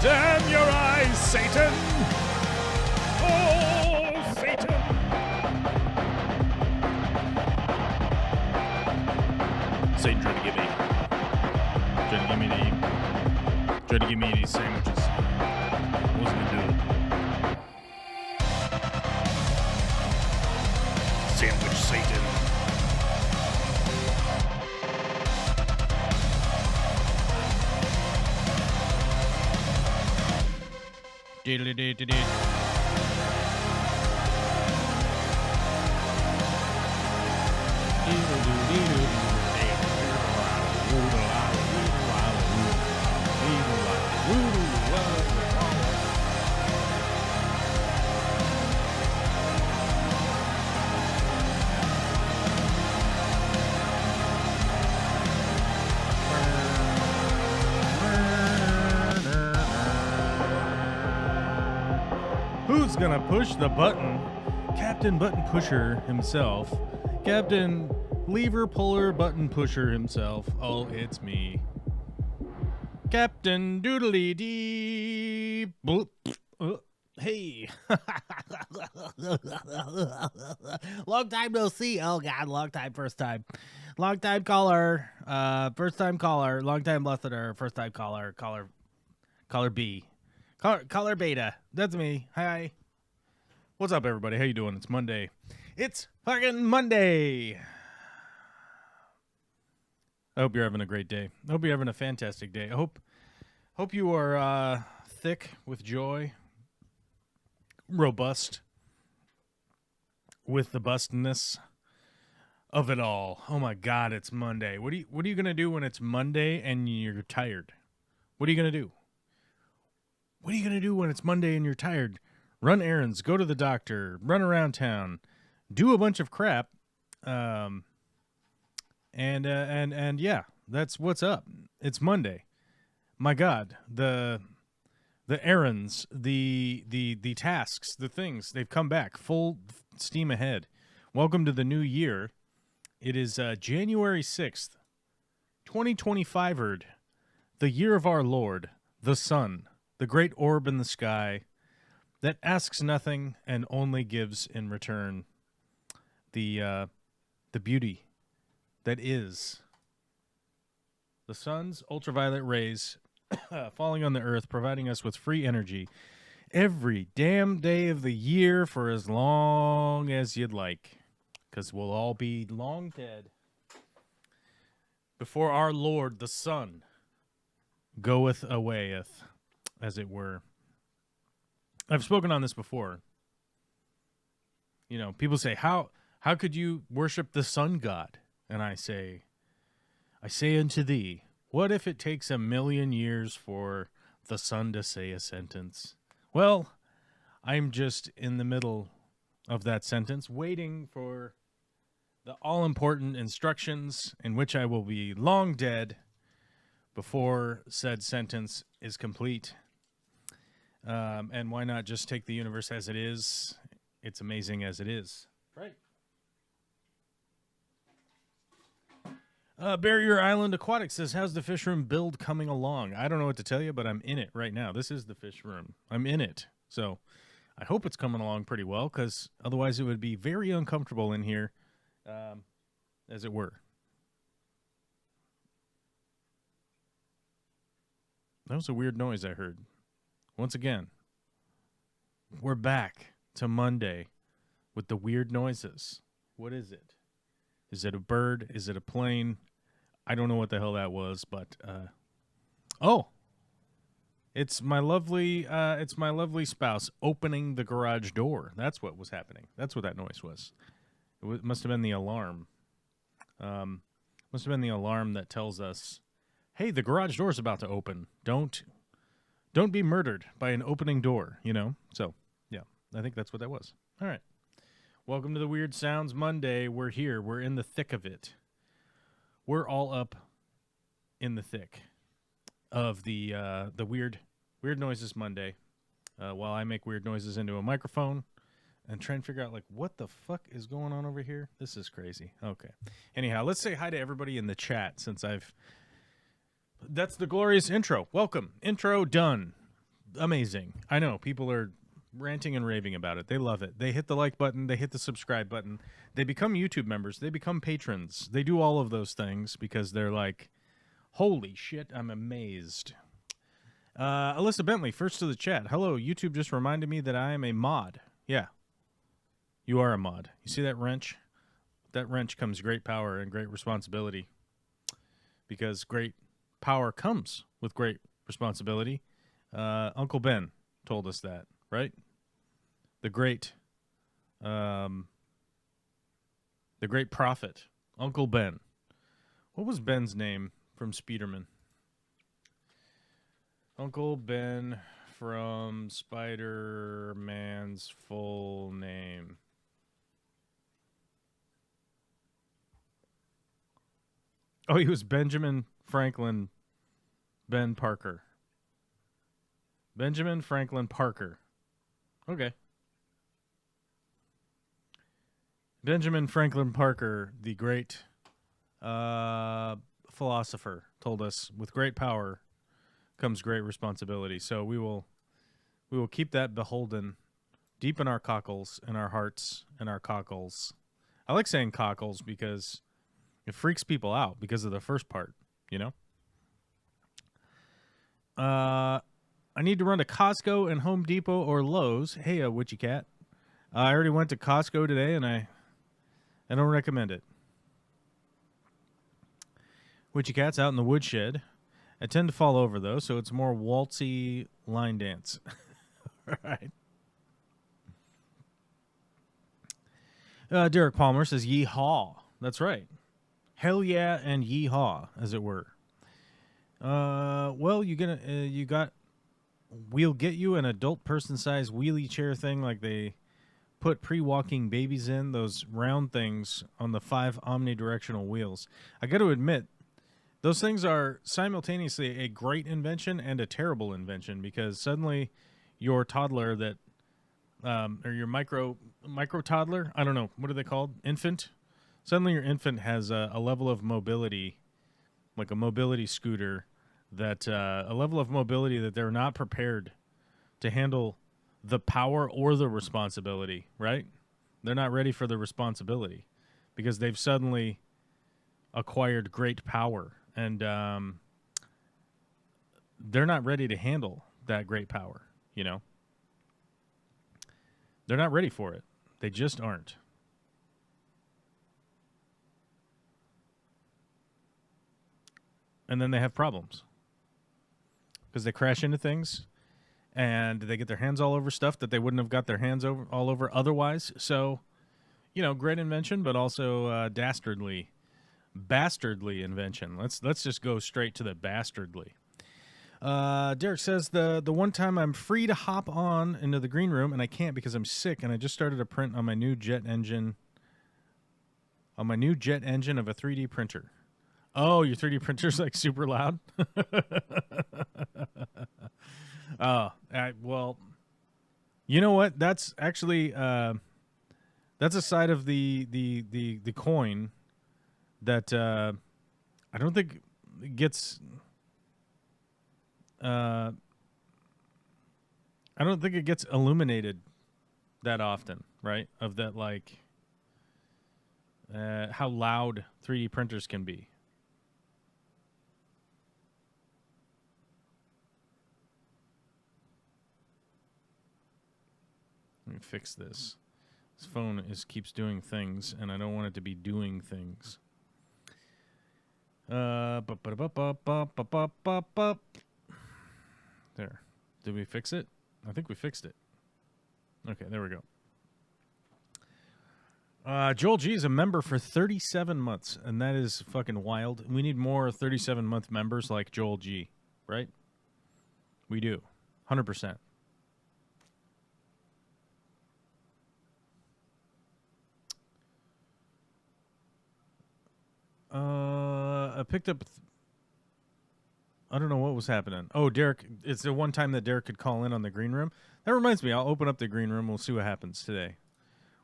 Damn your eyes, Satan! Oh, Satan! Satan trying to give me these sandwiches. Wasn't gonna do it. Sandwich Satan. Diddly-dee-dee-dee. Who's gonna push the button? Captain Button Pusher himself. Captain Lever Puller Button Pusher himself. Oh, it's me. Captain Doodly Dee. Hey. Long time no see. Oh, God. Long time, first time. Long time caller. First time caller. Long time listener. First time caller. Caller B. Caller Beta. That's me. Hi. What's up, everybody? How you doing? It's Monday. It's fucking Monday. I hope you're having a great day. I hope you're having a fantastic day. I hope you are thick with joy, robust with the bustness of it all. Oh my God, it's Monday. What are you gonna do when it's Monday and you're tired? What are you gonna do? What are you gonna do when it's Monday and you're tired? Run errands, go to the doctor, run around town, do a bunch of crap, and yeah, that's what's up. It's Monday. My God, the errands, the tasks, the things, they've come back full steam ahead. Welcome to the new year. It is January 6th, 2025, the year of our Lord, the sun, the great orb in the sky that asks nothing and only gives in return the beauty that is the sun's ultraviolet rays falling on the earth, providing us with free energy every damn day of the year for as long as you'd like, because we'll all be long dead before our Lord, the sun, goeth awayeth, as it were. I've spoken on this before. You know, people say, how could you worship the sun god? And I say unto thee, what if it takes 1,000,000 years for the sun to say a sentence? Well, I'm just in the middle of that sentence, waiting for the all-important instructions in which I will be long dead before said sentence is complete. And why not just take the universe as it is? It's amazing as it is. Right. Barrier Island Aquatic says, how's the fish room build coming along? I don't know what to tell you, but I'm in it right now. This is the fish room. I'm in it. So I hope it's coming along pretty well, because otherwise it would be very uncomfortable in here, as it were. That was a weird noise I heard. Once again, we're back to Monday with the weird noises. What is it? Is it a bird? Is it a plane? I don't know what the hell that was, but oh, it's my lovely spouse opening the garage door. That's what was happening. That's what that noise was. It must have been the alarm. Must have been the alarm that tells us, hey, the garage door's about to open. Don't be murdered by an opening door, you know? So, yeah, I think that's what that was. All right. Welcome to the Weird Sounds Monday. We're here. We're in the thick of it. We're all up in the thick of the weird noises Monday, while I make weird noises into a microphone and try and figure out, like, what the fuck is going on over here? This is crazy. Okay. Anyhow, let's say hi to everybody in the chat since that's the glorious intro. Welcome. Intro done. amazing. I know people are ranting and raving about it. They love it. They hit the like button. They hit the subscribe button. They become YouTube members. They become patrons. They do all of those things because they're like, holy shit, I'm amazed. Alyssa Bentley, first to the chat. Hello, YouTube just reminded me that I am a mod. Yeah, you are a mod. You see that wrench? That wrench comes great power and great responsibility, because great power comes with great responsibility. Uncle Ben told us that, right? The great prophet, Uncle Ben. What was Ben's name from Spider-Man? Uncle Ben from Spider-Man's full name. Oh, he was Benjamin Franklin Ben Parker. Benjamin Franklin Parker. Okay. Benjamin Franklin Parker, the great philosopher, told us, with great power comes great responsibility. So we will keep that beholden deep in our cockles, in our hearts, and our cockles. I like saying cockles because it freaks people out because of the first part, you know? I need to run to Costco and Home Depot or Lowe's. Hey, Witchy Cat. I already went to Costco today, and I don't recommend it. Witchy Cat's out in the woodshed. I tend to fall over, though, so it's more waltzy line dance. All right. Derek Palmer says, yeehaw. That's right. Hell yeah and yeehaw, as it were. Well, we'll get you an adult person-sized wheelie chair thing like they put pre-walking babies in, those round things on the 5 omnidirectional wheels. I got to admit, those things are simultaneously a great invention and a terrible invention, because suddenly your toddler that, or your micro toddler, I don't know, what are they called? Infant? Suddenly your infant has a level of mobility, like a mobility scooter, that a level of mobility that they're not prepared to handle the power or the responsibility, right? They're not ready for the responsibility because they've suddenly acquired great power, and they're not ready to handle that great power, you know? They're not ready for it. They just aren't. And then they have problems because they crash into things and they get their hands all over stuff that they wouldn't have got their hands all over otherwise. So, you know, great invention, but also bastardly invention. Let's just go straight to the bastardly. Derek says the one time I'm free to hop on into the green room and I can't because I'm sick, and I just started a print on my new jet engine. On my new jet engine of a 3D printer. Oh, your 3D printer's like super loud? Well, you know what? That's actually that's a side of the coin that I don't think gets I don't think it gets illuminated that often, right? Of that, like how loud 3D printers can be. Let me fix this. This phone keeps doing things, and I don't want it to be doing things. There. Did we fix it? I think we fixed it. Okay, there we go. Joel G is a member for 37 months, and that is fucking wild. We need more 37-month members like Joel G, right? We do. 100%. I picked up... I don't know what was happening. Oh, Derek, it's the one time that Derek could call in on the green room. That reminds me, I'll open up the green room. We'll see what happens today.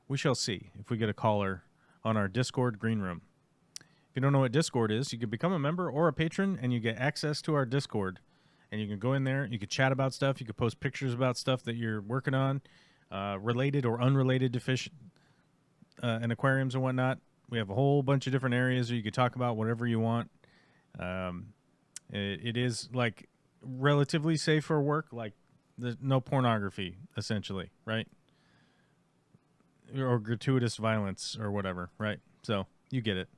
We shall see if we get a caller on our Discord green room. If you don't know what Discord is, you can become a member or a patron, and you get access to our Discord. and you can go in there. You can chat about stuff. You can post pictures about stuff that you're working on, related or unrelated to fish and aquariums and whatnot. We have a whole bunch of different areas where you can talk about whatever you want. It is like relatively safe for work, like there's no pornography, essentially, right? Or gratuitous violence or whatever, right? So you get it.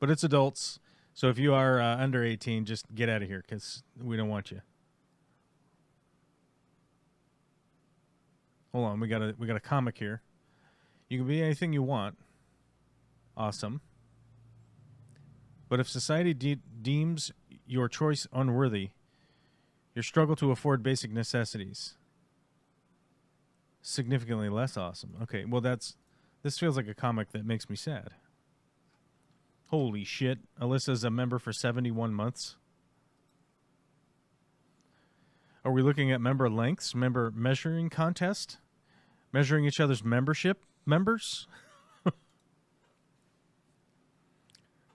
But it's adults. So if you are under 18, just get out of here because we don't want you. Hold on, we got a comic here. You can be anything you want. Awesome. But if society deems your choice unworthy, your struggle to afford basic necessities significantly less awesome. Okay, well this feels like a comic that makes me sad. Holy shit. Alyssa's a member for 71 months. Are we looking at member lengths? Member measuring contest? Measuring each other's members?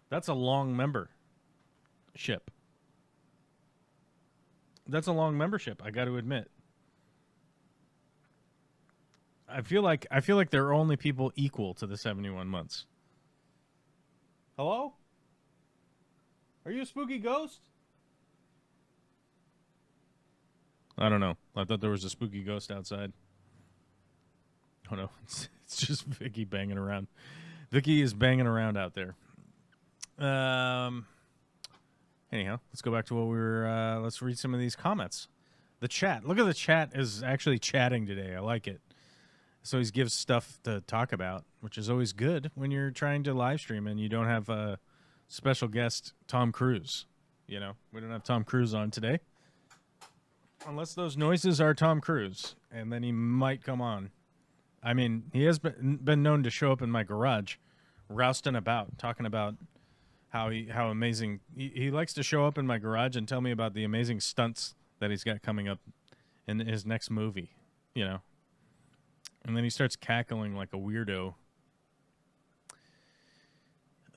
That's a long membership. That's a long membership, I got to admit. I feel like there are only people equal to the 71 months. Hello? Are you a spooky ghost? I don't know. I thought there was a spooky ghost outside. Oh no, it's just Vicky banging around. Vicky is banging around out there. Anyhow, let's go back to what we were. Let's read some of these comments. The chat. Look at the chat is actually chatting today. I like it. So he gives stuff to talk about, which is always good when you're trying to live stream and you don't have a special guest, Tom Cruise. You know, we don't have Tom Cruise on today. Unless those noises are Tom Cruise, and then he might come on. I mean, he has been known to show up in my garage, rousting about, talking about how amazing. He likes to show up in my garage and tell me about the amazing stunts that he's got coming up in his next movie, you know. And then he starts cackling like a weirdo.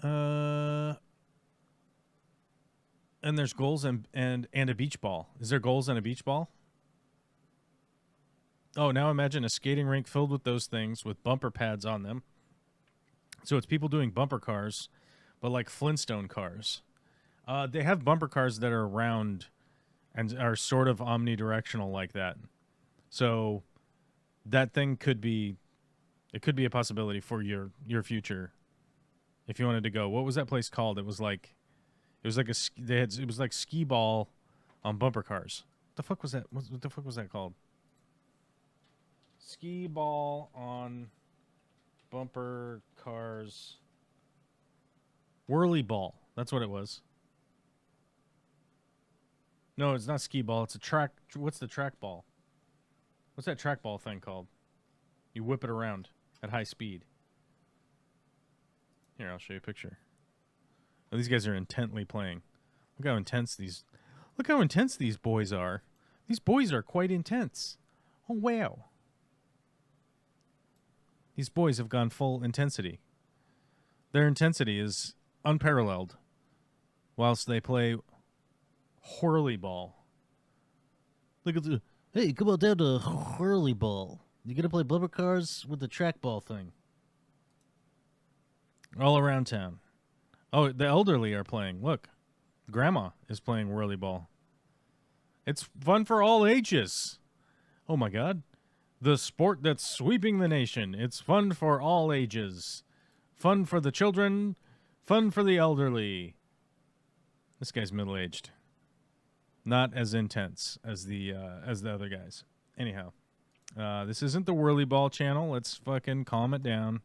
And there's goals and a beach ball. Is there goals and a beach ball? Oh, now imagine a skating rink filled with those things with bumper pads on them. So it's people doing bumper cars, but like Flintstone cars. They have bumper cars that are round and are sort of omnidirectional like that. So that thing could be a possibility for your future if you wanted to go. What was that place called? It was like skee ball on bumper cars. What the fuck was that? What the fuck was that called? Skee ball on bumper cars. Whirly ball. That's what it was. No, it's not skee ball. It's a track. What's the track ball? What's that track ball thing called? You whip it around at high speed. Here, I'll show you a picture. Oh, these guys are intently playing. Look how intense these boys are. These boys are quite intense. Oh, wow. These boys have gone full intensity. Their intensity is unparalleled whilst they play whirly ball. Look at the... Hey, come on down to whirly ball. You gonna play bumper cars with the trackball thing? All around town. Oh, the elderly are playing. Look, Grandma is playing whirly ball. It's fun for all ages. Oh my God. The sport that's sweeping the nation. It's fun for all ages. Fun for the children. Fun for the elderly. This guy's middle-aged. Not as intense as the other guys. Anyhow, this isn't the whirly ball channel. Let's fucking calm it down.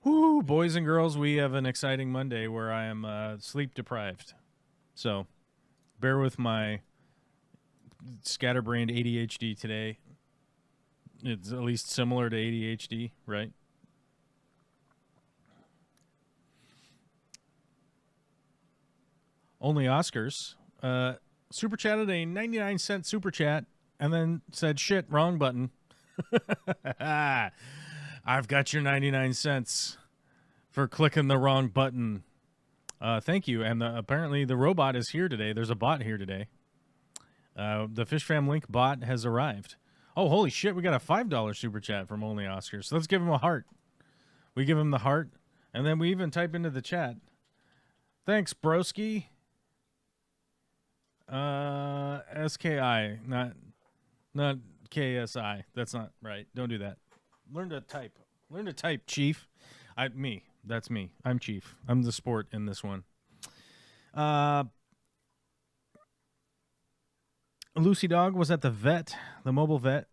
Whoo, boys and girls, we have an exciting Monday where I am sleep deprived. So, bear with my scatterbrained ADHD today. It's at least similar to ADHD, right? Only Oscars super chatted a 99-cent super chat and then said, shit, wrong button. I've got your 99 cents for clicking the wrong button. Thank you. And apparently the robot is here today. There's a bot here today. The Fish Fam link bot has arrived. Oh, holy shit, we got a $5 super chat from Only Oscar. So let's give him a heart. We give him the heart, and then we even type into the chat. Thanks, broski. SKI, not KSI. That's not right. Don't do that. Learn to type. Learn to type, Chief. Me. That's me. I'm Chief. I'm the sport in this one. Lucy Dog was at the vet, the mobile vet,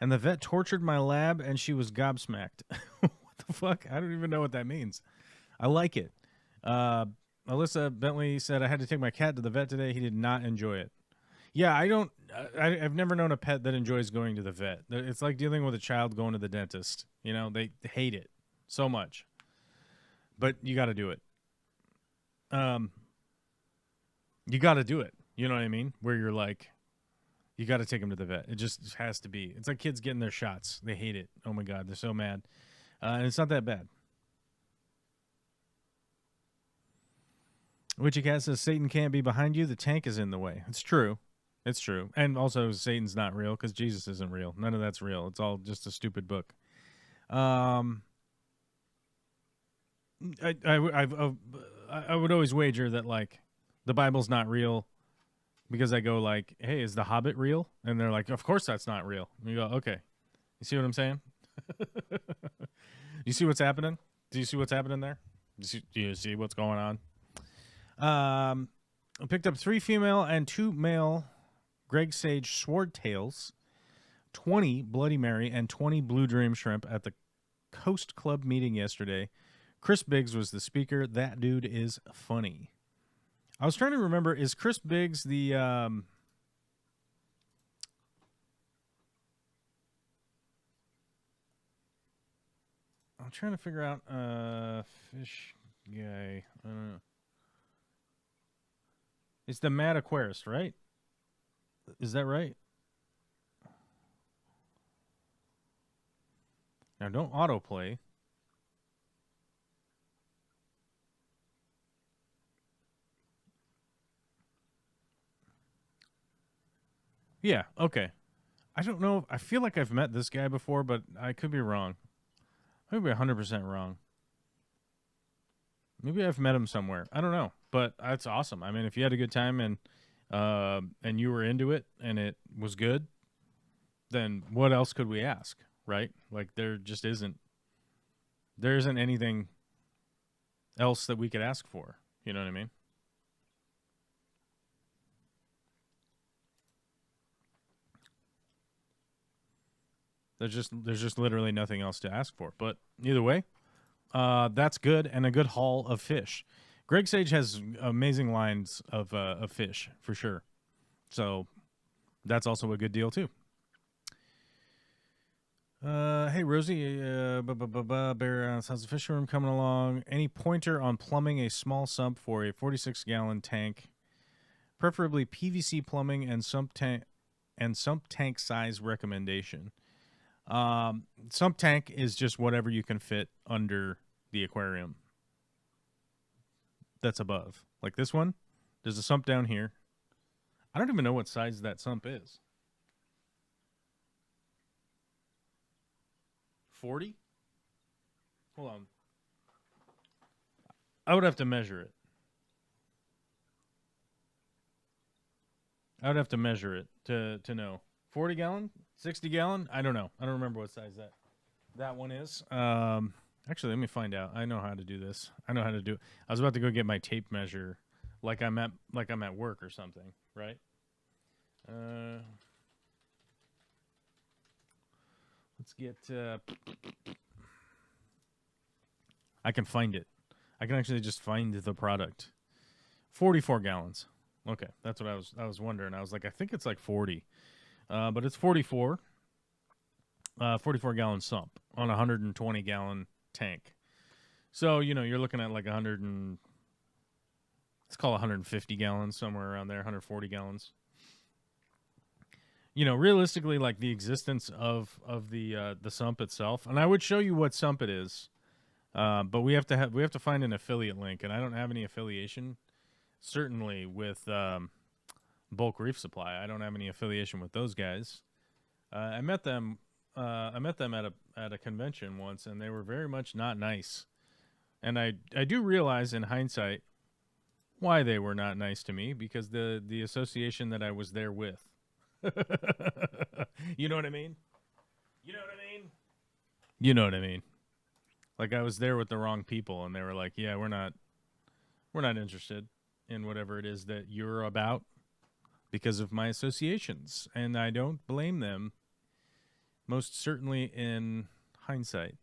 and the vet tortured my lab, and she was gobsmacked. What the fuck? I don't even know what that means. I like it. Alyssa Bentley said, I had to take my cat to the vet today. He did not enjoy it. Yeah, I've never known a pet that enjoys going to the vet. It's like dealing with a child going to the dentist. You know, they hate it so much. But you got to do it. You got to do it. You know what I mean? Where you're like, you got to take them to the vet. It just has to be. It's like kids getting their shots. They hate it. Oh, my God. They're so mad. And it's not that bad. Witchy Cat says, Satan can't be behind you. The tank is in the way. It's true. It's true. And Satan's not real because Jesus isn't real. None of that's real. It's all just a stupid book. I would always wager that, like, the Bible's not real because I go, like, hey, is The Hobbit real? And they're like, of course that's not real. And you go, okay. You see what I'm saying? You see what's happening? Do you see what's happening there? Do you see what's going on? I picked up 3 female and 2 male Greg Sage swordtails, 20 Bloody Mary, and 20 Blue Dream shrimp at the Coast Club meeting yesterday. Chris Biggs was the speaker. That dude is funny. I was trying to remember, is Chris Biggs the I'm trying to figure out fish guy. I don't know. It's the Mad Aquarist, right? Is that right? Now, don't autoplay. Yeah, okay. I don't know. I feel like I've met this guy before, but I could be wrong. I could be 100% wrong. Maybe I've met him somewhere. I don't know, but that's awesome. I mean, if you had a good time and you were into it and it was good, then what else could we ask, right? Like there isn't anything else that we could ask for. You know what I mean? There's just literally nothing else to ask for. But either way, that's good and a good haul of fish. Greg Sage has amazing lines of fish for sure. So that's also a good deal too. Hey Rosie, Bear Sounds of Fish Room coming along. Any pointer on plumbing a small sump for a 46-gallon tank, preferably PVC plumbing and sump tank size recommendation. Sump tank is just whatever you can fit under the aquarium that's above. Like this one, there's a sump down here. I don't even know what size that sump is. 40? Hold on. I would have to measure it. I would have to measure it to know. 40 gallon? 60 gallon? I don't know. I don't remember what size that one is. Actually, let me find out. I know how to do this. I know how to do it. I was about to go get my tape measure like I'm at work or something, right? Let's get I can find it. I can actually just find the product. 44 gallons. Okay, that's what I was wondering. I was like, I think it's like 40. But it's 44. 44 gallon sump on a 120 gallon tank. So, you're looking at like let's call it 150 gallons, somewhere around there, 140 gallons. Realistically, like the existence of the sump itself, and I would show you what sump it is, but we have to find an affiliate link, and I don't have any affiliation, certainly with Bulk Reef Supply. I don't have any affiliation with those guys. I met them. I met them at a convention once, and they were very much not nice. And I do realize in hindsight why they were not nice to me, because the association that I was there with. You know what I mean? You know what I mean? You know what I mean? Like, I was there with the wrong people, and they were like, "Yeah, we're not interested in whatever it is that you're about because of my associations." And I don't blame them, most certainly in hindsight.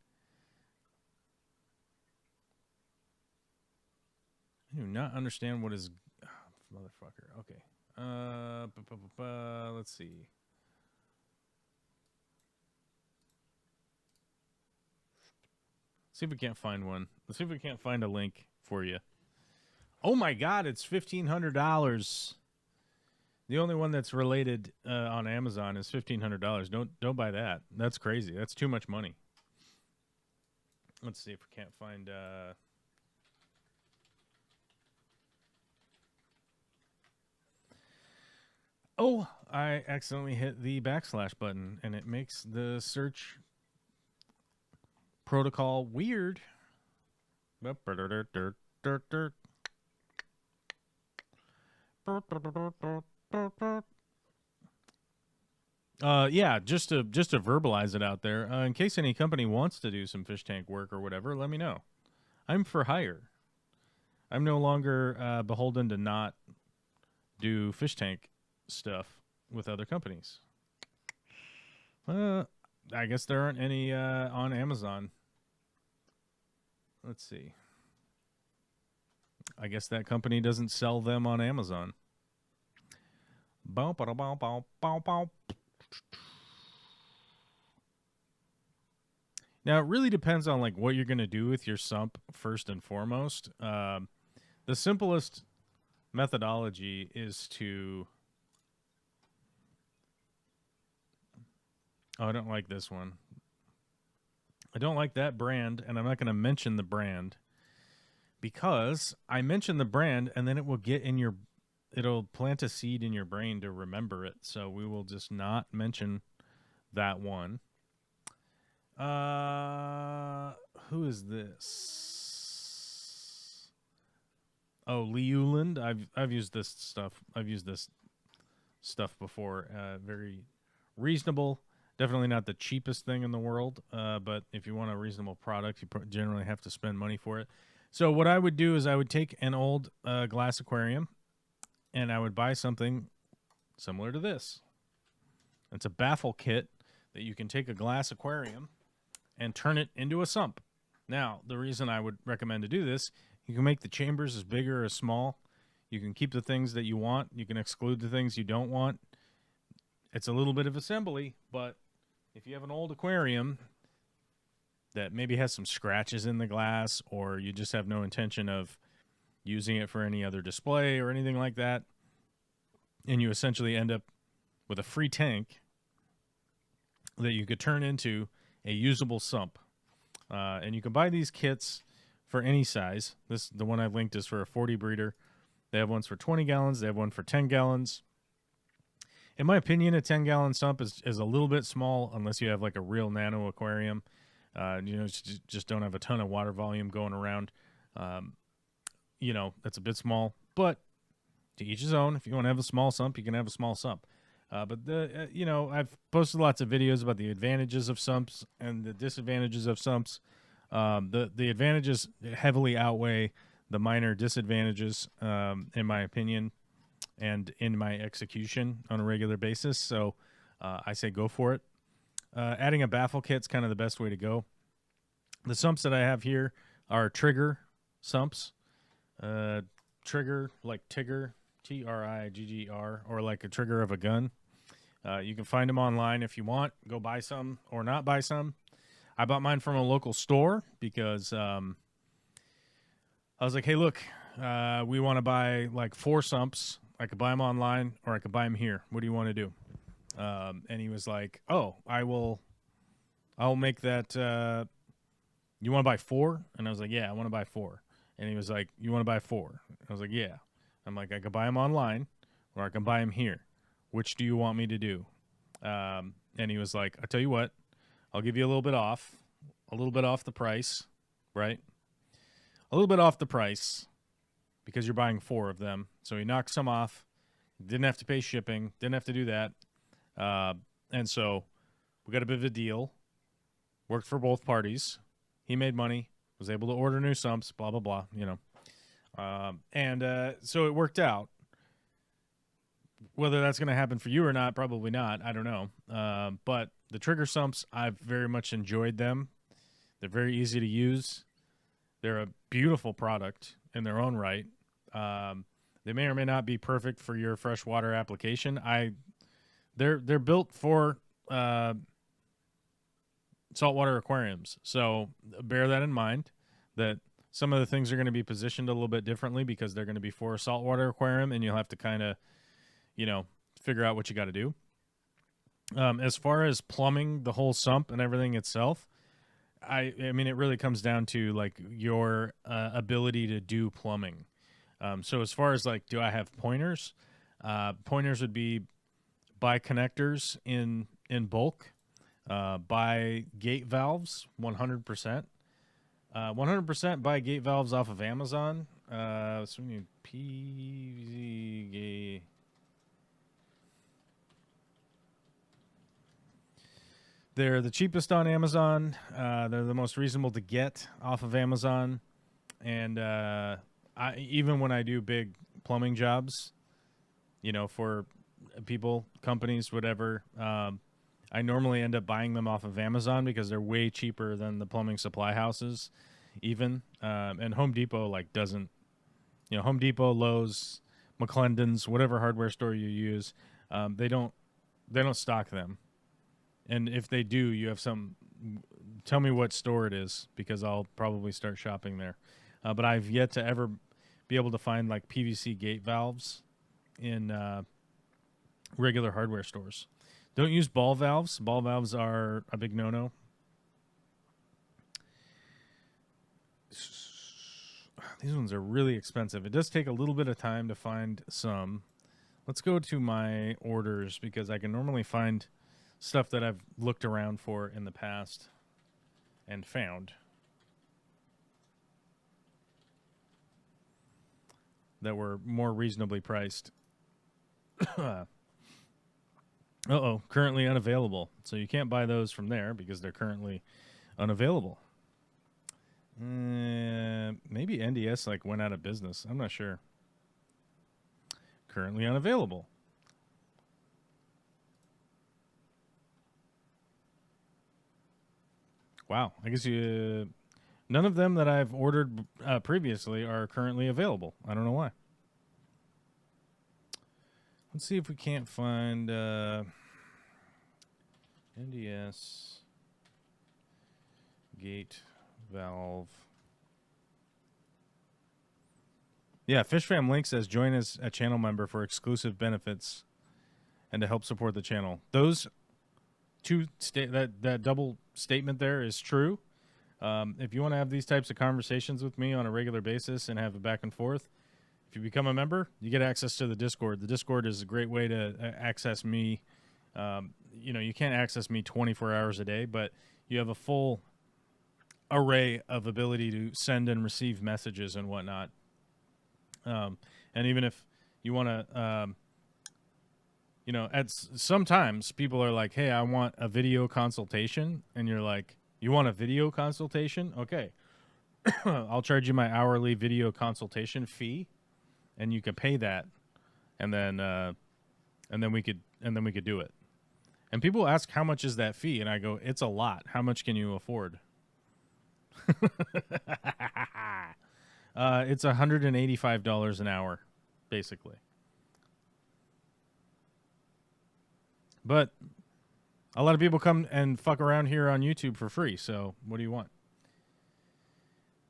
I do not understand what is... motherfucker. Okay. Let's see. See if we can't find one. Let's see if we can't find a link for you. Oh my God, it's $1,500. The only one that's related on Amazon is $1,500. Don't buy that. That's crazy. That's too much money. Let's see if we can't find. Oh, I accidentally hit the backslash button, and it makes the search protocol weird. Yeah, just to verbalize it out there, in case any company wants to do some fish tank work or whatever, let me know. I'm for hire. I'm no longer beholden to not do fish tank stuff with other companies. I guess there aren't any on Amazon. Let's see. I guess that company doesn't sell them on Amazon. Now, it really depends on like what you're going to do with your sump first and foremost. The simplest methodology is to... Oh, I don't like this one. I don't like that brand, and I'm not going to mention the brand because I mention the brand and then it will get in your... It'll plant a seed in your brain to remember it. So we will just not mention that one. Who is this? Oh, Leuland. I've used this stuff. I've used this stuff before. Very reasonable. Definitely not the cheapest thing in the world. But if you want a reasonable product, you generally have to spend money for it. So what I would do is I would take an old glass aquarium, and I would buy something similar to this. It's a baffle kit that you can take a glass aquarium and turn it into a sump. Now, the reason I would recommend to do this, you can make the chambers as big or as small. You can keep the things that you want. You can exclude the things you don't want. It's a little bit of assembly, but if you have an old aquarium that maybe has some scratches in the glass, or you just have no intention of using it for any other display or anything like that, and you essentially end up with a free tank that you could turn into a usable sump. And you can buy these kits for any size. The one I've linked is for a 40 breeder. They have ones for 20 gallons. They have one for 10 gallons. In my opinion, a 10-gallon sump is a little bit small unless you have like a real nano aquarium. Just don't have a ton of water volume going around. That's a bit small, but to each his own. If you want to have a small sump, you can have a small sump. But I've posted lots of videos about the advantages of sumps and the disadvantages of sumps. The advantages heavily outweigh the minor disadvantages, in my opinion, and in my execution on a regular basis. So I say go for it. Adding a baffle kit's kind of the best way to go. The sumps that I have here are trigger sumps. Trigger, like Tigger, T-R-I-G-G-R, or like a trigger of a gun. You can find them online if you want. Go buy some or not buy some. I bought mine from a local store because I was like, hey, look, we want to buy like 4 sumps. I could buy them online or I could buy them here. What do you want to do? And he was like, oh, I'll make that. You want to buy 4? And I was like, yeah, I want to buy 4. And he was like, you want to buy 4? I was like, yeah. I'm like, I could buy them online or I can buy them here. Which do you want me to do? And he was like, I tell you what, I'll give you a little bit off the price, right? A little bit off the price because you're buying 4 of them. So he knocked some off. Didn't have to pay shipping. Didn't have to do that. And so we got a bit of a deal. Worked for both parties. He made money. Was able to order new sumps. Blah, blah, blah. So it worked out. Whether that's going to happen for you or not, probably not. I don't know. But the trigger sumps, I've very much enjoyed them. They're very easy to use. They're a beautiful product in their own right. They may or may not be perfect for your freshwater application. They're built for saltwater aquariums, so bear that in mind. That some of the things are going to be positioned a little bit differently because they're going to be for a saltwater aquarium, and you'll have to kind of, figure out what you got to do. As far as plumbing the whole sump and everything itself, I mean, it really comes down to like your ability to do plumbing. So as far as like, do I have pointers? Pointers would be buy connectors in bulk, buy gate valves 100%. 100% buy gate valves off of Amazon. So we need PVC gate. They're the cheapest on Amazon. They're the most reasonable to get off of Amazon. And even when I do big plumbing jobs, for people, companies, whatever, I normally end up buying them off of Amazon because they're way cheaper than the plumbing supply houses, even. And Home Depot doesn't, Home Depot, Lowe's, McClendon's, whatever hardware store you use, they don't stock them. And if they do, you have some. Tell me what store it is because I'll probably start shopping there. But I've yet to ever be able to find like PVC gate valves in regular hardware stores. Don't use ball valves. Ball valves are a big no-no. These ones are really expensive. It does take a little bit of time to find some. Let's go to my orders because I can normally find stuff that I've looked around for in the past and found that were more reasonably priced. Currently unavailable. So you can't buy those from there because they're currently unavailable. Maybe NDS went out of business. I'm not sure. Currently unavailable. Wow. I guess none of them that I've ordered previously are currently available. I don't know why. Let's see if we can't find NDS gate valve. Yeah, FishFam Link says join as a channel member for exclusive benefits and to help support the channel. Those two that double statement there is true. If you want to have these types of conversations with me on a regular basis and have a back and forth, if you become a member, you get access to the Discord. The Discord is a great way to access me. You can't access me 24 hours a day, but you have a full array of ability to send and receive messages and whatnot. And even if you want to, sometimes people are like, hey, I want a video consultation. And you're like, you want a video consultation? Okay. I'll charge you my hourly video consultation fee. And you can pay that, and then we could do it. And people ask, how much is that fee? And I go, it's a lot. How much can you afford? It's $185 an hour, basically. But a lot of people come and fuck around here on YouTube for free. So what do you want?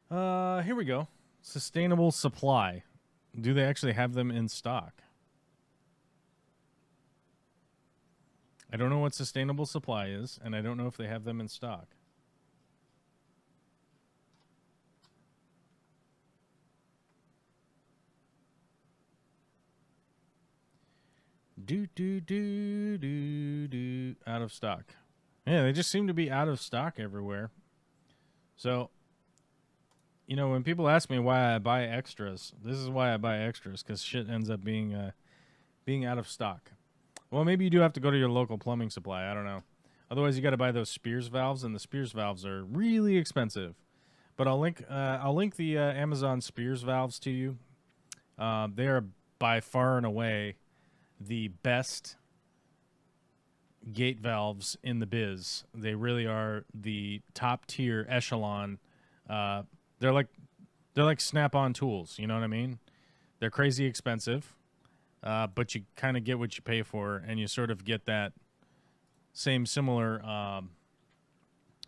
Here we go. Sustainable supply. Do they actually have them in stock? I don't know what sustainable supply is, and I don't know if they have them in stock. Out of stock. Yeah, they just seem to be out of stock everywhere. So, you know, when people ask me why I buy extras, this is why I buy extras, because shit ends up being out of stock. Well, maybe you do have to go to your local plumbing supply. I don't know. Otherwise, you got to buy those Spears valves, and the Spears valves are really expensive. But I'll link the Amazon Spears valves to you. They are by far and away the best gate valves in the biz. They really are the top tier echelon. They're like Snap-on tools. You know what I mean? They're crazy expensive, but you kind of get what you pay for, and you sort of get that similar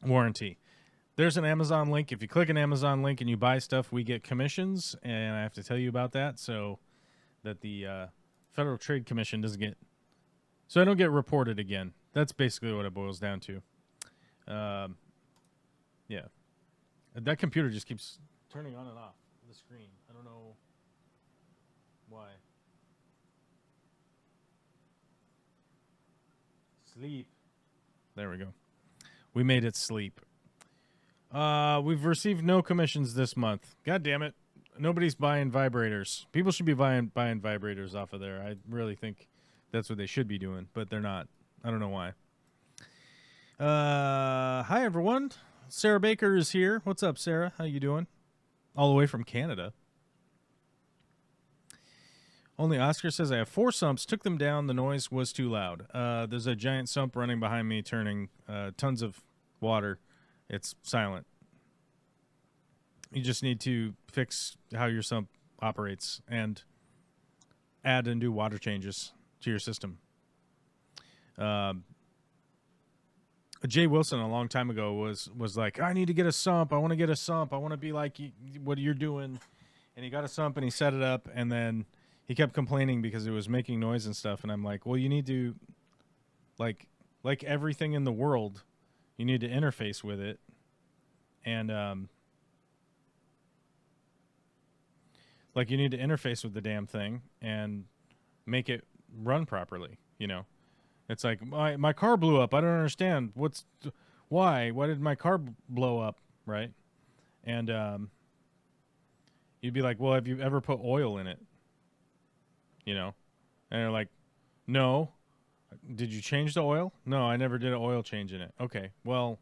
warranty. There's an Amazon link. If you click an Amazon link and you buy stuff, we get commissions, and I have to tell you about that so that the Federal Trade Commission doesn't get... So I don't get reported again. That's basically what it boils down to. Yeah. That computer just keeps turning on and off the screen. I don't know why. Sleep. There we go. We made it sleep. We've received no commissions this month. God damn it. Nobody's buying vibrators. People should be buying vibrators off of there. I really think that's what they should be doing, but they're not. I don't know why. Hi, everyone. Sarah Baker is here. What's up, Sarah? How you doing? All the way from Canada. Only Oscar says, I have 4 sumps. Took them down. The noise was too loud. There's a giant sump running behind me, turning tons of water. It's silent. You just need to fix how your sump operates and add and do water changes to your system. Jay Wilson a long time ago was like, I need to get a sump. I want to get a sump. I want to be like what you're doing. And he got a sump and he set it up, and then he kept complaining because it was making noise and stuff. And I'm like, well, you need to, like everything in the world, you need to interface with it. And you need to interface with the damn thing and make it run properly, you know. It's like, my car blew up. I don't understand. Why did my car blow up, right? And you'd be like, well, have you ever put oil in it? You know? And they're like, no. Did you change the oil? No, I never did an oil change in it. Okay, well,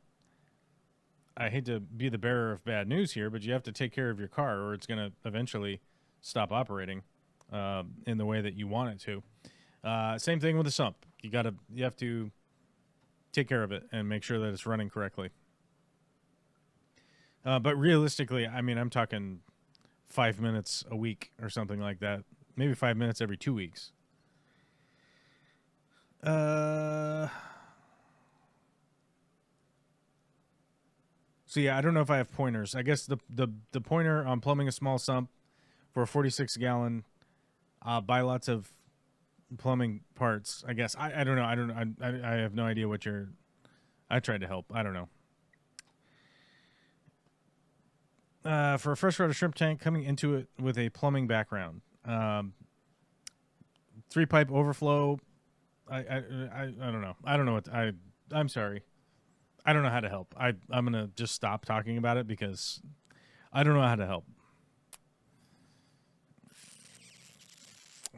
I hate to be the bearer of bad news here, but you have to take care of your car, or it's going to eventually stop operating in the way that you want it to. Same thing with the sump. You have to take care of it and make sure that it's running correctly. But realistically, I mean, I'm talking 5 minutes a week or something like that. Maybe 5 minutes every 2 weeks. So yeah, I don't know if I have pointers. I guess the pointer on plumbing a small sump for a 46-gallon, buy lots of plumbing parts. I guess I don't know. I have no idea what you're. I tried to help. I don't know. For a freshwater shrimp tank, coming into it with a plumbing background, 3-pipe overflow. I don't know. I don't know what I'm sorry. I don't know how to help. I'm going to just stop talking about it because I don't know how to help.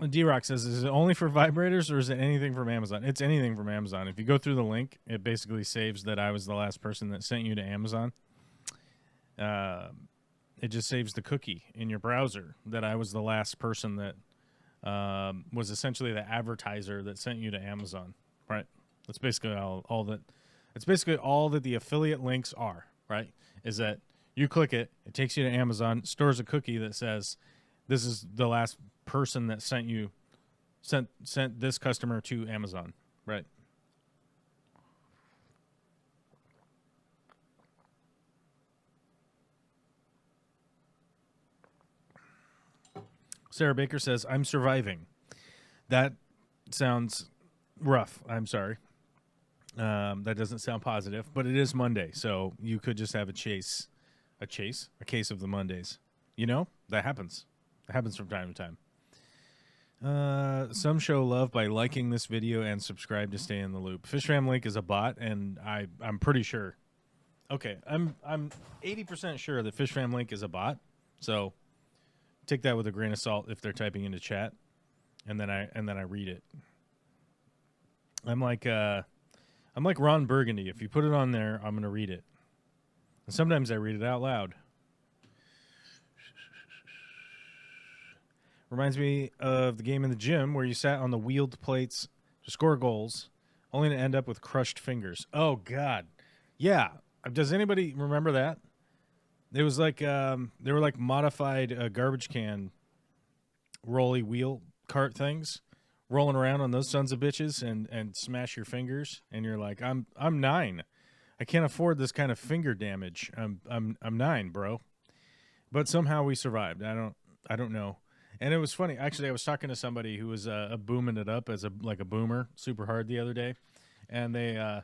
D-Rock says, is it only for vibrators or is it anything from Amazon? It's anything from Amazon. If you go through the link, it basically saves that I was the last person that sent you to Amazon. It just saves the cookie in your browser that I was the last person that was essentially the advertiser that sent you to Amazon, right? That's basically all that. It's basically all that the affiliate links are, right? Is that you click it, it takes you to Amazon, stores a cookie that says this is the last person that sent this customer to Amazon, right? Sarah Baker says, I'm surviving. That sounds rough. I'm sorry. That doesn't sound positive, but it is Monday, so you could just have a case of the Mondays. You know, that happens. It happens from time to time. Some show love by liking this video and subscribe to stay in the loop. Fishfam Link is a bot, and I'm pretty sure. Okay, I'm 80% sure that Fishfam Link is a bot. So take that with a grain of salt if they're typing into chat, and then I read it. I'm like Ron Burgundy. If you put it on there, I'm gonna read it. And sometimes I read it out loud. Reminds me of the game in the gym where you sat on the wheeled plates to score goals, only to end up with crushed fingers. Oh, God. Yeah. Does anybody remember that? It was like, they were like modified garbage can rolly wheel cart things, rolling around on those sons of bitches and smash your fingers. And you're like, I'm 9. I can't afford this kind of finger damage. I'm 9, bro. But somehow we survived. I don't know. And it was funny. Actually, I was talking to somebody who was booming it up as a boomer super hard the other day, and they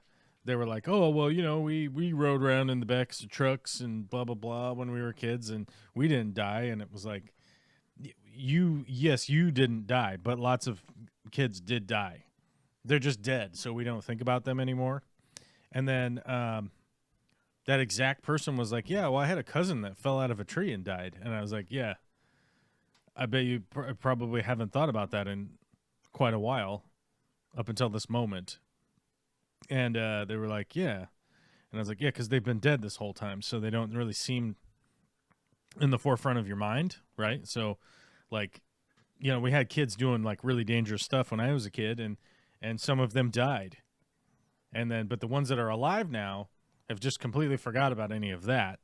were like, "Oh, well, you know, we rode around in the backs of trucks and blah blah blah when we were kids, and we didn't die." And it was like, you didn't die, but lots of kids did die. They're just dead, so we don't think about them anymore. And then that exact person was like, "Yeah, well, I had a cousin that fell out of a tree and died," and I was like, "Yeah." I bet you probably haven't thought about that in quite a while, up until this moment. And they were like, yeah. And I was like, yeah, because they've been dead this whole time, so they don't really seem in the forefront of your mind, right? So, like, you know, we had kids doing, like, really dangerous stuff when I was a kid, and some of them died. But the ones that are alive now have just completely forgot about any of that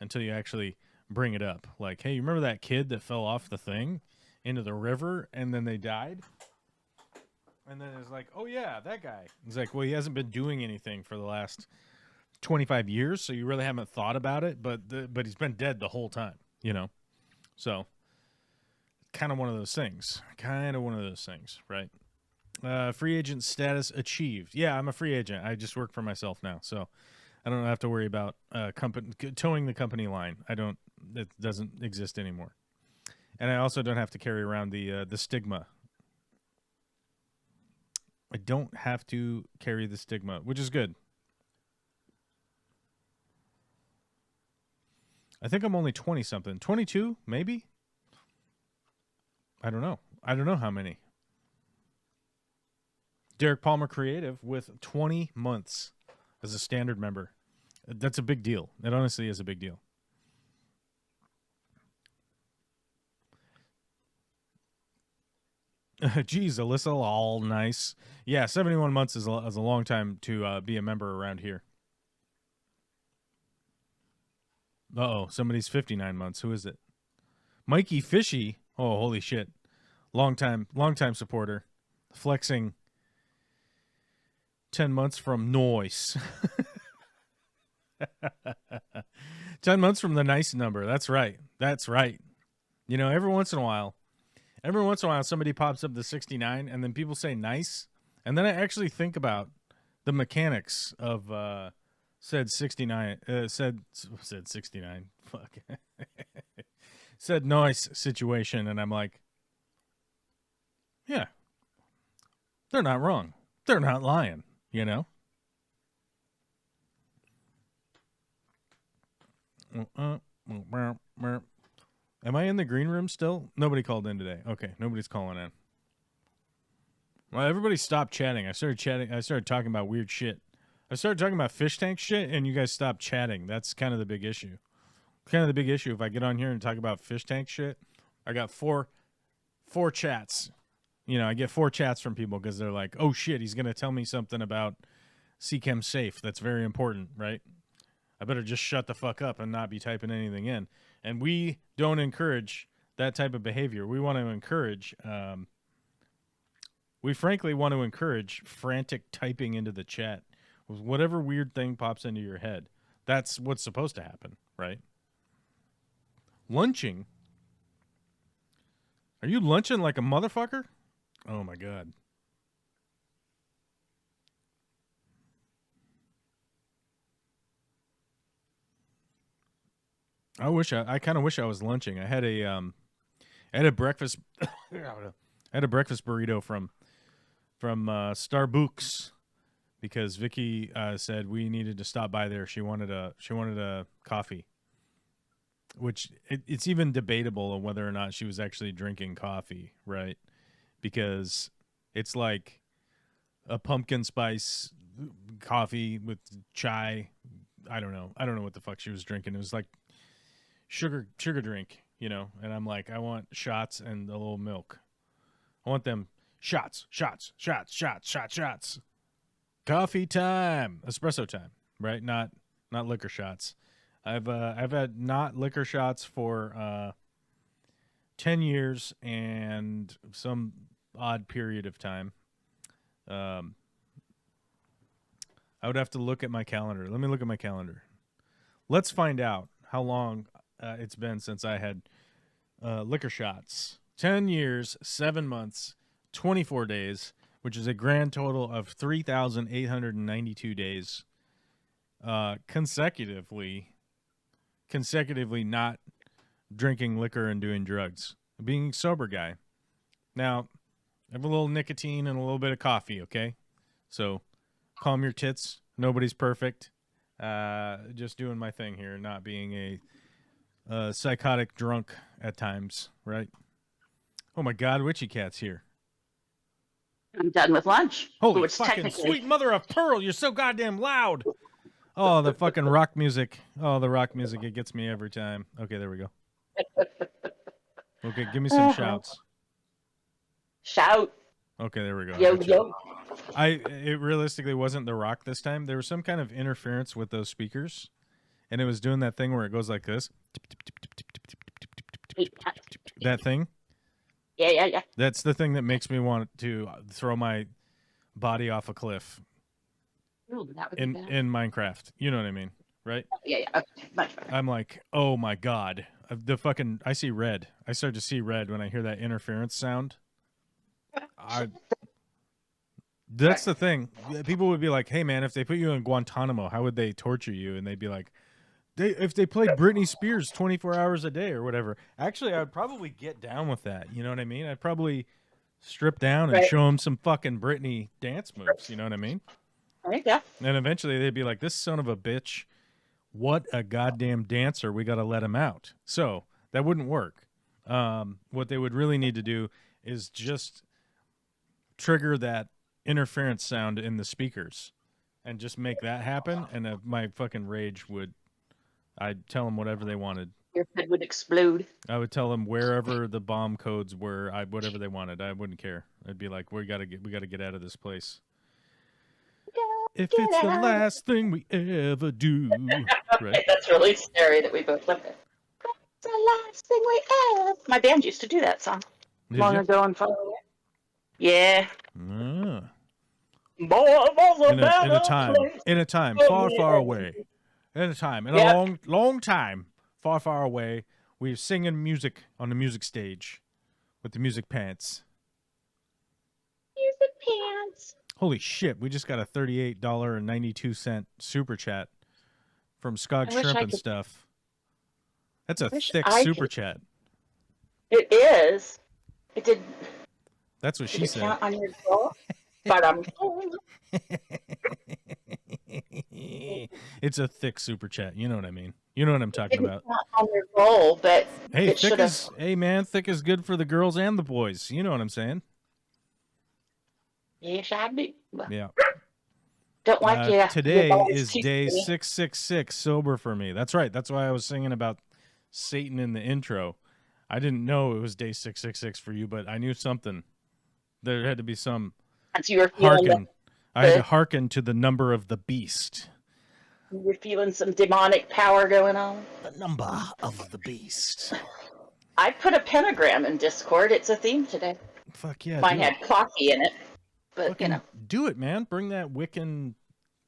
until you actually bring it up. Like, hey, you remember that kid that fell off the thing into the river and then they died? And then it's like, oh yeah, that guy. It's like, well, he hasn't been doing anything for the last 25 years, so you really haven't thought about it, but he's been dead the whole time, you know? So, kind of one of those things, right? Free agent status achieved. Yeah, I'm a free agent. I just work for myself now, so I don't have to worry about towing the company line. It doesn't exist anymore. And I also don't have to carry around the stigma. I don't have to carry the stigma, which is good. I think I'm only 20-something. 22, maybe? I don't know. I don't know how many. Derek Palmer Creative with 20 months as a standard member. That's a big deal. It honestly is a big deal. Geez, Alyssa, all nice. Yeah, 71 months is a long time to be a member around here. Uh-oh, somebody's 59 months. Who is it? Mikey Fishy. Oh, holy shit. Long time supporter. Flexing 10 months from Noise. 10 months from the nice number. That's right. You know, every once in a while somebody pops up to 69 and then people say nice. And then I actually think about the mechanics of said 69. Said 69. Fuck. Said nice situation. And I'm like, yeah, they're not wrong. They're not lying, you know? Am I in the green room still? Nobody called in today. Okay, nobody's calling in. Well, everybody stopped chatting. I started talking about weird shit. I started talking about fish tank shit, and you guys stopped chatting. That's kind of the big issue. Kind of the big issue. If I get on here and talk about fish tank shit, I got four chats. You know, I get 4 chats from people because they're like, oh shit, he's going to tell me something about CChem Safe. That's very important, right? I better just shut the fuck up and not be typing anything in. And we don't encourage that type of behavior. We want to encourage, we frankly want to encourage frantic typing into the chat with whatever weird thing pops into your head. That's what's supposed to happen, right? Lunching? Are you lunching like a motherfucker? Oh my God. I kind of wish I was lunching. I had a breakfast I had a breakfast burrito from Starbucks because Vicky said we needed to stop by there. She wanted a coffee, which it's even debatable on whether or not she was actually drinking coffee, right? Because it's like a pumpkin spice coffee with chai. I don't know what the fuck she was drinking. It was like sugar drink, you know. And I'm like, I want shots and a little milk. I want them shots. Coffee time, espresso time, right? Not liquor shots. I've had not liquor shots for 10 years and some odd period of time. I would have to look at my calendar. Let me look at my calendar. Let's find out how long it's been since I had liquor shots. 10 years, 7 months, 24 days, which is a grand total of 3,892 days consecutively not drinking liquor and doing drugs. Being a sober guy. Now, I have a little nicotine and a little bit of coffee, okay? So, calm your tits. Nobody's perfect. Just doing my thing here, not being a psychotic drunk at times, right? Oh my God, Witchy Cat's here. I'm done with lunch. Holy fucking sweet mother of pearl, you're so goddamn loud. Oh, the fucking rock music. Oh, the rock music, it gets me every time. Okay, there we go. Okay, give me some shouts. Shout. Okay, there we go. Yo. It realistically wasn't the rock this time. There was some kind of interference with those speakers, and it was doing that thing where it goes like this. That thing. Yeah. That's the thing that makes me want to throw my body off a cliff. Ooh, that would in be bad. in Minecraft. You know what I mean, right? Yeah. Okay, much better. I'm like, oh my God, I see red. I start to see red when I hear that interference sound. That's the thing. People would be like, hey man, if they put you in Guantanamo, how would they torture you? And they'd be like, if they played Britney Spears 24 hours a day or whatever. Actually, I would probably get down with that. You know what I mean? I'd probably strip down and show them some fucking Britney dance moves. You know what I mean? Right, yeah. And eventually they'd be like, this son of a bitch, what a goddamn dancer. We got to let him out. So that wouldn't work. What they would really need to do is just trigger that interference sound in the speakers and just make that happen. And my fucking rage would, I'd tell them whatever they wanted. Your head would explode. I would tell them wherever the bomb codes were, whatever they wanted. I wouldn't care. I'd be like, we gotta get out of this place. If it's the last thing we ever do. Right? That's really scary that we both love it. It's the last thing we ever. My band used to do that song long ago and far away. Yeah. Ah. Boy, In a time far, far away. In a long time, far, far away, we were singing music on the music stage with the music pants. Music pants. Holy shit, we just got a $38.92 super chat from Skog Shrimp and Stuff. That's a thick super chat. It is. It did. That's what she said. Count on your jaw, but It's a thick super chat. You know what I mean. You know what I'm talking about. Count on your goal, but hey, thick is good for the girls and the boys. You know what I'm saying. Yes, I do. Yeah. Don't like you. Today is day 666 sober for me. That's right. That's why I was singing about Satan in the intro. I didn't know it was day 666 for you, but I knew something. There had to be some hearken. I had to hearken to the number of the beast. You were feeling some demonic power going on. The number of the beast. I put a pentagram in Discord. It's a theme today. Fuck yeah. Mine had coffee in it. But, fucking do it, man. Bring that Wiccan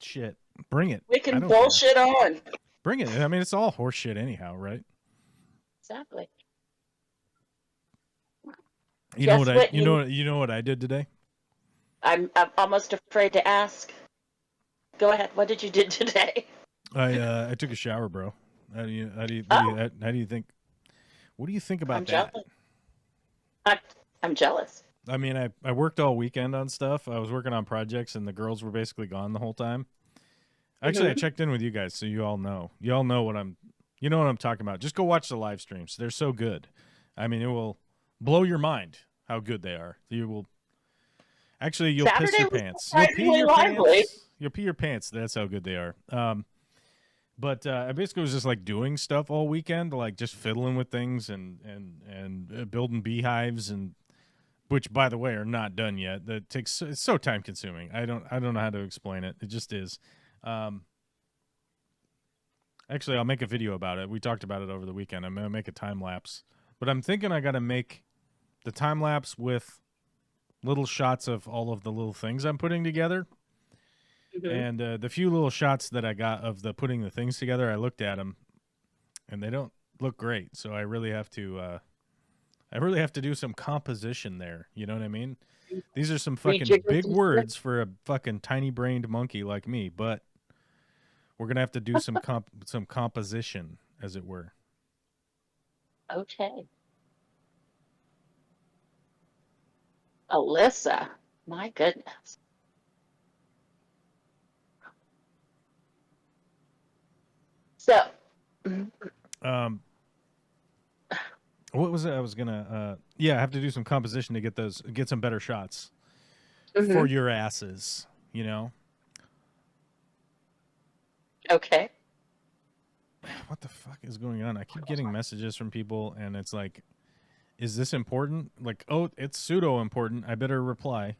shit. Bring it. Wiccan bullshit on. Bring it. I mean, it's all horse shit anyhow, right? Exactly. You know what I did today? I'm almost afraid to ask. Go ahead. What did you do today? I took a shower, bro. How do you think? What do you think about that? Jealous. I'm jealous. I mean, I worked all weekend on stuff. I was working on projects, and the girls were basically gone the whole time. Actually, I checked in with you guys, so you all know. You all know you know what I'm talking about. Just go watch the live streams. They're so good. I mean, it will blow your mind how good they are. You will. Actually, you'll piss your pants. You'll pee your pants. You'll pee your pants. That's how good they are. But I basically was just like doing stuff all weekend, like just fiddling with things and building beehives, and which, by the way, are not done yet. It's so time consuming. I don't know how to explain it. It just is. Actually, I'll make a video about it. We talked about it over the weekend. I'm gonna make a time lapse, but I'm thinking I got to make the time lapse with little shots of all of the little things I'm putting together. And the few little shots that I got of the putting the things together, I looked at them, and they don't look great. So I really have to do some composition there. You know what I mean? These are some fucking big words for a fucking tiny-brained monkey like me, but we're gonna have to do some composition, as it were. Okay. Alyssa, my goodness. So, what was it? I was gonna, I have to do some composition to get some better shots for your asses. You know? Okay. What the fuck is going on? I keep getting messages from people, and it's like, is this important? Like, oh, it's pseudo important. I better reply.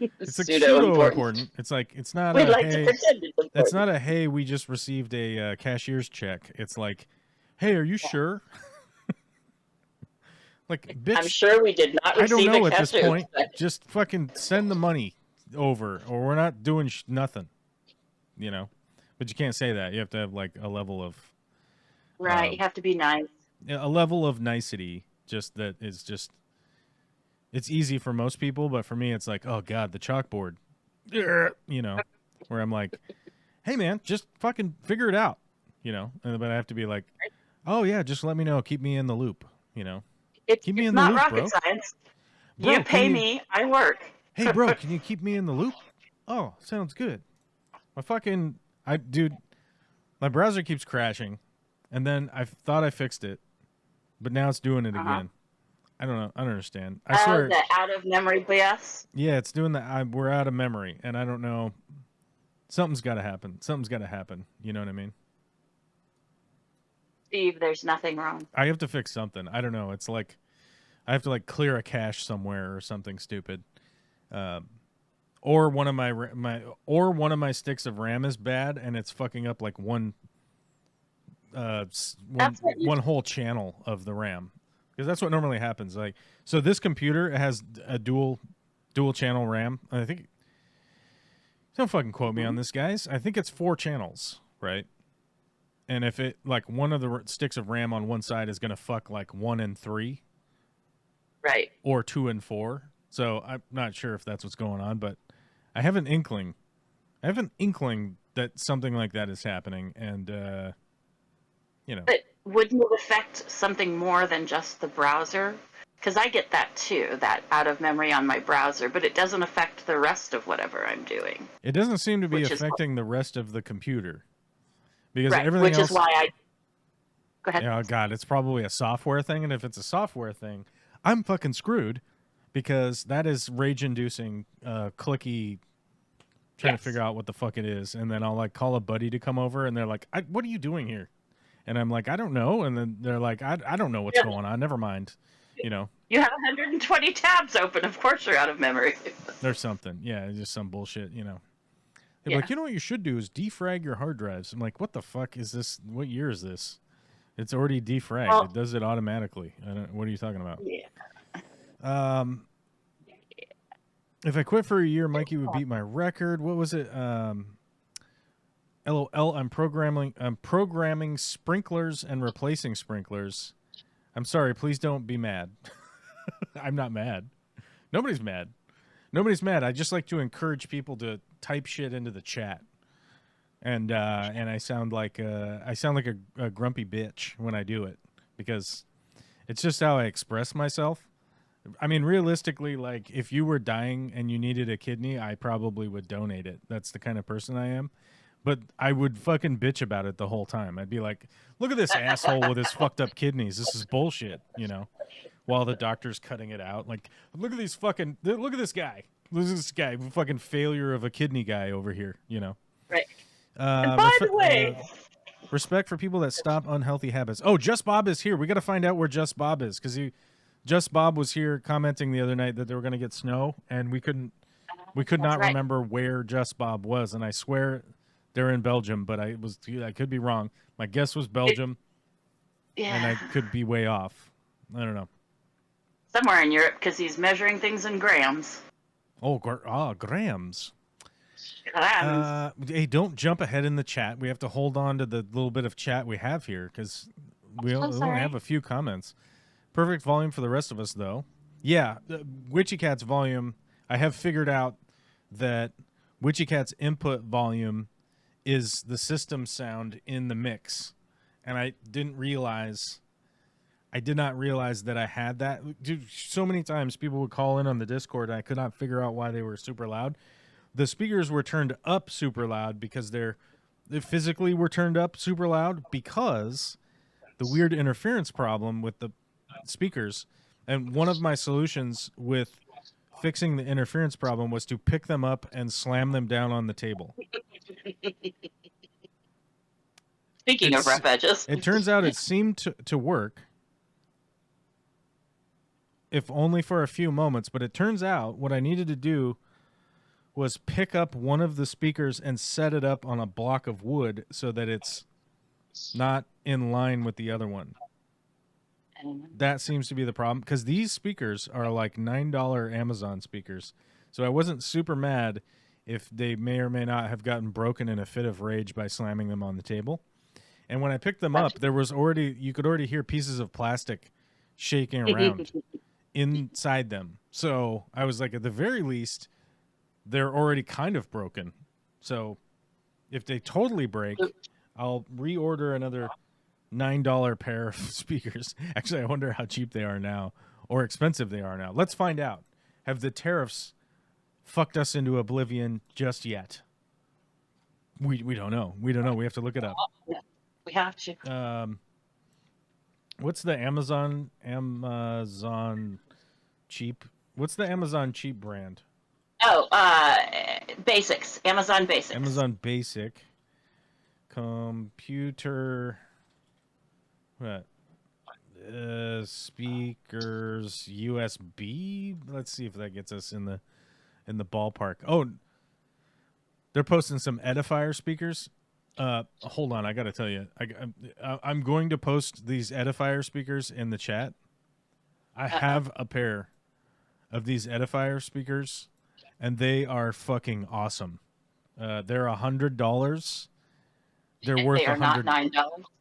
It's like pseudo important. It's like it's not we a like hey. To pretend it's important. It's not a hey. We just received a cashier's check. It's like, hey, are you sure? Like, bitch. I'm sure we did not receive I don't know a at this point. check. Just fucking send the money over, or we're not doing nothing. You know, but you can't say that. You have to have like a level of right. You have to be nice. A level of nicety. Just that is just. It's easy for most people, but for me, it's like, oh god, the chalkboard. You know, where I'm like, hey man, just fucking figure it out. You know, but I have to be like, oh yeah, just let me know, keep me in the loop. You know, keep me in the loop, not bro. rocket science. Bro, you pay me, I work. Hey bro, can you keep me in the loop? Oh, sounds good. Dude, my browser keeps crashing, and then I thought I fixed it, but now it's doing it again. I don't know. I don't understand. I swear. The out of memory BS. Yeah, it's doing that. We're out of memory, and I don't know. Something's got to happen. Something's got to happen. You know what I mean? Steve, there's nothing wrong. I have to fix something. I don't know. It's like I have to like clear a cache somewhere or something stupid. Or one of my sticks of RAM is bad, and it's fucking up like one whole channel of the RAM. Because that's what normally happens. Like, so this computer has a dual channel RAM. I think, don't fucking quote me on this, guys. I think it's 4 channels, right? And if it like one of the sticks of RAM on one side is gonna fuck like 1 and 3, right? Or 2 and 4. So I'm not sure if that's what's going on, but I have an inkling. That something like that is happening, and you know. But wouldn't it affect something more than just the browser? Because I get that too, that out of memory on my browser, but it doesn't affect the rest of whatever I'm doing. It doesn't seem to be affecting the rest of the computer. Because everything which else... is why I... Go ahead. Oh, God, it's probably a software thing, and if it's a software thing, I'm fucking screwed, because that is rage-inducing, clicky... Trying to figure out what the fuck it is, and then I'll like call a buddy to come over, and they're like, "What are you doing here?" And I'm like, "I don't know." And then they're like, "I don't know what's going on. Never mind." You know. You have 120 tabs open. Of course, you're out of memory. There's something. Yeah, it's just some bullshit. You know. They're like, you know what you should do is defrag your hard drives. I'm like, what the fuck is this? What year is this? It's already defragged. Well, it does it automatically. What are you talking about? Yeah. If I quit for a year, Mikey would beat my record. What was it? LOL. I'm programming sprinklers and replacing sprinklers. I'm sorry. Please don't be mad. I'm not mad. Nobody's mad. Nobody's mad. I just like to encourage people to type shit into the chat. And I sound like a grumpy bitch when I do it, because it's just how I express myself. I mean, realistically, like if you were dying and you needed a kidney, I probably would donate it. That's the kind of person I am. But I would fucking bitch about it the whole time. I'd be like, "Look at this asshole with his fucked up kidneys. This is bullshit," you know. While the doctor's cutting it out, like, look at these fucking, look at this guy. Look at this guy, fucking failure of a kidney guy over here, you know. Right. And by the way, respect for people that stop unhealthy habits. Oh, Just Bob is here. We got to find out where Just Bob is because Just Bob was here commenting the other night that they were going to get snow, and we could not remember where Just Bob was, and I swear they're in Belgium, but I could be wrong. My guess was Belgium, and I could be way off. I don't know. Somewhere in Europe because he's measuring things in grams. Oh, grams. Hey, don't jump ahead in the chat. We have to hold on to the little bit of chat we have here because we only have a few comments. Perfect volume for the rest of us, though. Yeah, Witchy Cat's volume. I have figured out that Witchy Cat's input volume is the system sound in the mix, and I did not realize that I had that. Dude, so many times people would call in on the Discord, and I could not figure out why they were super loud. The speakers were turned up super loud because they physically were turned up super loud because the weird interference problem with the speakers. And one of my solutions with fixing the interference problem was to pick them up and slam them down on the table. Speaking of rough edges. It turns out it seemed to work, if only for a few moments. But it turns out what I needed to do was pick up one of the speakers and set it up on a block of wood so that it's not in line with the other one. That seems to be the problem because these speakers are like $9 Amazon speakers. So I wasn't super mad if they may or may not have gotten broken in a fit of rage by slamming them on the table. And when I picked them up, you could already hear pieces of plastic shaking around inside them. So I was like, at the very least, they're already kind of broken. So if they totally break, I'll reorder another $9 pair of speakers. Actually, I wonder how cheap they are now or expensive they are now. Let's find out. Have the tariffs fucked us into oblivion just yet? We don't know. We don't know. We have to look it up. We have to. What's the Amazon cheap? What's the Amazon cheap brand? Oh, Basics. Amazon Basics. Amazon Basic. Computer. What? Speakers USB. Let's see if that gets us in the ballpark. Oh, they're posting some Edifier speakers. Hold on, I gotta tell you, I'm going to post these Edifier speakers in the chat. I have a pair of these Edifier speakers, and they are fucking awesome. They're $100. They're worth $100. They are not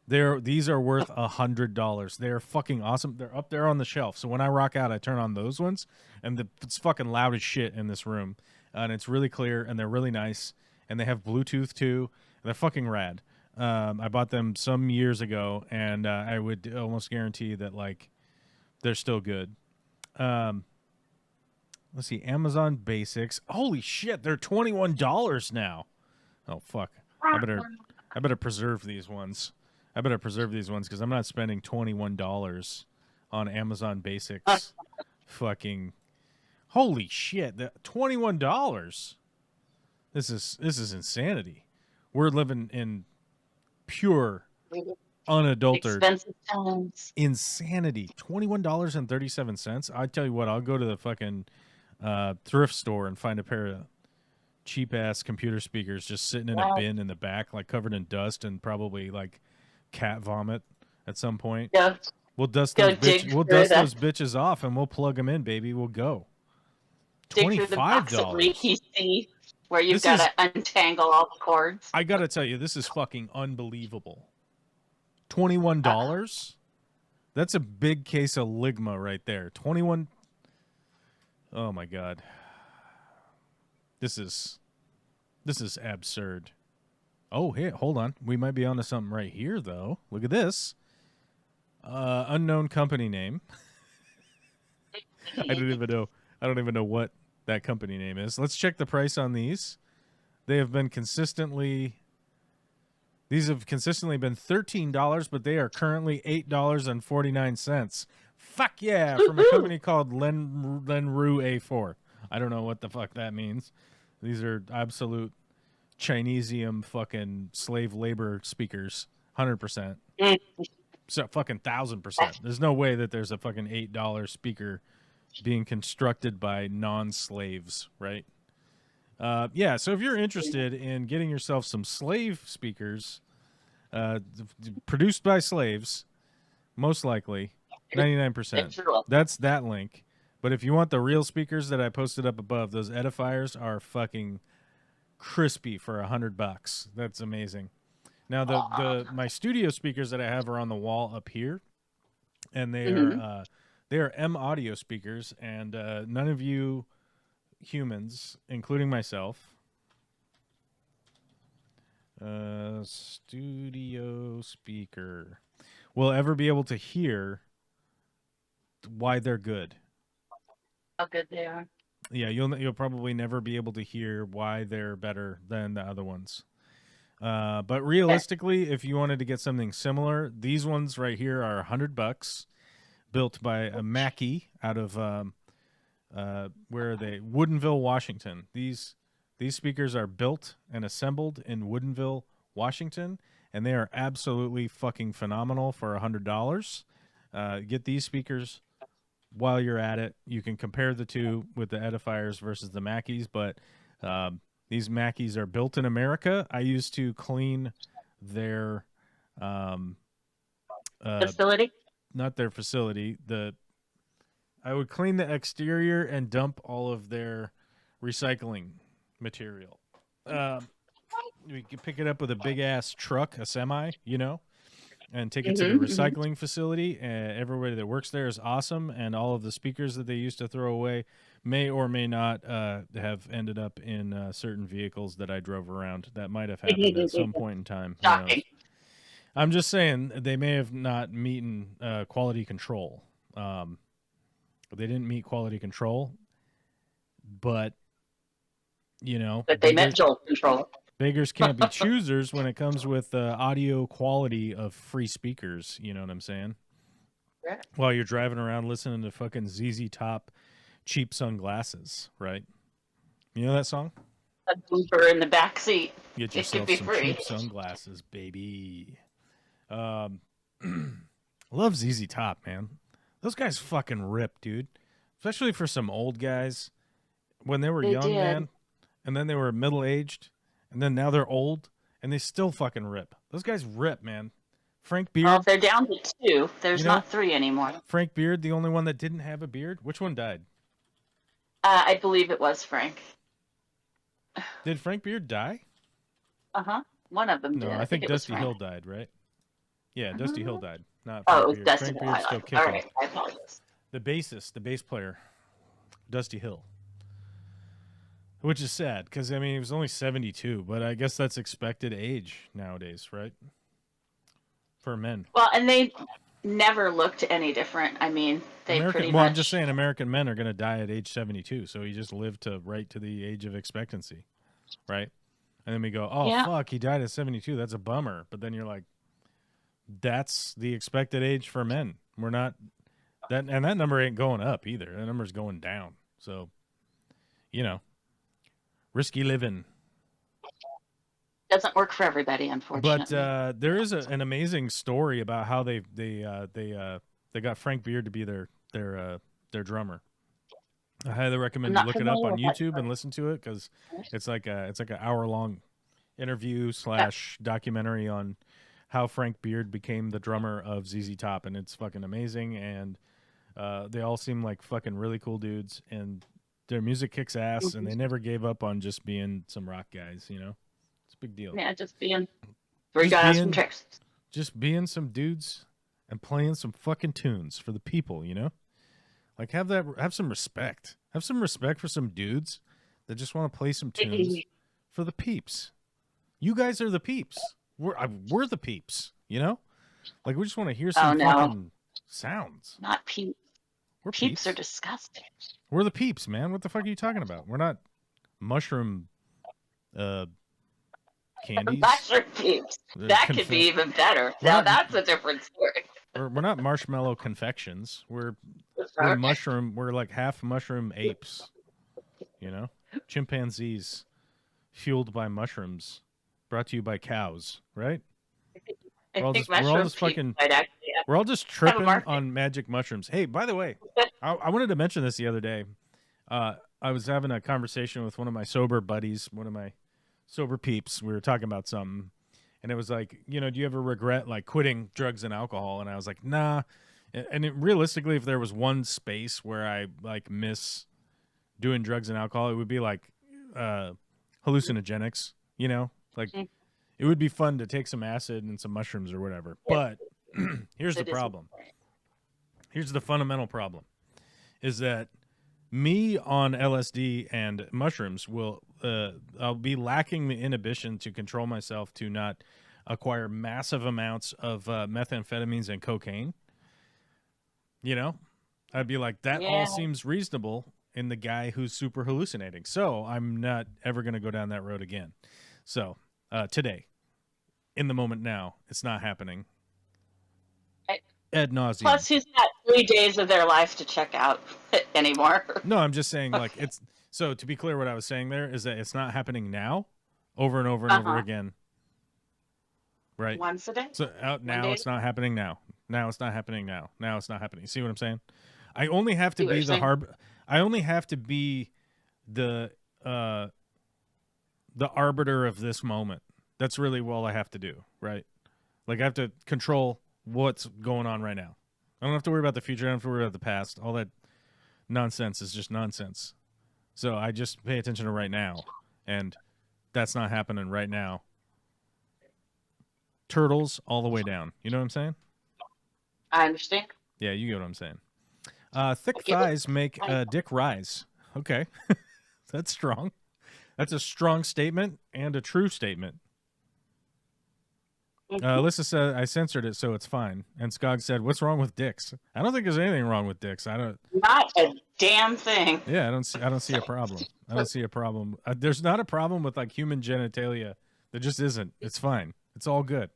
$9. These are worth $100. They're fucking awesome. They're up there on the shelf. So when I rock out, I turn on those ones, and it's fucking loud as shit in this room, and it's really clear, and they're really nice, and they have Bluetooth too. They're fucking rad. I bought them some years ago, and I would almost guarantee that like they're still good. Let's see, Amazon Basics. Holy shit, they're $21 now. Oh fuck. I better preserve these ones. I better preserve these ones because I'm not spending $21 on Amazon Basics. Fucking holy shit! $21. This is insanity. We're living in pure, unadulterated insanity. $21.37. I tell you what, I'll go to the fucking thrift store and find a pair of cheap ass computer speakers just sitting in a bin in the back, like covered in dust and probably like cat vomit at some point. Yeah. We'll dust those bitches off and we'll plug them in, baby. We'll go. $25 where you've got to untangle all the cords. I gotta tell you, this is fucking unbelievable. $21. That's a big case of Ligma right there. 21. Oh my god. This is absurd. Oh, hey, hold on. We might be onto something right here, though. Look at this. Unknown company name. I don't even know. I don't even know what that company name is. Let's check the price on these. They have been consistently. These have consistently been $13, but they are currently $8.49. Fuck yeah! From a company called Lenru A4. I don't know what the fuck that means. These are absolute Chinesium fucking slave labor speakers. 100%. So fucking 1,000%. There's no way that there's a fucking $8 speaker being constructed by non-slaves, right? Yeah, so if you're interested in getting yourself some slave speakers produced by slaves, most likely 99%. That's that link. But if you want the real speakers that I posted up above, those edifiers are fucking crispy for $100. That's amazing. Now my studio speakers that I have are on the wall up here, and they are M audio speakers, and none of you humans, including myself, studio speaker, will ever be able to hear why they're good. How good they are. Yeah, you'll probably never be able to hear why they're better than the other ones. But realistically, if you wanted to get something similar, these ones right here are $100, built by a Mackie out of where are they? Woodinville, Washington. These speakers are built and assembled in Woodinville, Washington, and they are absolutely fucking phenomenal for $100. Get these speakers while you're at it. You can compare the two with the edifiers versus the Mackies, but these Mackies are built in America. I used to clean their facility? Not their facility. I would clean the exterior and dump all of their recycling material. We could pick it up with a big ass truck, a semi, and take it to the recycling facility. Everybody that works there is awesome, and all of the speakers that they used to throw away may or may not have ended up in certain vehicles that I drove around. That might have happened at some point in time. Shocking. I'm just saying they may have not meeting quality control. They didn't meet quality control, but But they met Joel control. Beggars can't be choosers when it comes with audio quality of free speakers. You know what I'm saying? Right. While you're driving around listening to fucking ZZ Top cheap sunglasses, right? You know that song? A booper in the back seat. Get It could yourself be some free. cheap sunglasses, baby. Love ZZ Top, man. Those guys fucking rip, dude. Especially for some old guys. When they were young, did. man, and then they were middle-aged, and then now they're old, and they still fucking rip. Those guys rip, man. Frank Beard. Well, if they're down to 2, there's not 3 anymore. Frank Beard, the only one that didn't have a beard. Which one died? I believe it was Frank. Did Frank Beard die? One of them No, did. I think it was Dusty Frank. Hill died, right? Yeah, Dusty Hill died. Not Oh, Frank it was Beard. Dusty Frank Hill. Beard's still kicking. All right, I apologize. The bassist, the bass player, Dusty Hill. Which is sad, because, I mean, he was only 72, but I guess that's expected age nowadays, right? For men. Well, and they never looked any different. I mean, they pretty much... I'm just saying American men are going to die at age 72, so he just lived right to the age of expectancy, right? And then we go, fuck, he died at 72. That's a bummer. But then you're like, that's the expected age for men. We're not... that number ain't going up either. That number's going down. So, risky living. Doesn't work for everybody, unfortunately. But there is an amazing story about how they got Frank Beard to be their drummer. I highly recommend you look it up on YouTube and listen to it, because it's like an hour-long interview / documentary on how Frank Beard became the drummer of ZZ Top, and it's fucking amazing. And they all seem like fucking really cool dudes, and their music kicks ass, and they never gave up on just being some rock guys. It's a big deal. Yeah, just being 3 guys from Texas. Just being some dudes and playing some fucking tunes for the people. Like have some respect. Have some respect for some dudes that just want to play some tunes for the peeps. You guys are the peeps. We're the peeps. Like we just want to hear some fucking sounds. Not peeps. We're Peeps are disgusting. We're the peeps, man. What the fuck are you talking about? We're not mushroom candies. Mushroom peeps. That could be even better. Now that's a different story. We're not marshmallow confections. We're mushroom. We're like half mushroom apes. You know, chimpanzees fueled by mushrooms, brought to you by cows. Right? We're all just tripping on magic mushrooms. Hey, by the way, I wanted to mention this the other day. I was having a conversation with one of my sober buddies, one of my sober peeps. We were talking about something, and it was like, you know, do you ever regret like quitting drugs and alcohol? And I was like, nah. And realistically, if there was one space where I like miss doing drugs and alcohol, it would be like hallucinogenics. You know, like it would be fun to take some acid and some mushrooms or whatever. Yeah. But here's the problem. Here's the fundamental problem: is that me on LSD and mushrooms will I'll be lacking the inhibition to control myself to not acquire massive amounts of methamphetamines and cocaine. You know, I'd be like, that all seems reasonable in the guy who's super hallucinating. So I'm not ever going to go down that road again. So today, in the moment now, it's not happening. Ad nauseum. Plus, who's got 3 days of their life to check out anymore? No, I'm just saying, like, it's so to be clear, what I was saying there is that it's not happening now, over and over and over again. Right. Once a day. So now it's not happening now. Now it's not happening now. Now it's not happening. See what I'm saying? I only have to be I only have to be the arbiter of this moment. That's really all I have to do, right? Like I have to control what's going on right now. I don't have to worry about the future. I don't have to worry about the past. All that nonsense is just nonsense. So I just pay attention to right now, and that's not happening right now. Turtles all the way down. You know what I'm saying? I understand. Yeah, you get what I'm saying. Thick thighs make a dick rise. Okay. That's strong. That's a strong statement and a true statement. Alyssa said, I censored it, so it's fine. And Skog said, what's wrong with dicks? I don't think there's anything wrong with dicks. Not a damn thing. Yeah, I don't see a problem. I don't see a problem. There's not a problem with like human genitalia. There just isn't. It's fine. It's all good.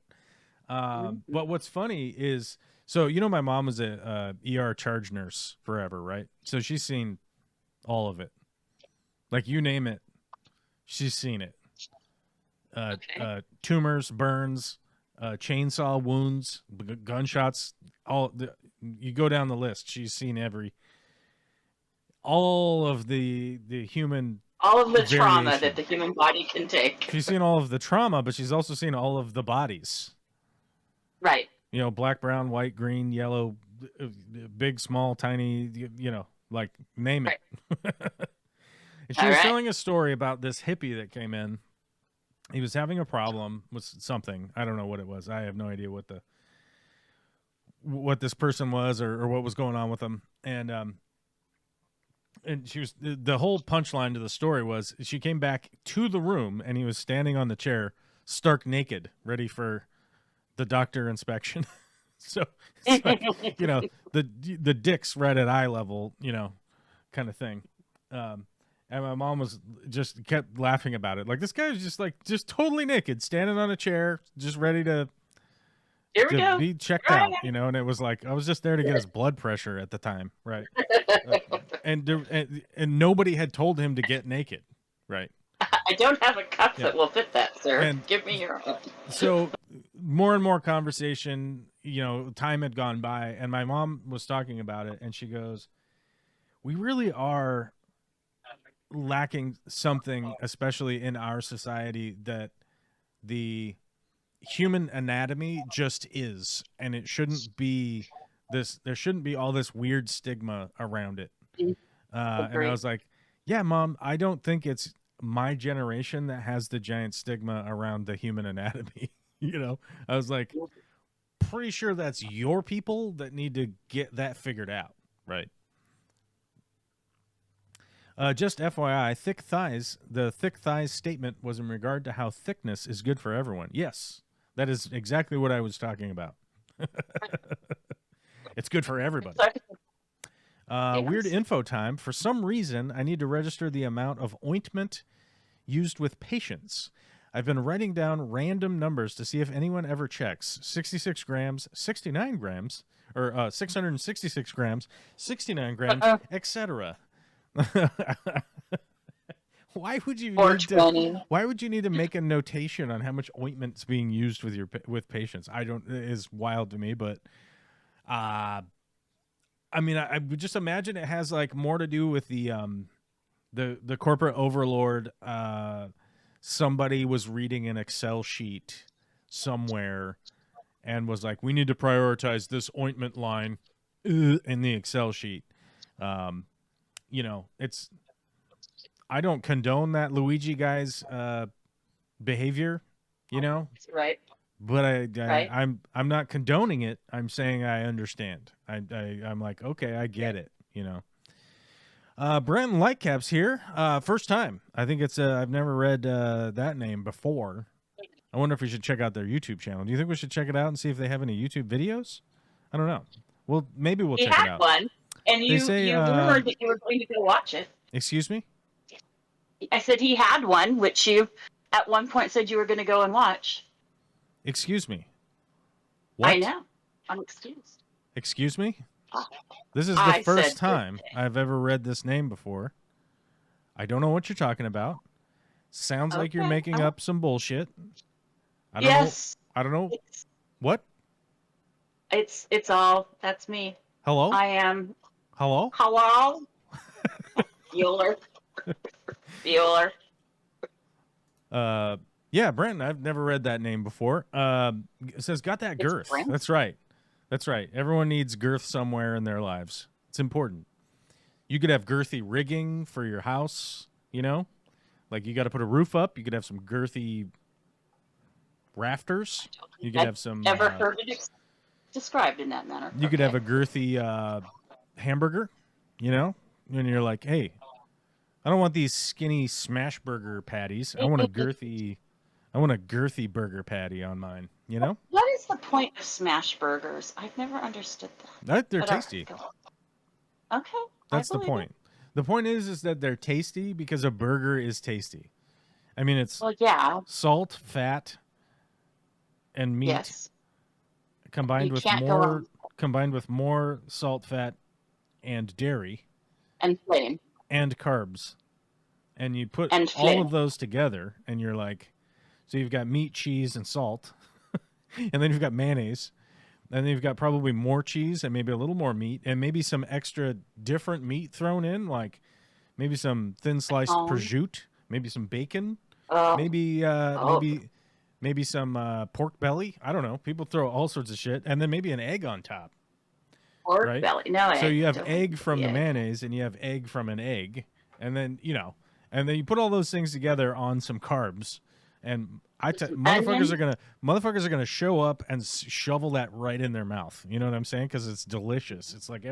But what's funny is, so, you know, my mom was a ER charge nurse forever, right? So she's seen all of it. Like, you name it, she's seen it. Tumors, burns, chainsaw wounds, gunshots, you go down the list. She's seen all of the human, all of the trauma that the human body can take. She's seen all of the trauma, but she's also seen all of the bodies. Right. You know, black, brown, white, green, yellow, big, small, tiny, you know, like, name it. Right. And she was telling a story about this hippie that came in. He was having a problem with something. I don't know what it was. I have no idea what this person was or what was going on with him. And she was, the whole punchline to the story was she came back to the room and he was standing on the chair, stark naked, ready for the doctor inspection. So it's like, you know, the dick's right at eye level, you know, kind of thing. And my mom just kept laughing about it. Like, this guy was just totally naked, standing on a chair, just ready to be checked out, you know. And it was like, I was just there to get his blood pressure at the time, right? and nobody had told him to get naked, right? I don't have a cup that will fit that, sir. And give me your own. So more and more conversation, you know, time had gone by, and my mom was talking about it, and she goes, we really are lacking something, especially in our society, that the human anatomy just is, and it shouldn't be this. There shouldn't be all this weird stigma around it. And I was like, yeah, Mom, I don't think it's my generation that has the giant stigma around the human anatomy. You know, I was like, pretty sure that's your people that need to get that figured out, right? Just FYI, the thick thighs statement was in regard to how thickness is good for everyone. Yes, that is exactly what I was talking about. It's good for everybody. Weird Yes. info time. For some reason, I need to register the amount of ointment used with patients. I've been writing down random numbers to see if anyone ever checks. 66 grams, 69 grams, or 666 grams, 69 grams, Uh-uh. etc. Why would you Or need to? 20. Why would you need to make a notation on how much ointment's being used with patients? I don't. It is wild to me, but I mean, I would just imagine it has like more to do with the corporate overlord. Somebody was reading an Excel sheet somewhere and was like, "We need to prioritize this ointment line in the Excel sheet." It's. I don't condone that Luigi guy's behavior, Right. but Right. I'm not condoning it. I'm saying I understand. I'm like, okay, I get it. Brent Lightcaps here. First time. I think it's. I've never read that name before. I wonder if we should check out their YouTube channel. Do you think we should check it out and see if they have any YouTube videos? I don't know. Well, maybe we'll He check it had out. one, and They you say, rumored that you were going to go watch it. Excuse me? I said he had one, which you at one point said you were going to go and watch. Excuse me. What? I know. I'm excused. Excuse me? Oh. This is the I first said time birthday. I've ever read this name before. I don't know what you're talking about. Sounds like you're Okay. making up some bullshit. I don't Yes. know. I don't know. It's, What? it's all. That's me. Hello? I am. Hello? Hello? Bueller. Bueller. Yeah, Brent, I've never read that name before. It says, got that It's girth. Brent? That's right. That's right. Everyone needs girth somewhere in their lives. It's important. You could have girthy rigging for your house, Like you got to put a roof up. You could have some girthy rafters. You could have some. Never heard it described in that manner. You could have a girthy hamburger, and you're like, hey, I don't want these skinny smash burger patties. I want a girthy burger patty on mine. What is the point of smash burgers? I've never understood that. They're But, tasty. Okay. That's the believe point. it. The point is that they're tasty because a burger is tasty. I mean, it's Well, yeah. salt, fat, and meat Yes. combined You with can't go wrong. more salt, fat, and dairy And flame. and carbs. And you put And all flame. of those together and you're like, so you've got meat, cheese, and salt. And then you've got mayonnaise. And then you've got probably more cheese and maybe a little more meat and maybe some extra different meat thrown in, like maybe some thin sliced prosciutto, maybe some bacon, maybe some pork belly. I don't know. People throw all sorts of shit, and then maybe an egg on top. Pork right? belly. No egg. So you have Don't egg eat from the egg. mayonnaise, and you have egg from an egg, and then and then you put all those things together on some carbs, and motherfuckers are gonna show up and shovel that right in their mouth. You know what I'm saying? Because it's delicious. It's like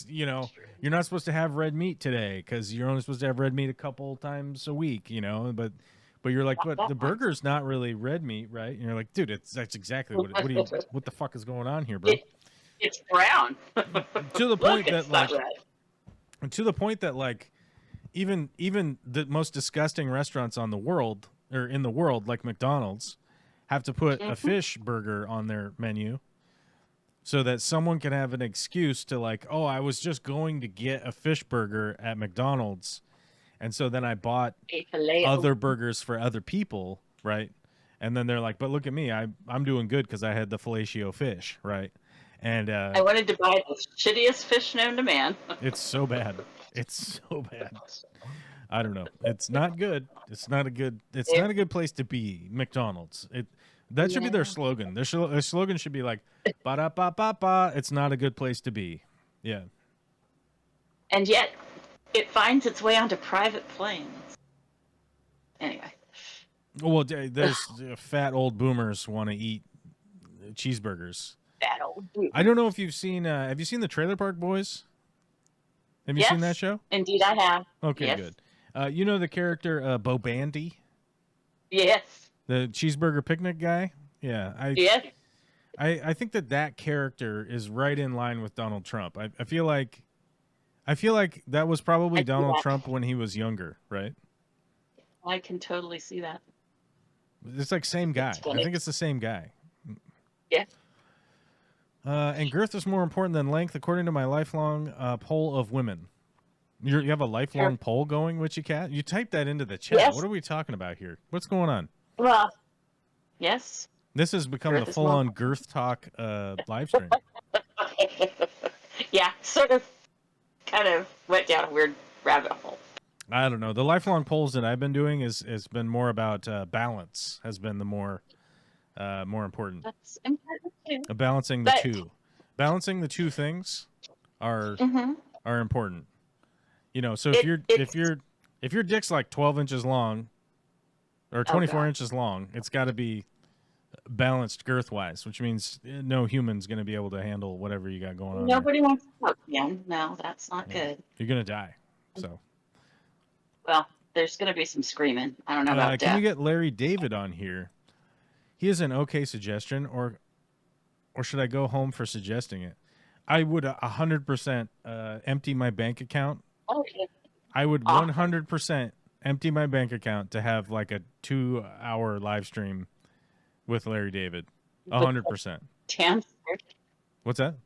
you're not supposed to have red meat today because you're only supposed to have red meat a couple times a week. But you're like, but the burger's not really red meat, right? And you're like, dude, that's exactly what the fuck is going on here, bro? It's brown. To the point Look, it's that not red. to the point that like even the most disgusting restaurants in the world like McDonald's have to put a fish burger on their menu so that someone can have an excuse to like, oh, I was just going to get a fish burger at McDonald's, and so then I bought A filet. other burgers for other people, right? And then they're like, but look at me, I'm doing good because I had the fellatio fish, right? And I wanted to buy the shittiest fish known to man. it's so bad. It's so bad. I don't know. It's not good. It's not a good place to be. McDonald's. That should be their slogan. Their slogan should be like, ba da ba ba ba. It's not a good place to be. Yeah. And yet, it finds its way onto private planes. Anyway. Well, there's fat old boomers want to eat cheeseburgers. That old dude. I don't know if you've seen. Have you seen the Trailer Park Boys? Have you seen that show? Indeed, I have. Okay, Yes. good. You know the character Bo Bandy, Yes. the cheeseburger picnic guy? Yeah, Yes. I think that character is right in line with Donald Trump. I feel like that was probably I see Donald that. Trump when he was younger, right? I can totally see that. It's like same It's guy. I funny. think it's the same guy. Yeah. And girth is more important than length, according to my lifelong poll of women. You have a lifelong Sure. poll going, Witchy Cat? You typed that into the chat. Yes. What are we talking about here? What's going on? Well, yes. This has become Girth the is more full-on girth talk live stream. Yeah, sort of kind of went down a weird rabbit hole. I don't know. The lifelong polls that I've been doing has been more about balance. Has been the more important. That's important too. Balancing the But two. Balancing the two things are mhm. important. You know, so It's if your dick's like 12 inches long or oh 24 god. inches long, it's got to be balanced girth wise, which means no human's going to be able to handle whatever you got going on there. Nobody wants to talk again. No, that's not Yeah. good. You're going to die. So, Well, there's going to be some screaming. I don't know about can we death. get Larry David on here? He is an okay suggestion, or should I go home for suggesting it? I would 100% empty my bank account. Oh, yeah. I would Awesome. 100% empty my bank account to have like a 2-hour live stream with Larry David. 100%. Damn straight. What's that?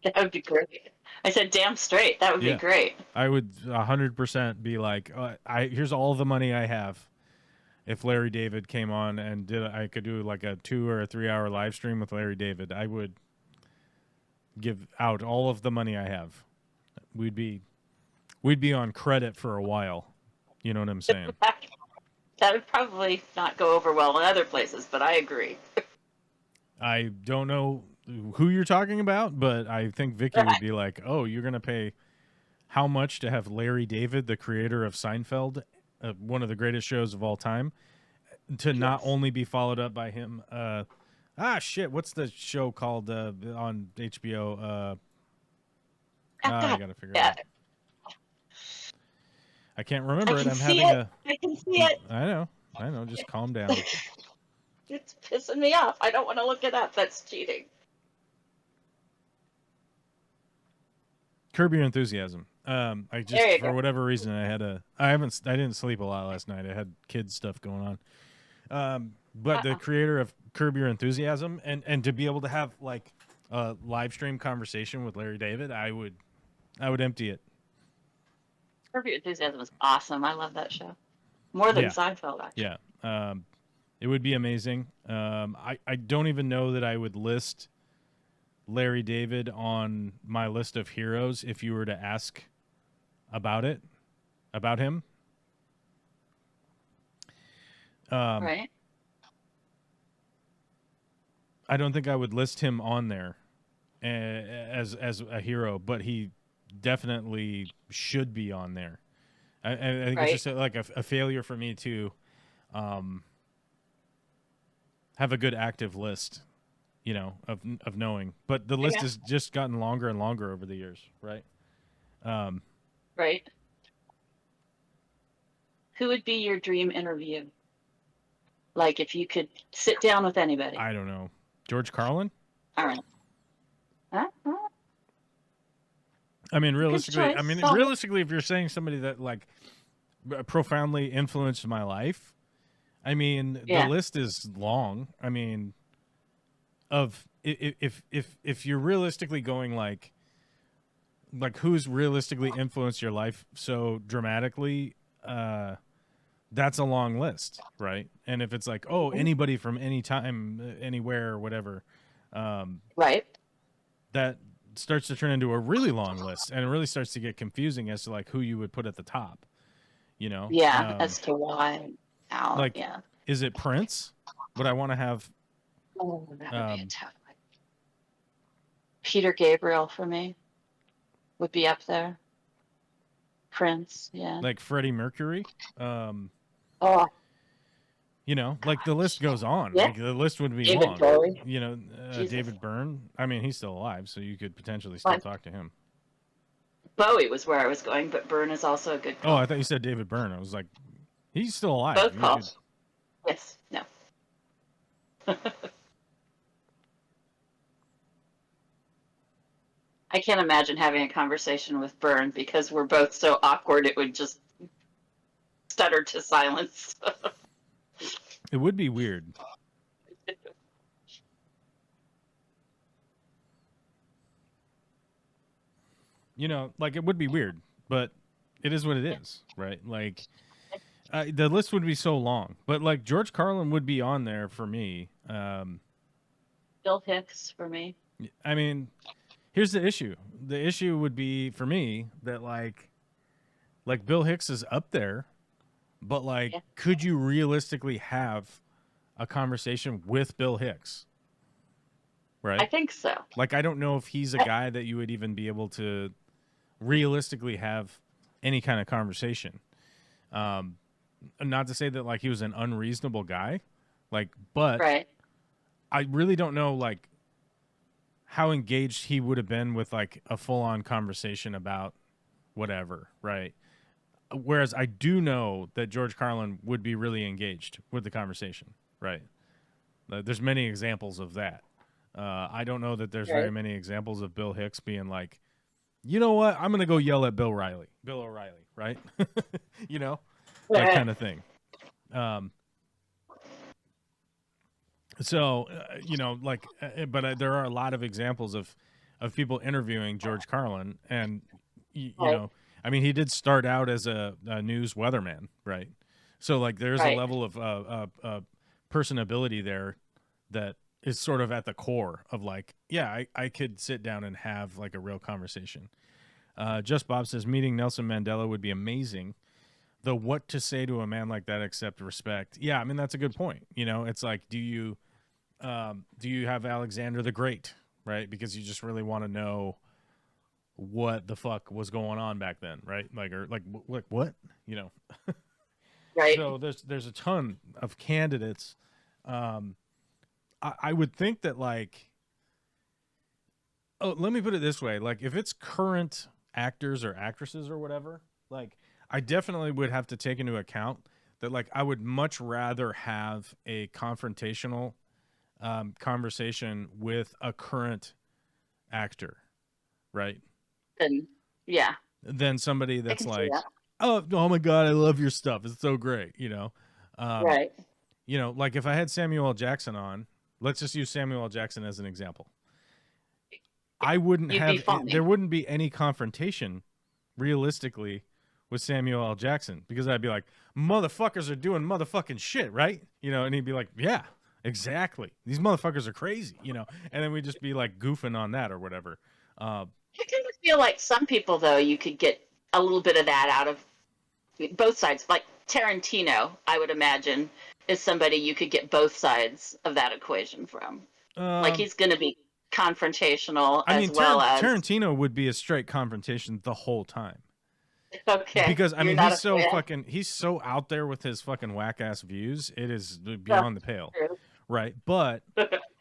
That would be great. I said damn straight. That would Yeah. be great. I would 100% be like, here's all the money I have. If Larry David came on and I could do like a 2 or a 3-hour live stream with Larry David, I would give out all of the money I have. We'd be on credit for a while. You know what I'm saying? That would probably not go over well in other places, but I agree. I don't know who you're talking about, but I think Vicky would be like, "Oh, you're gonna pay how much to have Larry David, the creator of Seinfeld, one of the greatest shows of all time, to not only be followed up by him? Shit, what's the show called on HBO? I gotta figure it Yeah, out. I can't remember I it. can I'm see having it. I can see it. I know. Just calm down. It's pissing me off. I don't want to look it up. That's cheating. Curb Your Enthusiasm. I There just you for go. whatever reason I didn't sleep a lot last night. I had kids stuff going on. But the creator of Curb Your Enthusiasm and to be able to have like a live stream conversation with Larry David, I would empty it. Curb Your Enthusiasm was awesome. I love that show more than Yeah. Seinfeld. Actually. Yeah. It would be amazing. I don't even know that I would list Larry David on my list of heroes if you were to ask about him. Right. I don't think I would list him on there as a hero, but he definitely should be on there. I think Right. it's just like a failure for me to have a good active list, you know, of knowing. But the list Yeah. has just gotten longer and longer over the years, right? Right. Who would be your dream interview? Like if you could sit down with anybody. I don't know. George Carlin? All right. Huh? I mean, realistically, choice. Solid. if you're saying somebody that like profoundly influenced my life, I mean, Yeah. the list is long. I mean, if you're realistically going like who's realistically influenced your life so dramatically, that's a long list, right? And if it's like, oh, anybody from any time, anywhere, or whatever, Right. that starts to turn into a really long list, and it really starts to get confusing as to like who you would put at the top. You know? Yeah. As to why. How. like, Yeah. Is it Prince? Would I want to have? Oh, that would be a tough one. Peter Gabriel for me would be up there. Prince. Yeah. Like Freddie Mercury, Oh, you know, like the list goes on. Yeah. Like the list would be David long. Bowie. You know, Jesus. David Byrne. I mean, he's still alive, so you could potentially still What? talk to him. Bowie was where I was going, but Byrne is also a good Oh, call. I thought you said David Byrne. I was like, he's still alive. Both You calls. Yes. No. I can't imagine having a conversation with Byrne because we're both so awkward it would just stutter to silence. It would be weird. Like it would be weird, but it is what it is, right? Like the list would be so long, but like George Carlin would be on there for me. Bill Hicks for me. I mean, here's the issue. The issue would be for me that like Bill Hicks is up there, but like, Yeah. could you realistically have a conversation with Bill Hicks? Right? I think so. Like, I don't know if he's a guy that you would even be able to realistically have any kind of conversation. Not to say that like he was an unreasonable guy, like, but Right. I really don't know like how engaged he would have been with like a full on conversation about whatever, right? Whereas I do know that George Carlin would be really engaged with the conversation, right? There's many examples of that. I don't know that there's very Right. many examples of Bill Hicks being like, you know what, I'm gonna go yell at Bill O'Reilly, right? you know, that kind of thing. But there are a lot of examples of people interviewing George Carlin, and you Right. know, I mean, he did start out as a news weatherman, right? So like, there's a Right. level of personability there that is sort of at the core of like, yeah, I could sit down and have like a real conversation. Just Bob says meeting Nelson Mandela would be amazing. Though what to say to a man like that except respect? Yeah, I mean that's a good point. It's like, do you have Alexander the Great, right? Because you just really want to know what the fuck was going on back then, right? Like, or like what? Right. So there's a ton of candidates. I would think that like, oh, let me put it this way: like, if it's current actors or actresses or whatever, like, I definitely would have to take into account that like I would much rather have a confrontational conversation with a current actor, right? Then yeah, Than somebody I that's can see like, that. oh my god, I love your stuff. It's so great, Right. Like if I had Samuel L. Jackson on, let's just use Samuel L. Jackson as an example. I wouldn't You'd be have funny. there wouldn't be any confrontation realistically with Samuel L. Jackson, because I'd be like, motherfuckers are doing motherfucking shit, right? And he'd be like, yeah, exactly. These motherfuckers are crazy, and then we'd just be like goofing on that or whatever. I kind of feel like some people, though, you could get a little bit of that out of both sides. Like Tarantino, I would imagine, is somebody you could get both sides of that equation from. Like he's going to be confrontational I as mean, well as Tarantino would be a straight confrontation the whole time. okay. Because I You're mean, not he's so yeah, fucking, he's so out there with his fucking whack ass views. It is beyond the pale, true. right? But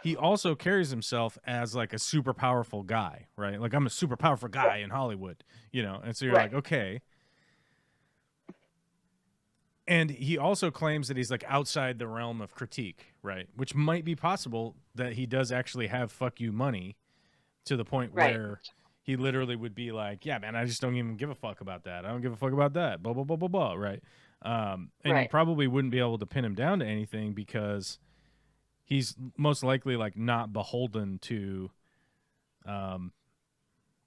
he also carries himself as like a super powerful guy, right? Like, I'm a super powerful guy in Hollywood, and so you're Right. like, okay. And he also claims that he's like outside the realm of critique, right? Which might be possible that he does actually have fuck you money to the point Right. where he literally would be like, yeah, man, I just don't even give a fuck about that. I don't give a fuck about that. Blah, blah, blah, blah, blah, right? And you Right. probably wouldn't be able to pin him down to anything because he's most likely like not beholden to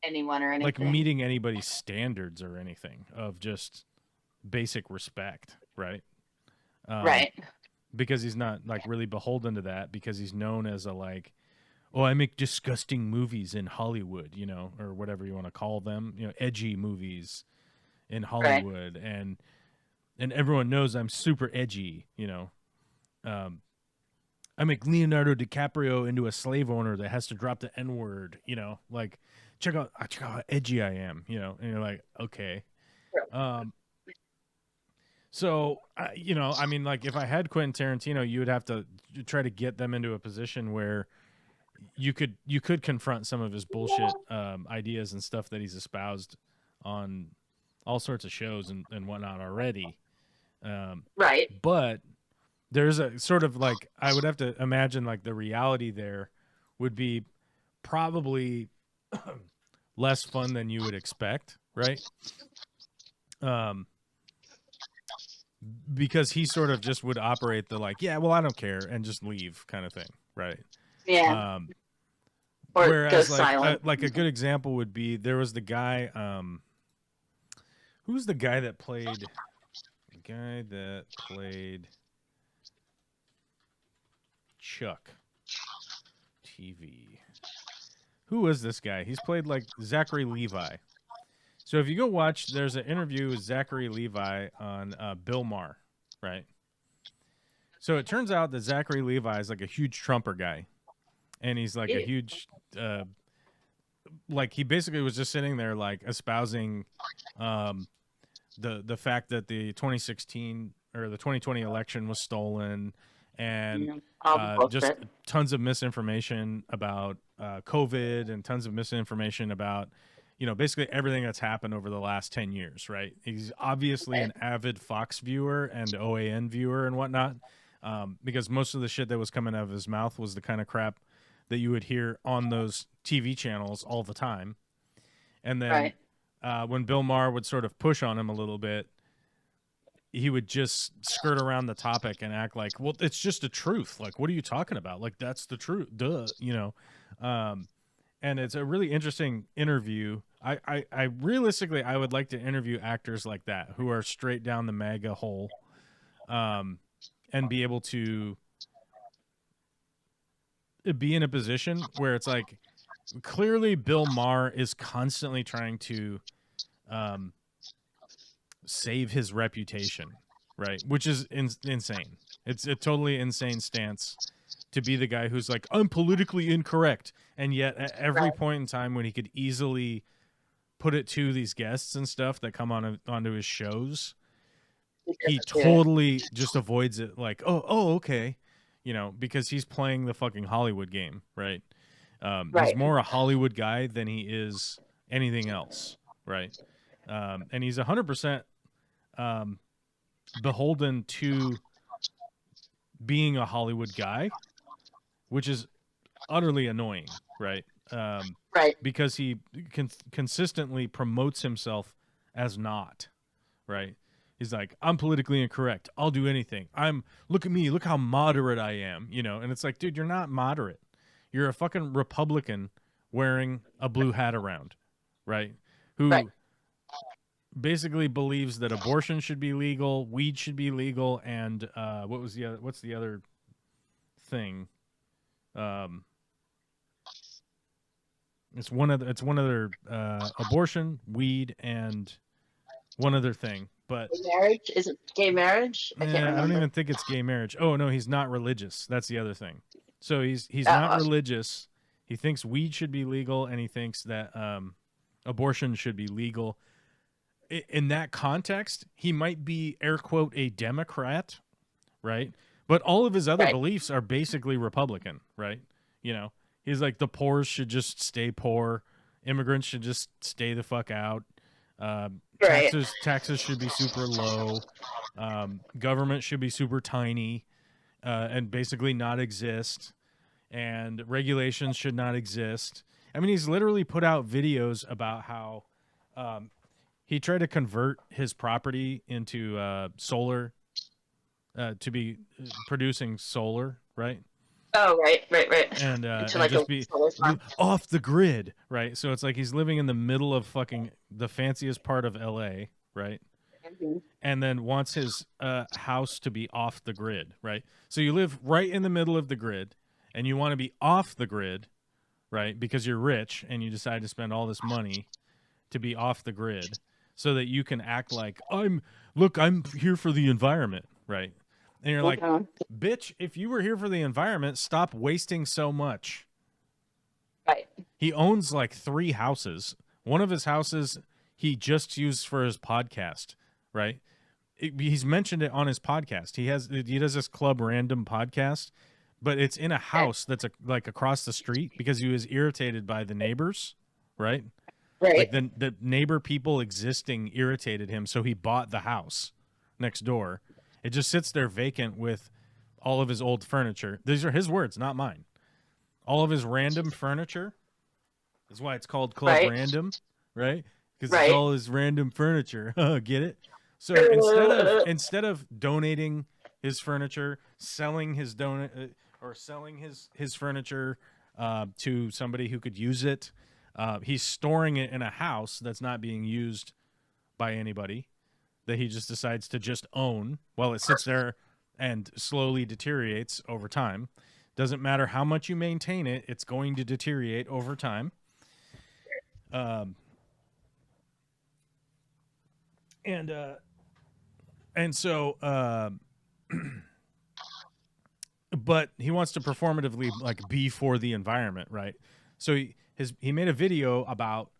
Anyone or anything. like meeting anybody's standards or anything of just basic respect, right? Right. Because he's not like really beholden to that, because he's known as a like, oh, I make disgusting movies in Hollywood, or whatever you want to call them, edgy movies in Hollywood, and everyone knows I'm super edgy, I make Leonardo DiCaprio into a slave owner that has to drop the N-word, like check out how edgy I am, and you're like, okay. So, I mean, like if I had Quentin Tarantino, you would have to try to get them into a position where you could confront some of his bullshit ideas and stuff that he's espoused on all sorts of shows and whatnot already. Right. But there's a sort of like, I would have to imagine like the reality there would be probably less fun than you would expect, right? Because he sort of just would operate the like, yeah, well, I don't care, and just leave kind of thing, right? Yeah. Or go Whereas silent. like a good example would be there was the guy, who's the guy that played Chuck TV. Who is this guy? He's played like Zachary Levi. So if you go watch, there's an interview with Zachary Levi on Bill Maher, right? So it turns out that Zachary Levi is like a huge Trumper guy, and he's like a huge, like he basically was just sitting there like espousing the fact that the 2016 or the 2020 election was stolen, and just tons of misinformation about COVID and tons of misinformation about, you know, basically everything that's happened over the last 10 years, right? He's obviously an avid Fox viewer and OAN viewer and whatnot, because most of the shit that was coming out of his mouth was the kind of crap that you would hear on those TV channels all the time. And then when Bill Maher would sort of push on him a little bit, he would just skirt around the topic and act like, well, it's just the truth. Like, what are you talking about? Like, that's the truth. Duh, you know? And it's a really interesting interview. I realistically, I would like to interview actors like that who are straight down the MAGA hole, and be able to be in a position where it's like, clearly Bill Maher is constantly trying to save his reputation, right? Which is insane. It's a totally insane stance to be the guy who's like, I'm politically incorrect. And yet at every point in time when he could easily put it to these guests and stuff that come onto his shows, he totally just avoids it. Like, oh, okay. You know, because he's playing the fucking Hollywood game, right? He's more a Hollywood guy than he is anything else, right? And he's 100% beholden to being a Hollywood guy, which is utterly annoying, right? Because he consistently promotes himself as not, right? He's like, I'm politically incorrect. I'll do anything. Look at me. Look how moderate I am, you know? And it's like, dude, you're not moderate. You're a fucking Republican wearing a blue hat around, right? Who basically believes that abortion should be legal, weed should be legal, and what's the other thing? It's one other abortion, weed, and one other thing. But marriage, is it gay marriage? I can't remember. I don't even think it's gay marriage. Oh no, he's not religious. That's the other thing. So he's not religious. He thinks weed should be legal, and he thinks that abortion should be legal. In that context, he might be, air quote, a Democrat, right? But all of his other beliefs are basically Republican, right? You know, he's like, the poor should just stay poor. Immigrants should just stay the fuck out. Taxes should be super low. Government should be super tiny, and basically not exist. And regulations should not exist. I mean, he's literally put out videos about how he tried to convert his property into solar, to be producing solar, right? Oh, right. And like just be off the grid, right? So it's like he's living in the middle of fucking the fanciest part of LA, right? Mm-hmm. And then wants his house to be off the grid, right? So you live right in the middle of the grid, and you want to be off the grid, right? Because you're rich and you decide to spend all this money to be off the grid so that you can act like, I'm here for the environment, right? And you're like, bitch, if you were here for the environment, stop wasting so much. Right. He owns like 3 houses. One of his houses he just used for his podcast, right? He's mentioned it on his podcast. He does this Club Random podcast, but it's in a house that's like across the street because he was irritated by the neighbors, right? Right. Like the neighbor people existing irritated him, so he bought the house next door. It just sits there vacant with all of his old furniture. These are his words, not mine. All of his random furniture That's why it's called Club Right. Random, right? Because it's Right. all his random furniture. Get it? So instead of donating his furniture, selling his or selling his furniture to somebody who could use it, he's storing it in a house that's not being used by anybody, that he just decides to just own while it sits there and slowly deteriorates over time. Doesn't matter how much you maintain it, it's going to deteriorate over time. And so but he wants to performatively like be for the environment, right? So he made a video about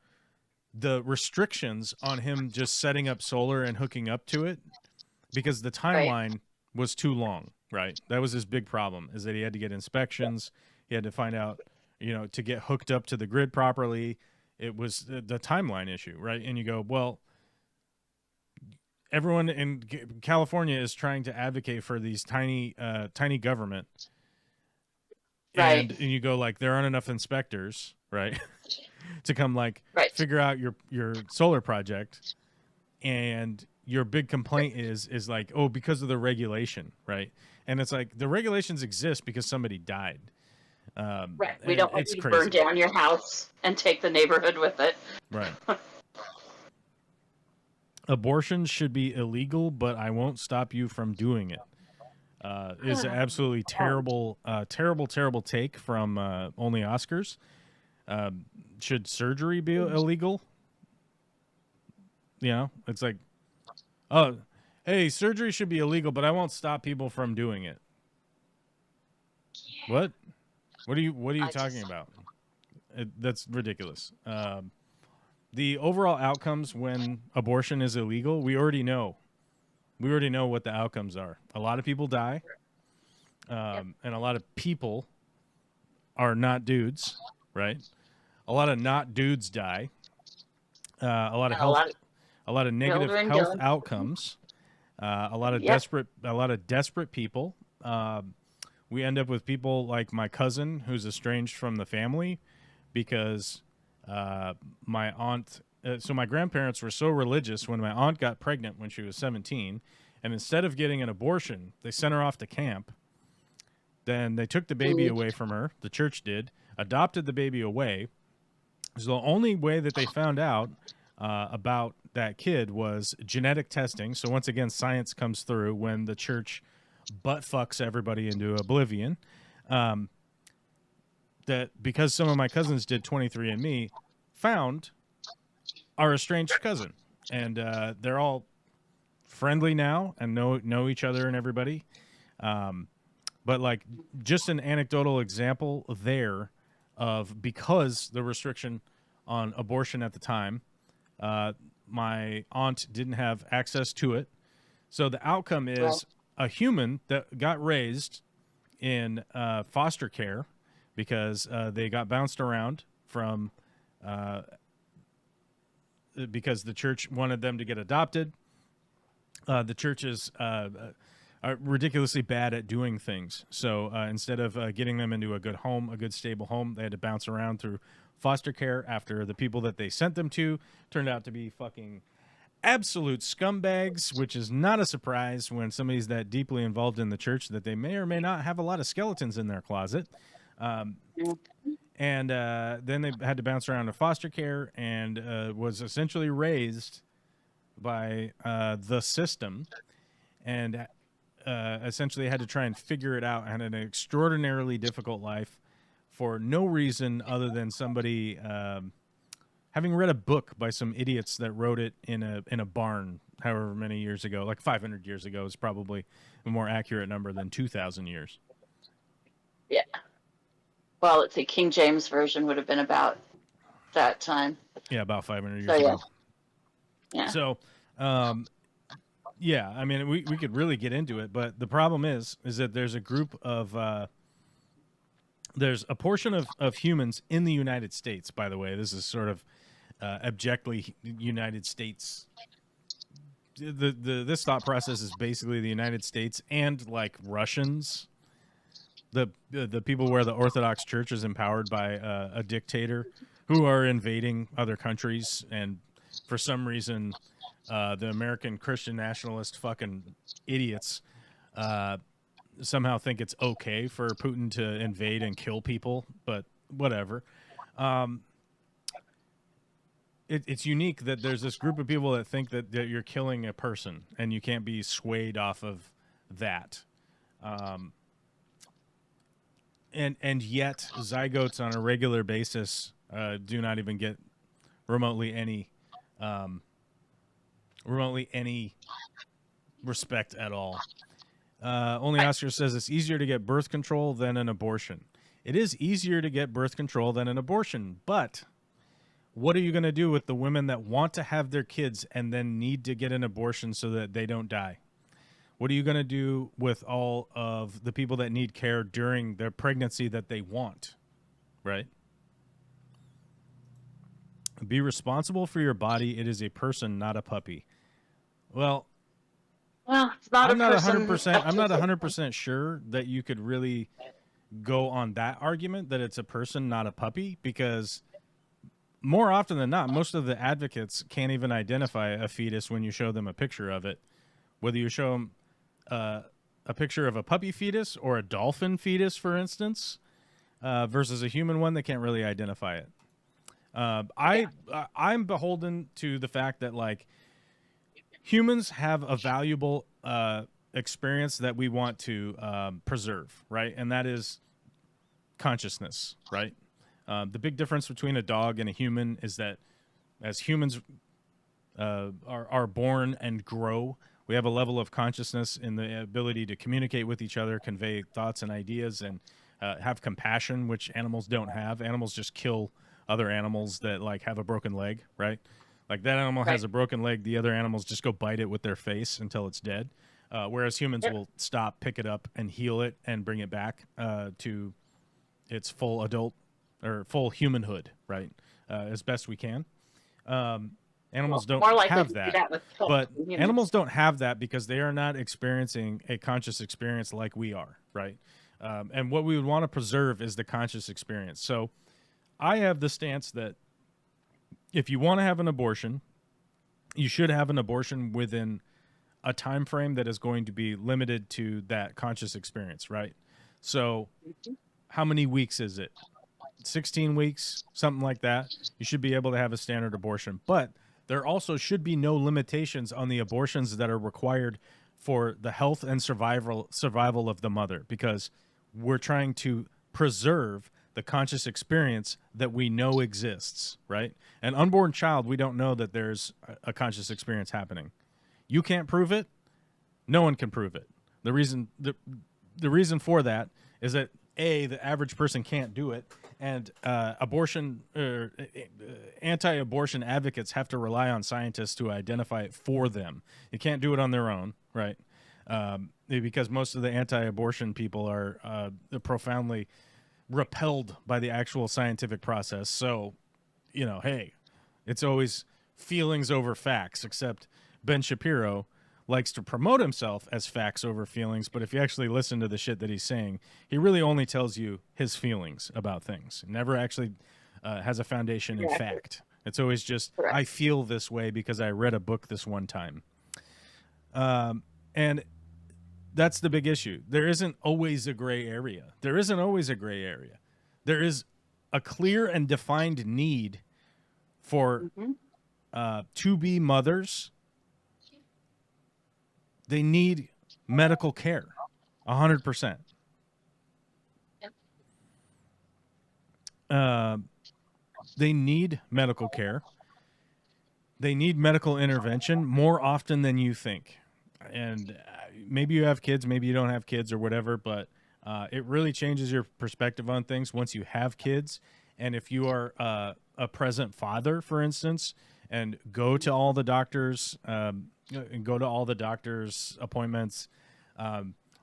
the restrictions on him just setting up solar and hooking up to it because the timeline was too long, right? That was his big problem, is that he had to get inspections, he had to find out, to get hooked up to the grid properly. It was the timeline issue, right? And you go, well, everyone in California is trying to advocate for these tiny government, and you go like, there aren't enough inspectors, right, to come figure out your solar project, and your big complaint is like, oh, because of the regulation, right? And it's like, the regulations exist because somebody died. Right. We don't want you to burn down your house and take the neighborhood with it. Right. Abortion should be illegal, but I won't stop you from doing it. Is an absolutely terrible take from Only Oscars. Should surgery be illegal? It's like, oh, hey, surgery should be illegal, but I won't stop people from doing it. What? What are you talking about? That's ridiculous. The overall outcomes when abortion is illegal, we already know. We already know what the outcomes are. A lot of people die, and a lot of people are not dudes, right? A lot of not dudes die. A lot of negative health outcomes. A lot of desperate people. We end up with people like my cousin, who's estranged from the family because my aunt. So my grandparents were so religious when my aunt got pregnant when she was 17, and instead of getting an abortion, they sent her off to camp. Then they took the baby away from her. The church did, adopted the baby away. So the only way that they found out about that kid was genetic testing. So once again, science comes through when the church butt fucks everybody into oblivion. That because some of my cousins did 23andMe, found our estranged cousin, and they're all friendly now and know each other and everybody. But like, just an anecdotal example there of, because the restriction on abortion at the time, my aunt didn't have access to it. So the outcome is a human that got raised in foster care because they got bounced around from because the church wanted them to get adopted. The churches are ridiculously bad at doing things. So instead of getting them into a good home, a good stable home, they had to bounce around through foster care after the people that they sent them to turned out to be fucking absolute scumbags, which is not a surprise when somebody's that deeply involved in the church that they may or may not have a lot of skeletons in their closet. And then they had to bounce around to foster care and was essentially raised by the system, and essentially had to try and figure it out, and had an extraordinarily difficult life for no reason other than somebody having read a book by some idiots that wrote it in a barn however many years ago. Like 500 years ago is probably a more accurate number than 2,000 years. Yeah. Well, let's see, King James Version would have been about that time. Yeah, about 500 years ago. Yeah. So, yeah, I mean, we could really get into it, but the problem is that there's a group of there's a portion of humans in the United States, by the way. This is sort of abjectly United States. This thought process is basically the United States and like Russians, the people where the Orthodox Church is empowered by a dictator who are invading other countries, and for some reason, the American Christian nationalist fucking idiots somehow think it's okay for Putin to invade and kill people, but whatever. It's unique that there's this group of people that think that you're killing a person and you can't be swayed off of that. And yet zygotes on a regular basis do not even get remotely any respect at all. Only Oscar says it's easier to get birth control than an abortion. It is easier to get birth control than an abortion, but what are you going to do with the women that want to have their kids and then need to get an abortion so that they don't die? What are you going to do with all of the people that need care during their pregnancy that they want, right? Be responsible for your body. It is a person, not a puppy. Well, it's not I'm not a person. 100%. I'm not 100% sure that you could really go on that argument that it's a person, not a puppy, because more often than not, most of the advocates can't even identify a fetus when you show them a picture of it. Whether you show them a picture of a puppy fetus or a dolphin fetus, for instance, versus a human one, they can't really identify it. I'm beholden to the fact that, like, humans have a valuable experience that we want to preserve, right? And that is consciousness, right? The big difference between a dog and a human is that as humans are born and grow, we have a level of consciousness in the ability to communicate with each other, convey thoughts and ideas, and have compassion, which animals don't have. Animals just kill other animals that, like, have a broken leg, right? Like, that animal has a broken leg, the other animals just go bite it with their face until it's dead. Whereas humans will stop, pick it up, and heal it and bring it back to its full adult or full humanhood, right? As best we can. Animals don't have that. But animals don't have that because they are not experiencing a conscious experience like we are, right? And what we would want to preserve is the conscious experience. So I have the stance that if you want to have an abortion, you should have an abortion within a time frame that is going to be limited to that conscious experience, right? So how many weeks is it? 16 weeks, something like that. You should be able to have a standard abortion. But there also should be no limitations on the abortions that are required for the health and survival of the mother, because we're trying to preserve the conscious experience that we know exists, right? An unborn child, we don't know that there's a conscious experience happening. You can't prove it. No one can prove it. The reason for that is that the average person can't do it, and anti-abortion advocates have to rely on scientists to identify it for them. You can't do it on their own, right? Because most of the anti-abortion people are profoundly repelled by the actual scientific process. So, hey, it's always feelings over facts, except Ben Shapiro likes to promote himself as facts over feelings, but if you actually listen to the shit that he's saying, he really only tells you his feelings about things. Never actually has a foundation in fact. It's always just, I feel this way because I read a book this one time. And that's the big issue. There isn't always a gray area. There is a clear and defined need for to-be mothers. They need medical care, 100%. They need medical care. They need medical intervention more often than you think. And maybe you have kids, maybe you don't have kids or whatever, but it really changes your perspective on things once you have kids. And if you are a present father, for instance, and go to all the doctors' appointments,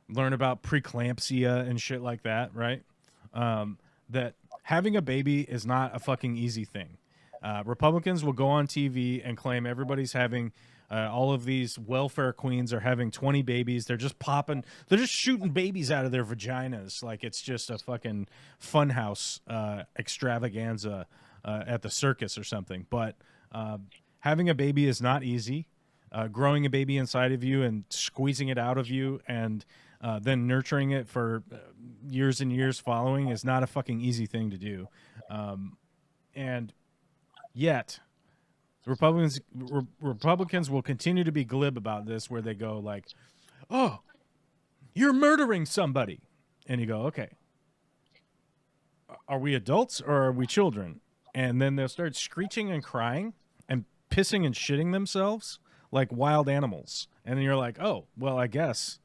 learn about preeclampsia and shit like that, right? That having a baby is not a fucking easy thing. Republicans will go on TV and claim everybody's having all of these welfare queens are having 20 babies. They're just shooting babies out of their vaginas like it's just a fucking funhouse extravaganza at the circus or something. But having a baby is not easy. Growing a baby inside of you and squeezing it out of you and then nurturing it for years and years following is not a fucking easy thing to do. And yet, Republicans will continue to be glib about this, where they go like, "Oh, you're murdering somebody," and you go, "Okay, are we adults or are we children?" And then they'll start screeching and crying and pissing and shitting themselves like wild animals. And then you're like, "Oh, well, I guess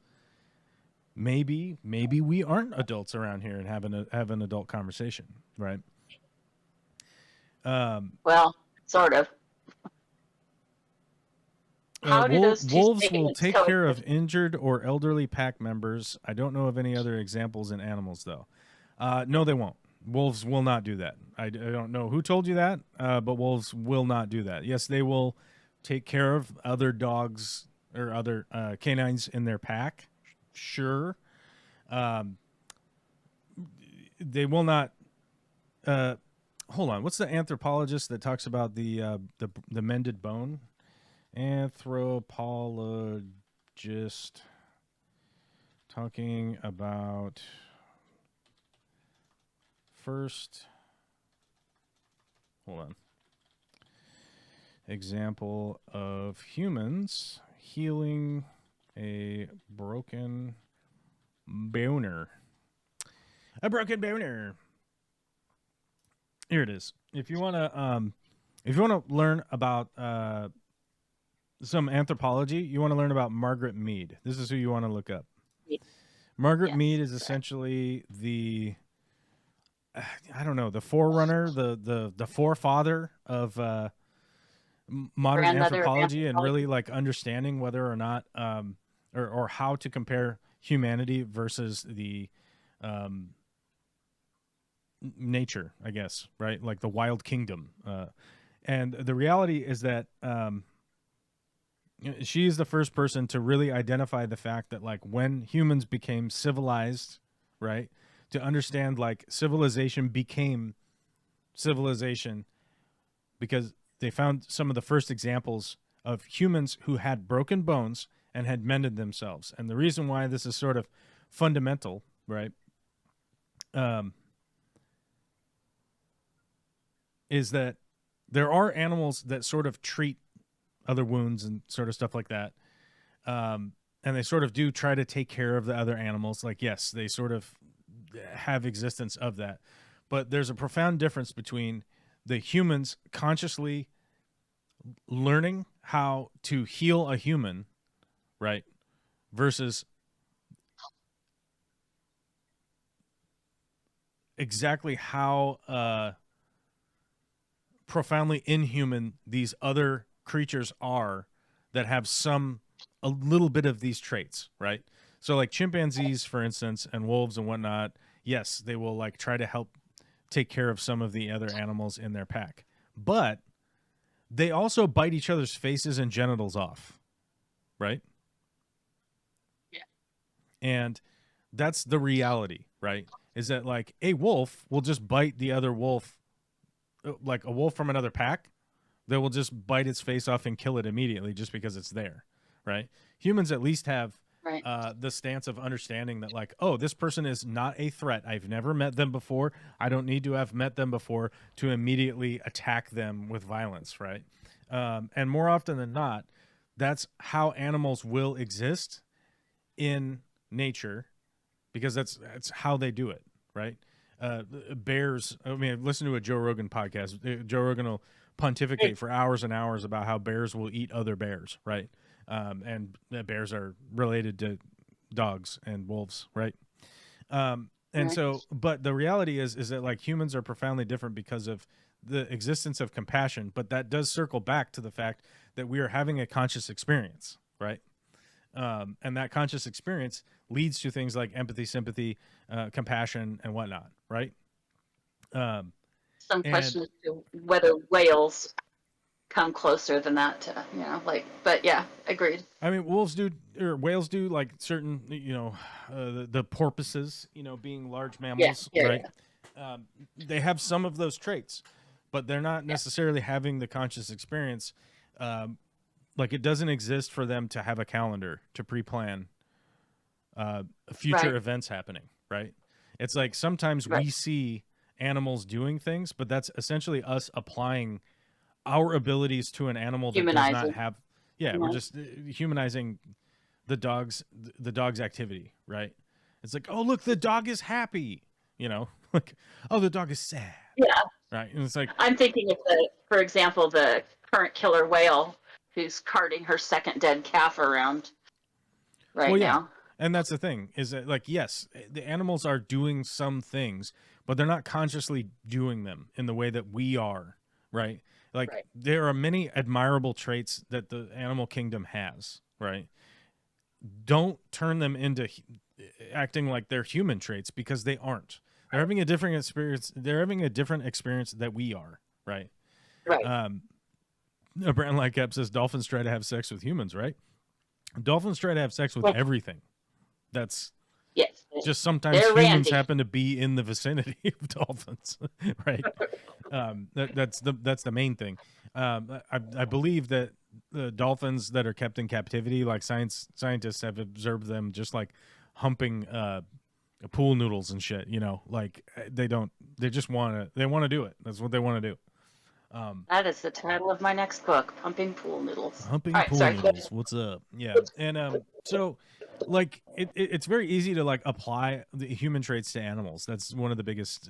maybe we aren't adults around here and have an adult conversation, right?" Well, sort of. How do those two wolves will statements take coexist? care of injured or elderly pack members. I don't know of any other examples in animals, though. No, they won't. Wolves will not do that. I don't know who told you that, but wolves will not do that. Yes, they will take care of other dogs or other canines in their pack. Sure. They will not. Hold on. What's the anthropologist that talks about the mended bone? Anthropologist talking about first. Hold on. Example of humans healing a broken boner. A broken boner. Here it is. If you want to learn about some anthropology, you want to learn about Margaret Mead. This is who you want to look up. Margaret Yes, Mead is correct. essentially the forerunner, the forefather of modern Grandmother of anthropology, and really anthropology. like understanding whether or not or how to compare humanity versus the nature, I guess, right? Like the wild kingdom. And the reality is that she is the first person to really identify the fact that like when humans became civilized, right? To understand like civilization became civilization because they found some of the first examples of humans who had broken bones and had mended themselves. And the reason why this is sort of fundamental, right? Is that there are animals that sort of treat other wounds and sort of stuff like that. And they sort of do try to take care of the other animals. Like, yes, they sort of have existence of that. But there's a profound difference between the humans consciously learning how to heal a human, right? Versus exactly how profoundly inhuman these other creatures are that have a little bit of these traits, right? So like chimpanzees, for instance, and wolves and whatnot, yes, they will like try to help take care of some of the other animals in their pack. But they also bite each other's faces and genitals off, right? Yeah. And that's the reality, right? Is that like a wolf will just bite the other wolf, like a wolf from another pack, they will just bite its face off and kill it immediately just because it's there, right? Humans at least have Right. the stance of understanding that like, oh, this person is not a threat. I've never met them before. I don't need to have met them before to immediately attack them with violence, right? And more often than not, that's how animals will exist in nature because that's how they do it, right? Bears, I mean, listen to a Joe Rogan podcast. Joe Rogan will pontificate for hours and hours about how bears will eat other bears, right? And bears are related to dogs and wolves, right? And Right. so, but the reality is that like humans are profoundly different because of the existence of compassion, but that does circle back to the fact that we are having a conscious experience, right? And that conscious experience leads to things like empathy, sympathy, compassion, and whatnot, right? Some And question as to whether whales come closer than that to, but yeah, agreed. I mean, wolves do, or whales do, like certain, the porpoises, being large Yeah, mammals, yeah, right? yeah. They have some of those traits, but they're not necessarily having the conscious experience. Like it doesn't exist for them to have a calendar to pre-plan future Right. events happening, right? It's like sometimes we Right. see animals doing things, but that's essentially us applying our abilities to an animal that does not Humanizing. have. Yeah, we're just humanizing the dog's activity, right? It's like, oh look, the dog is happy, you know, like, oh, the dog is sad, Yeah. right? And it's like, I'm thinking of for example, the current killer whale who's carting her second dead calf around right well, yeah, now. and that's the thing is that, like, yes, the animals are doing some things, but they're not consciously doing them in the way that we are, right? Like, Right. there are many admirable traits that the animal kingdom has, right? Don't turn them into acting like they're human traits, because they aren't. They're having a different experience. They're having a different experience that we are, right? Right. Brand like Ep says dolphins try to have sex with humans, right? Dolphins try to have sex with Well, everything. That's yes. just sometimes They're humans randy. happen to be in the vicinity of dolphins, right? That's the main thing. I believe that the dolphins that are kept in captivity, like scientists have observed them just like humping pool noodles and shit. You know, like they just want to do it. That's what they want to do. That is the title of my next book, Pumping Pool Noodles. Humping All right, pool sorry. noodles. What's up? Yeah, and so like it's very easy to like apply the human traits to animals. That's one of the biggest.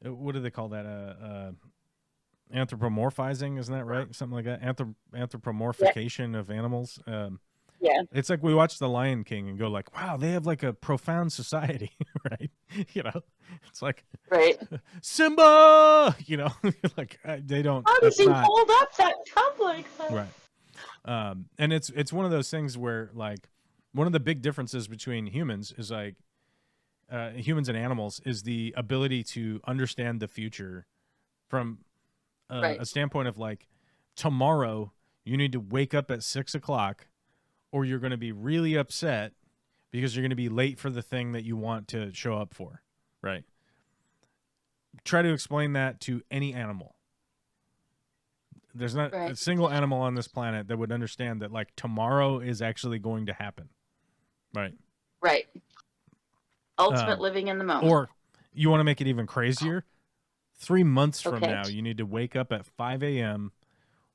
What do they call that? Anthropomorphizing, isn't that right? Something like that. Anthropomorphication of animals. Yeah. It's like we watch The Lion King and go like, wow, they have like a profound society, right? You know, it's like Right. Simba, you know, like they don't. How does That's he not hold up that cup like that? right. And it's one of those things where like one of the big differences between humans is like humans and animals is the ability to understand the future from Right. a standpoint of like tomorrow you need to wake up at 6 o'clock or you're going to be really upset because you're going to be late for the thing that you want to show up for, right? Try to explain that to any animal. There's not a Right. single animal on this planet that would understand that like tomorrow is actually going to happen, right? Right. Ultimate living in the moment. Or you want to make it even crazier? 3 months from Okay. now, you need to wake up at 5 a.m.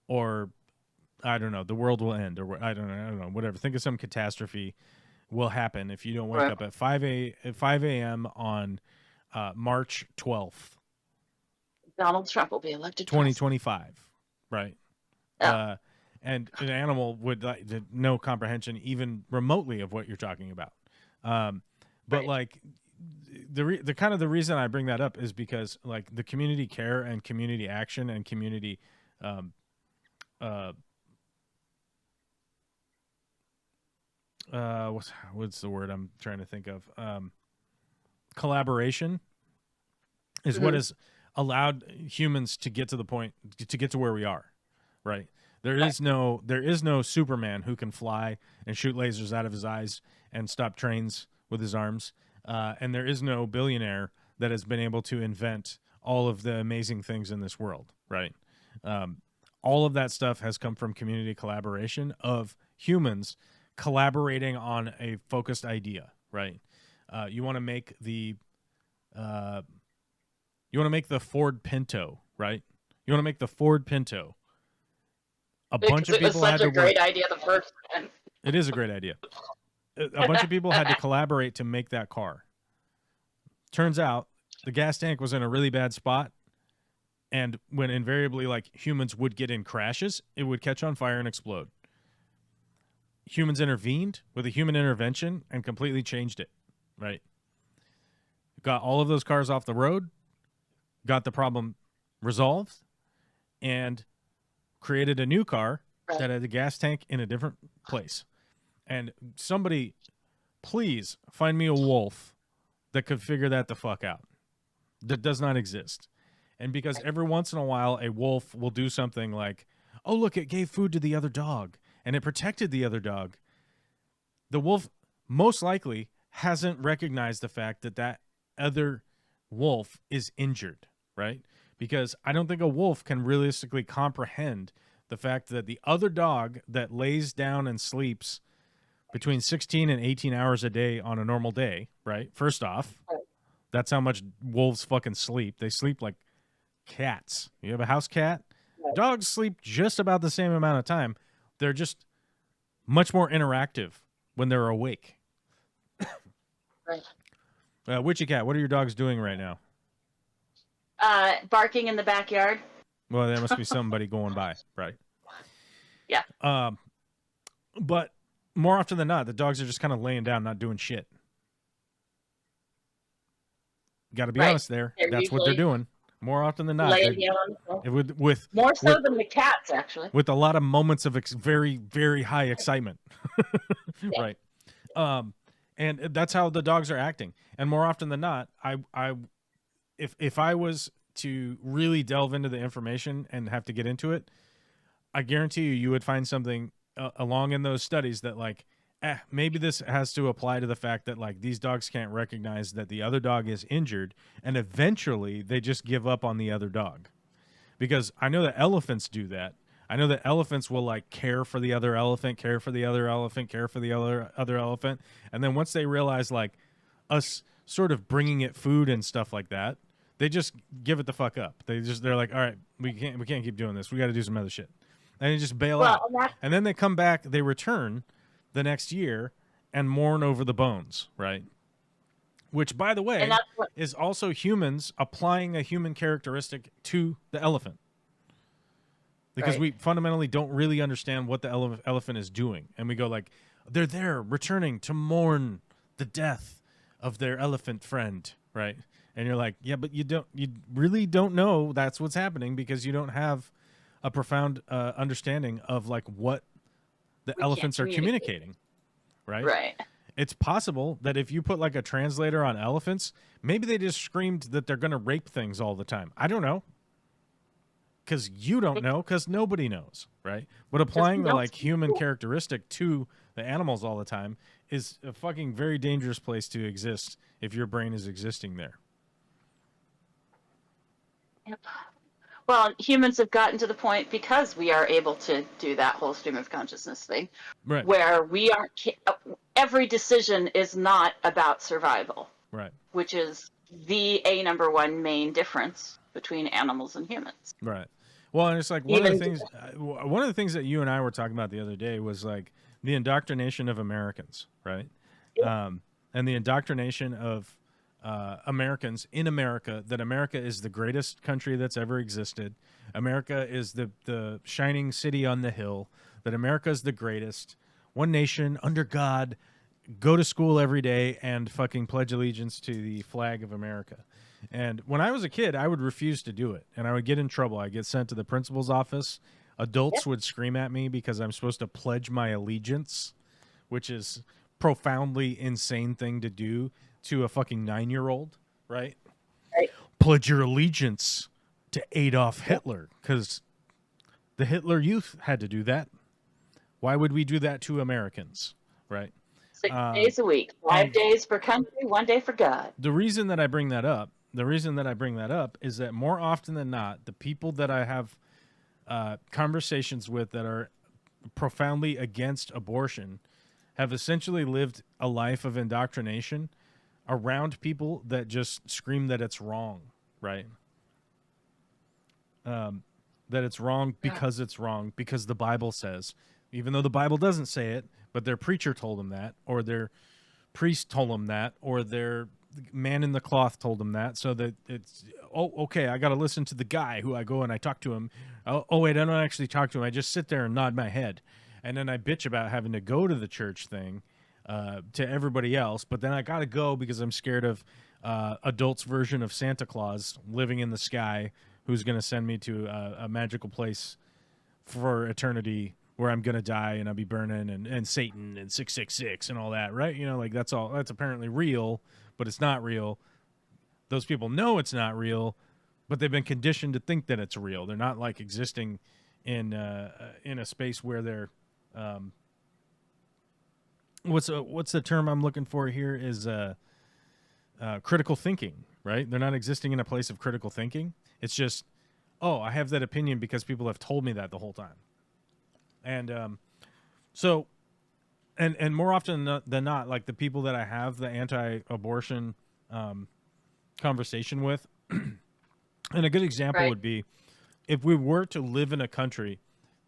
or I don't know, the world will end, or I don't know, whatever. Think of some catastrophe will happen if you don't wake Right. up at 5 a.m. on March 12th, Donald Trump will be elected. 2025, right? Yeah. And an animal would like no comprehension even remotely of what you're talking about. But Right. like the kind of the reason I bring that up is because like the community care and community action and community what's the word I'm trying to think of? Collaboration is what Mhm. has allowed humans to get to the point to get to where we are, right? There is no Superman who can fly and shoot lasers out of his eyes and stop trains with his arms, and there is no billionaire that has been able to invent all of the amazing things in this world, right? All of that stuff has come from community collaboration of humans collaborating on a focused idea, right? You want to make the Ford Pinto, right? You want to make the Ford Pinto. A bunch Because of it was people had such to a work. great idea the first time. It is a great idea. A bunch of people had to collaborate to make that car. Turns out the gas tank was in a really bad spot, and when invariably like humans would get in crashes, it would catch on fire and explode. Humans intervened with a human intervention and completely changed it, right? Got all of those cars off the road, got the problem resolved, and created a new car that had a gas tank in a different place. And somebody, please find me a wolf that could figure that the fuck out. That does not exist. And because every once in a while a wolf will do something like, oh, look, it gave food to the other dog and it protected the other dog. The wolf most likely hasn't recognized the fact that that other wolf is injured, right? Because I don't think a wolf can realistically comprehend the fact that the other dog that lays down and sleeps between 16 and 18 hours a day on a normal day, right? First off, that's how much wolves fucking sleep. They sleep like cats. You have a house cat? Dogs sleep just about the same amount of time. They're just much more interactive when they're awake. Right. Witchy Cat, what are your dogs doing right now? Barking in the backyard. Well, there must be somebody going by, right? Yeah. But more often than not, the dogs are just kind of laying down, not doing shit. Got to be honest there. That's what they're doing. More often than not. Laying down on the floor. With more so than the cats, actually. With a lot of moments of very, very high excitement. Yeah. Right. And that's how the dogs are acting. And more often than not, if I was to really delve into the information and have to get into it, I guarantee you would find something along in those studies that like, maybe this has to apply to the fact that like these dogs can't recognize that the other dog is injured, and eventually they just give up on the other dog. Because I know that elephants do that. I know that elephants will like care for the other elephant, care for the other elephant, care for the other elephant, and then once they realize like us sort of bringing it food and stuff like that, they just give it the fuck up. They're like, all right, we can't keep doing this. We got to do some other shit, and they just bail out. And then they come back, they return the next year and mourn over the bones, right? Which, by the way, is also humans applying a human characteristic to the elephant. Because we fundamentally don't really understand what the elephant is doing. And we go like, they're there returning to mourn the death of their elephant friend, right? And you're like, yeah, but you really don't know that's what's happening because you don't have a profound understanding of like what the elephants are communicating, right? Right. It's possible that if you put like a translator on elephants, maybe they just screamed that they're going to rape things all the time. I don't know. Because you don't know, because nobody knows, right? But applying the like human characteristic to the animals all the time is a fucking very dangerous place to exist if your brain is existing there. Yep. Well, humans have gotten to the point because we are able to do that whole stream of consciousness thing, right? Where we aren't. Every decision is not about survival, right? Which is the number one main difference between animals and humans, right? Well, and it's like one of the things that you and I were talking about the other day was like the indoctrination of Americans, right? Yeah. And the indoctrination of Americans in America, that America is the greatest country that's ever existed. America is the shining city on the hill, that America is the greatest. One nation under God, go to school every day and fucking pledge allegiance to the flag of America. And when I was a kid, I would refuse to do it, and I would get in trouble. I'd get sent to the principal's office. Adults would scream at me because I'm supposed to pledge my allegiance, which is profoundly insane thing to do to a fucking 9-year-old, right? Pledge your allegiance to Adolf Hitler, because the Hitler Youth had to do that. Why would we do that to Americans, right? 6 days a week, 5 days for country, 1 day for God. The reason that I bring that up is that more often than not, the people that I have conversations with that are profoundly against abortion have essentially lived a life of indoctrination around people that just scream that it's wrong, right? That it's wrong because it's wrong, because the Bible says, even though the Bible doesn't say it, but their preacher told them that, or their priest told them that, or their man in the cloth told them that, so that it's, oh, okay, I got to listen to the guy who I go and I talk to him. Oh, wait, I don't actually talk to him. I just sit there and nod my head. And then I bitch about having to go to the church thing to everybody else, but then I got to go because I'm scared of adults' version of Santa Claus living in the sky who's going to send me to a magical place for eternity where I'm going to die and I'll be burning and Satan and 666 and all that, right? You know, like that's apparently real, but it's not real. Those people know it's not real, but they've been conditioned to think that it's real. They're not like existing in a space where they're what's the term I'm looking for here is critical thinking, right? They're not existing in a place of critical thinking. It's just, oh, I have that opinion because people have told me that the whole time. And so, and more often than not, like the people that I have the anti-abortion conversation with, and a good example Right. would be if we were to live in a country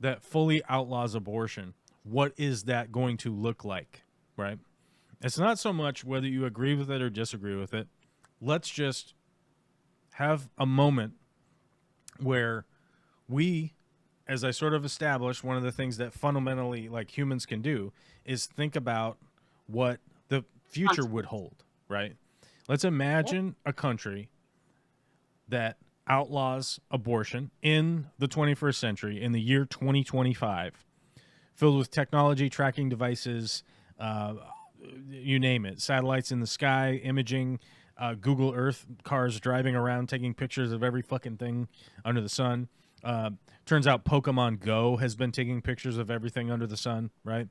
that fully outlaws abortion, what is that going to look like, right? It's not so much whether you agree with it or disagree with it. Let's just have a moment where we, as I sort of established, one of the things that fundamentally like humans can do is think about what the future would hold, right? Let's imagine a country that outlaws abortion in the 21st century, in the year 2025, filled with technology, tracking devices, you name it, satellites in the sky, imaging, Google Earth, cars driving around, taking pictures of every fucking thing under the sun. Turns out Pokemon Go has been taking pictures of everything under the sun, right?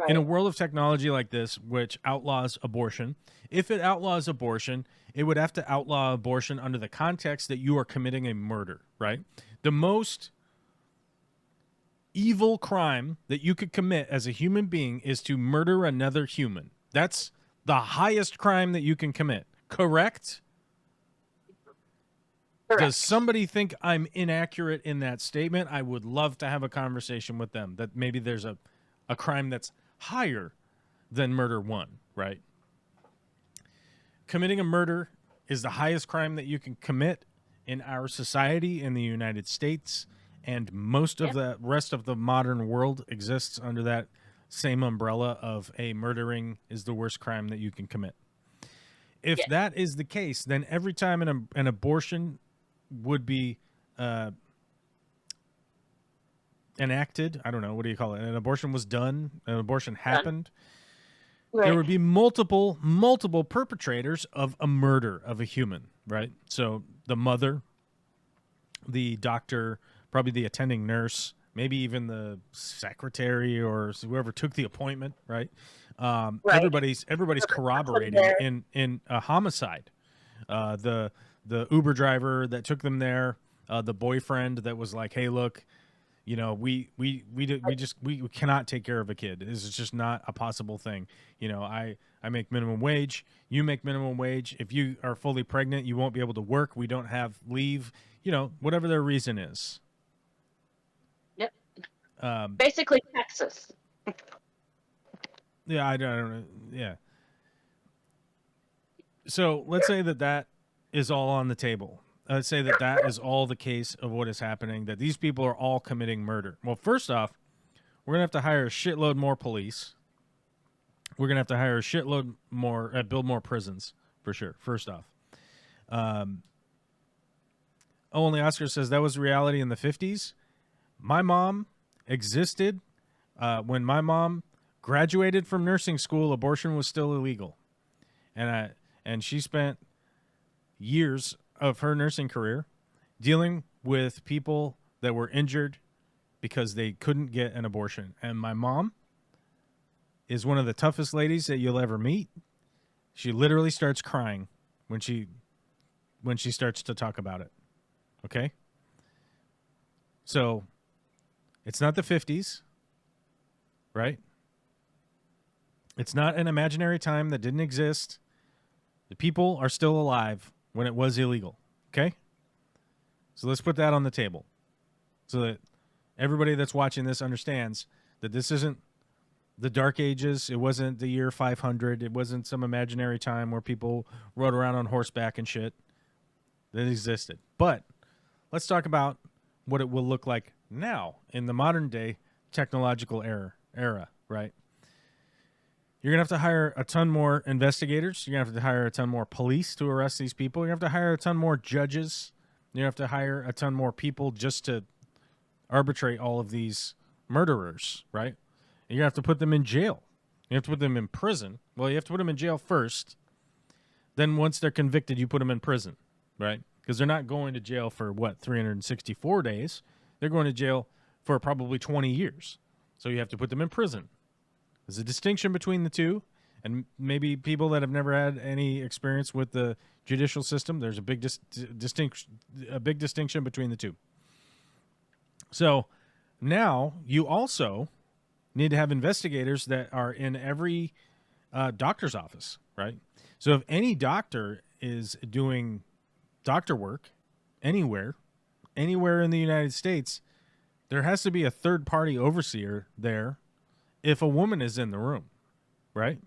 In a world of technology like this, which outlaws abortion, if it outlaws abortion, it would have to outlaw abortion under the context that you are committing a murder, right? The most evil crime that you could commit as a human being is to murder another human. That's the highest crime that you can commit, correct? Correct. Does somebody think I'm inaccurate in that statement? I would love to have a conversation with them that maybe there's a crime that's higher than murder one, right? Committing a murder is the highest crime that you can commit in our society in the United States, and most of the rest of the modern world exists under that same umbrella of a murdering is the worst crime that you can commit. If that is the case, then every time an abortion would be enacted, I don't know, what do you call it? An abortion was done, an abortion happened. Right. There would be multiple perpetrators of a murder of a human, right? So the mother, the doctor, probably the attending nurse, maybe even the secretary or whoever took the appointment, right? Everybody's corroborating in a homicide. The Uber driver that took them there, the boyfriend that was like, "Hey, look, you know, we cannot take care of a kid. This is just not a possible thing. You know, I make minimum wage. You make minimum wage. If you are fully pregnant, you won't be able to work. We don't have leave. You know, whatever their reason is." Yep. Basically, Texas. Yeah, I don't know. Yeah. So let's say that is all on the table. Let's say that is all the case of what is happening, that these people are all committing murder. Well, first off, we're going to have to hire a shitload more police. We're going to have to hire a shitload more, build more prisons, for sure, first off. Only Oscar says that was reality in the 50s. My mom existed. When my mom graduated from nursing school, abortion was still illegal. And she spent years of her nursing career dealing with people that were injured because they couldn't get an abortion. And my mom is one of the toughest ladies that you'll ever meet. She literally starts crying when she starts to talk about it. Okay? So it's not the 50s, right? It's not an imaginary time that didn't exist. The people are still alive when it was illegal, okay? So let's put that on the table so that everybody that's watching this understands that this isn't the Dark Ages. It wasn't the year 500. It wasn't some imaginary time where people rode around on horseback and shit. That existed. But let's talk about what it will look like now in the modern day technological era, right? You're going to have to hire a ton more investigators. You're going to have to hire a ton more police to arrest these people. You're going to have to hire a ton more judges. You're going to have to hire a ton more people just to arbitrate all of these murderers, right? And you have to put them in jail. You have to put them in prison. Well, you have to put them in jail first. Then once they're convicted, you put them in prison, right? Because they're not going to jail for, 364 days. They're going to jail for probably 20 years. So you have to put them in prison. There's a distinction between the two, And maybe people that have never had any experience with the judicial system, there's a big distinction between the two. So now you also need to have investigators that are in every doctor's office, right? So if any doctor is doing doctor work anywhere in the United States, there has to be a third-party overseer there if a woman is in the room, right?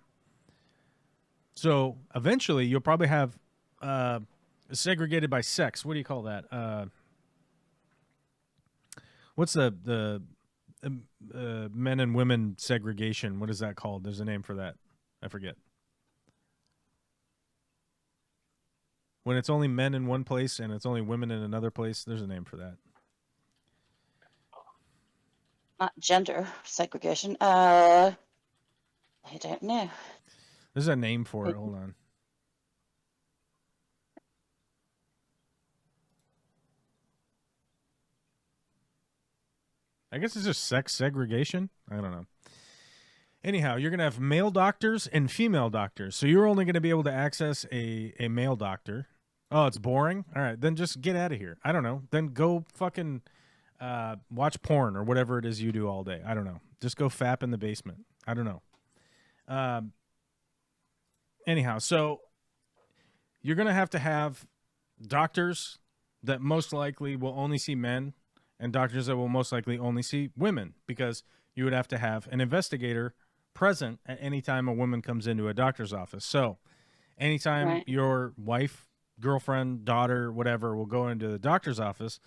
So eventually you'll probably have segregated by sex. What do you call that? What's the men and women segregation? What is that called? There's a name for that. I forget. When it's only men in one place and it's only women in another place, there's a name for that. Not gender segregation. I don't know. There's a name for it. Hold on. I guess it's just sex segregation. I don't know. Anyhow, you're going to have male doctors and female doctors. So you're only going to be able to access a male doctor. Oh, it's boring? All right, then just get out of here. I don't know. Then go fucking watch porn or whatever it is you do all day. I don't know. Just go fap in the basement. I don't know. Anyhow, so you're going to have doctors that most likely will only see men and doctors that will most likely only see women, because you would have to have an investigator present at any time a woman comes into a doctor's office. So anytime your wife, girlfriend, daughter, whatever will go into the doctor's office,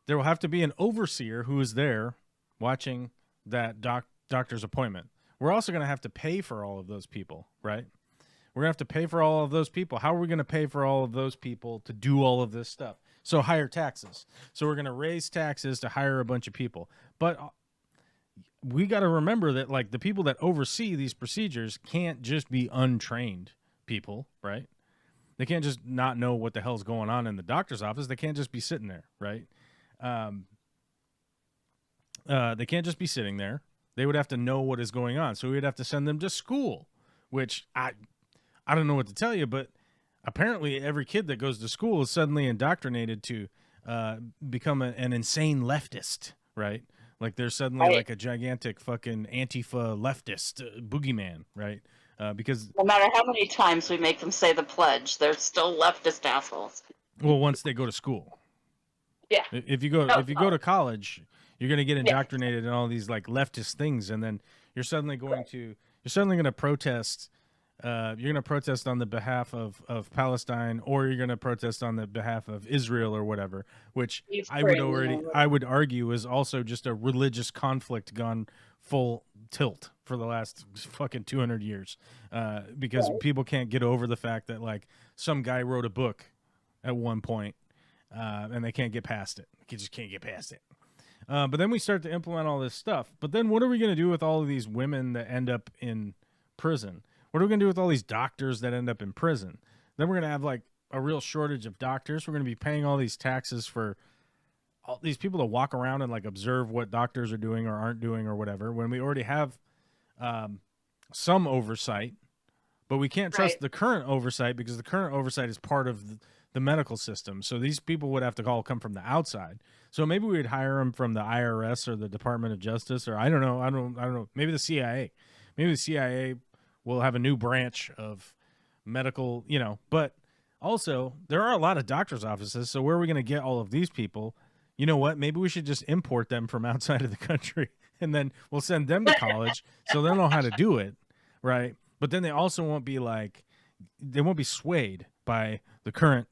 there will have to be an overseer who is there watching that doctor's appointment. We're also going to have to pay for all of those people, right? We're going to have to pay for all of those people. How are we going to pay for all of those people to do all of this stuff? So higher taxes. So we're going to raise taxes to hire a bunch of people. But we got to remember that, like, the people that oversee these procedures can't just be untrained people, right? They can't just not know what the hell's going on in the doctor's office. They can't just be sitting there, right? They can't just be sitting there. They would have to know what is going on. So we'd have to send them to school, which I don't know what to tell you, but apparently every kid that goes to school is suddenly indoctrinated to become an insane leftist, right? Like they're suddenly like a gigantic fucking Antifa leftist boogeyman, right? Because no matter how many times we make them say the pledge, they're still leftist assholes. Well, once they go to school. Yeah. If you go to college, you're going to get indoctrinated in all these like leftist things, and then you're suddenly going to protest. You're going to protest on the behalf of Palestine, or you're going to protest on the behalf of Israel or whatever, which I would argue is also just a religious conflict gone full tilt for the last fucking 200 years, because people can't get over the fact that like some guy wrote a book at one point, and they can't get past it. They just can't get past it. But then we start to implement all this stuff. But then what are we going to do with all of these women that end up in prison? What are we going to do with all these doctors that end up in prison? Then we're going to have like a real shortage of doctors. We're going to be paying all these taxes for all these people to walk around and like observe what doctors are doing or aren't doing or whatever, when we already have some oversight, but we can't trust the current oversight, because the current oversight is part of the medical system. So these people would have to all come from the outside. So maybe we would hire them from the IRS or the Department of Justice, or I don't know. Maybe the CIA. Maybe the CIA will have a new branch of medical, but also there are a lot of doctor's offices. So where are we going to get all of these people? You know what? Maybe we should just import them from outside of the country, and then we'll send them to college so they'll know how to do it, right? But then they also won't be swayed by the current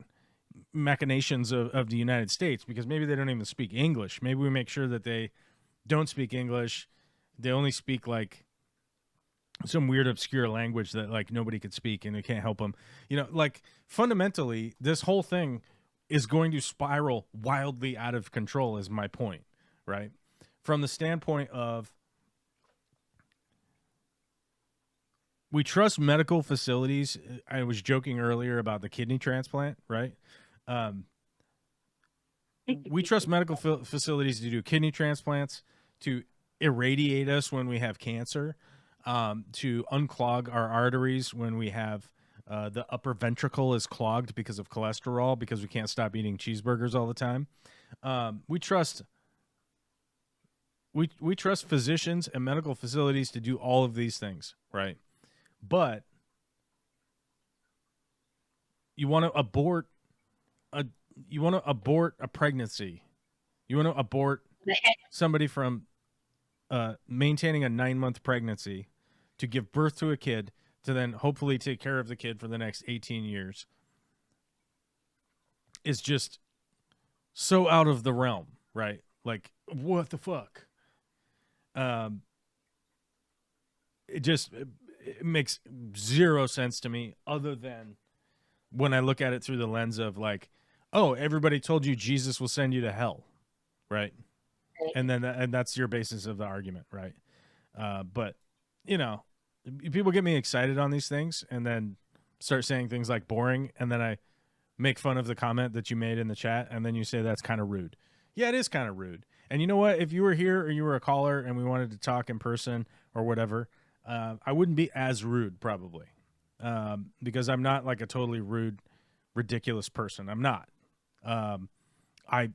machinations of the United States, because maybe they don't even speak English. Maybe we make sure that they don't speak English. They only speak like some weird obscure language that like nobody could speak, and they can't help them. Like fundamentally, this whole thing is going to spiral wildly out of control, is my point, right? From the standpoint of, we trust medical facilities. I was joking earlier about the kidney transplant, right? We trust medical facilities to do kidney transplants, to irradiate us when we have cancer. to unclog our arteries when we have the upper ventricle is clogged because of cholesterol, because we can't stop eating cheeseburgers all the time. We trust physicians and medical facilities to do all of these things, right? But you want to abort a pregnancy. You want to abort somebody from maintaining a 9-month pregnancy to give birth to a kid to then hopefully take care of the kid for the next 18 years is just so out of the realm, right? Like, what the fuck? It makes zero sense to me, other than when I look at it through the lens of like, oh, everybody told you Jesus will send you to hell, right? And then and that's your basis of the argument, right? But you know, people get me excited on these things and then start saying things like boring, and then I make fun of the comment that you made in the chat, and then you say that's kind of rude. Yeah, it is kind of rude. And you know what? If you were here or you were a caller and we wanted to talk in person or whatever, I wouldn't be as rude probably, because I'm not like a totally rude, ridiculous person. I'm not.